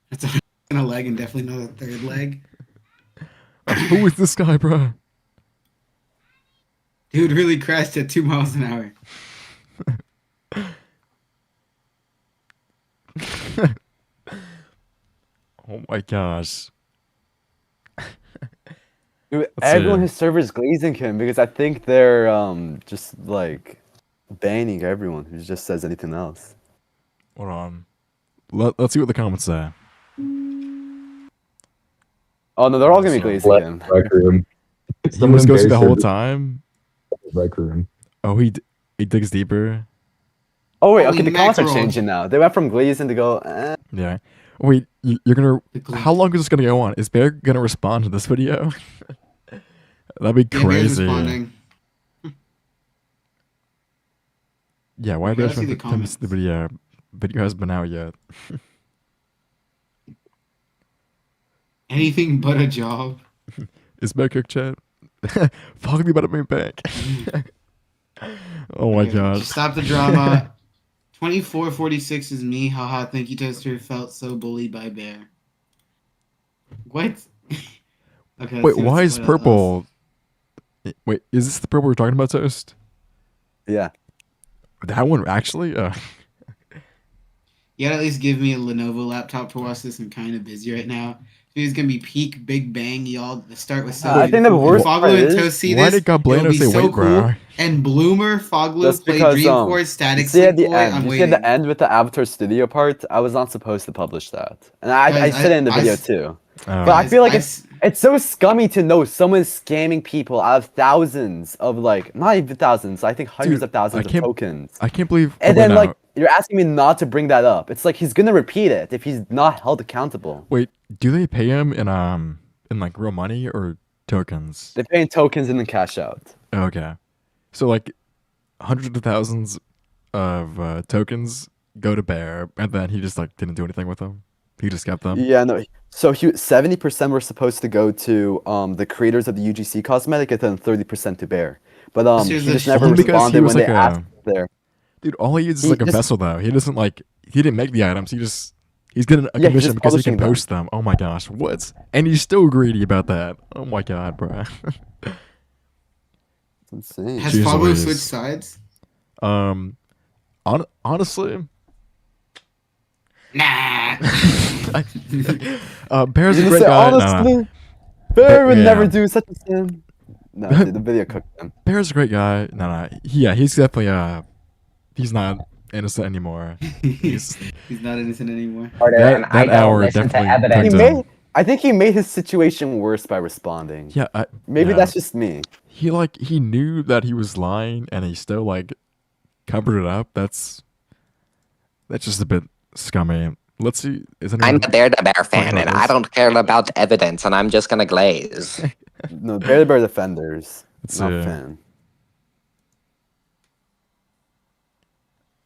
That's a leg and definitely not a third leg. Who is this guy, bro? Dude really crashed at 2 miles an hour. Oh my gosh. Dude, everyone his servers glazing him because I think they're just like banning everyone who just says anything else. Hold on. Let's see what the comments say. Oh no, they're all gonna be glazing him. Rec room. He was ghosting the whole time. Rec room. Oh, he digs deeper. Oh wait, Holy okay, the comments are mackerel. changing now. They went from glazing to go. Yeah. Wait, you're gonna. How long is this gonna go on? Is Bear gonna respond to this video? That'd be Yeah, Bear's crazy. responding. Yeah, why Okay, Bear let's see the comments the video? Video hasn't been out yet. Anything but a job. Is Bear cook chat? Fuck me, but I'm back. Oh my Okay, gosh. Stop the drama. 2446 is me. Haha, thank you, Toaster. Felt so bullied by Bear. What? Okay. Wait, why is purple? Wait, is this the purple we're talking about, Toast? Yeah. That one actually? You gotta at least give me a Lenovo laptop to watch this. I'm kind of busy right now. It's gonna be peak Big Bang, y'all. The start was so. I think the worst Foglu part and is- Toast see Why this. did Gablano it'll be say so wait, bro? cool. And Bloomer, Foglu Just play because Dreamforce Static you see at the Sync Boy. end, I'm you see at waiting. the end with the Avatar Studio part, I was not supposed to publish that, and I Guys, said it in the I video s- too. Oh. But I feel like it's so scummy to know someone's scamming people out of thousands of like not even thousands, I think hundreds Dude, of thousands I of can't- tokens. I can't believe. And wait, then no. like you're asking me not to bring that up. It's like he's gonna repeat it if he's not held accountable. Wait, do they pay him in like real money or tokens? They pay in tokens and then cash out. Okay, so like hundreds of thousands of tokens go to Bear, and then he just like didn't do anything with them. He just kept them. Yeah, no. So 70% were supposed to go to the creators of the UGC cosmetic, and then 30% to Bear. But he Seriously, just never only because responded he was when like they a- asked there. Dude, all he uses is He like a just- vessel though. He doesn't like. He didn't make the items. He's getting a Yeah, he's commission just because he can publishing them. post them. Oh my gosh, what? And he's still greedy about that. Oh my god, bro. It's insane. Has Jeez Foglu Louise. switched sides? Honestly, Nah. Bear's You a just great say, guy. No, no. honestly, Bear would Yeah. never do such a sin. No, dude, the video cooked him. Bear's a great guy. No. Yeah, he's definitely he's not innocent anymore. He's not innocent anymore. That hour definitely He cooked him. I think he made his situation worse by responding. Yeah, Maybe yeah. that's just me. He knew that he was lying and he still like covered it up. That's just a bit scummy. Let's see. Is I'm anyone a bear fan, about and I this? don't care about evidence, and I'm just gonna glaze. No, bear defenders. Let's Not see. fan.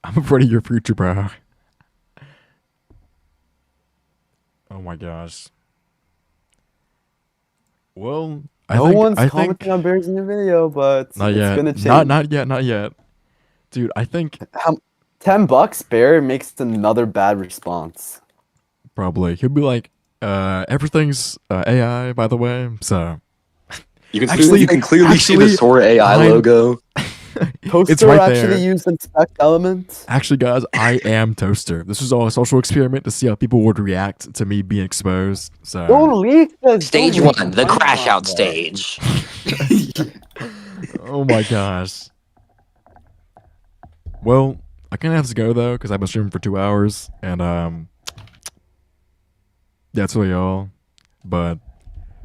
I'm afraid of your future, bro. Oh my gosh. Well, No one's I commenting think on bears in the video, but not it's yet. gonna change. Not yet. Dude, I think $10 bear makes another bad response. probably he'll be like, everything's AI, by the way. So You can clearly see the Sora AI logo. Toaster it's right actually there. used inspect elements. Actually, guys, I am Toaster. This is all a social experiment to see how people would react to me being exposed. So Don't leak this. Stage don't leak 1, the the crash Minecraft, out bro. stage. oh my gosh. Well, I kind of have to go though because I've been streaming for 2 hours, and that's really all. But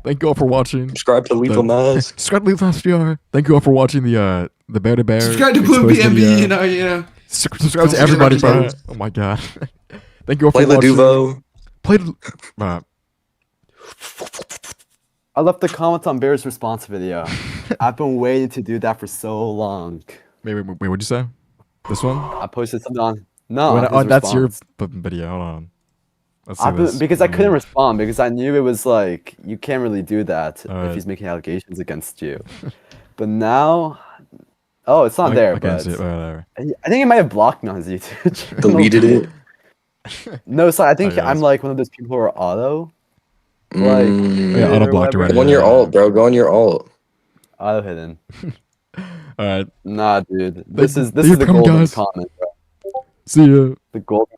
thank you all for watching. Subscribe to Lethal Mask. Subscribe to Lethal Mask PR. Thank you all for watching the bear to bear. Subscribe to Blue exposed BNB, video. you know. Subscribe to everybody, bro. Oh my god. Thank you all for Play watching. Laduvo. Play. I left a comment on Bear's response video. I've been waiting to do that for so long. Wait, what'd you say? This one? I posted something on. No, Wait, his that's your response. video. Hold on. Let's see this. Because I couldn't respond because I knew it was like you can't really do that Alright. if he's making allegations against you. But now, oh, it's not there. I can't But see it. Whatever. I think it might have blocked me on his YouTube channel. Deleted it. No, so I think Oh, yeah, I'm like one of those people who are auto. Like Yeah, auto blocked already. Go on your alt, bro. Go on your alt. auto hidden. Alright. Nah, dude. Thank This is you the for coming, golden guys. comment, bro. See ya. The golden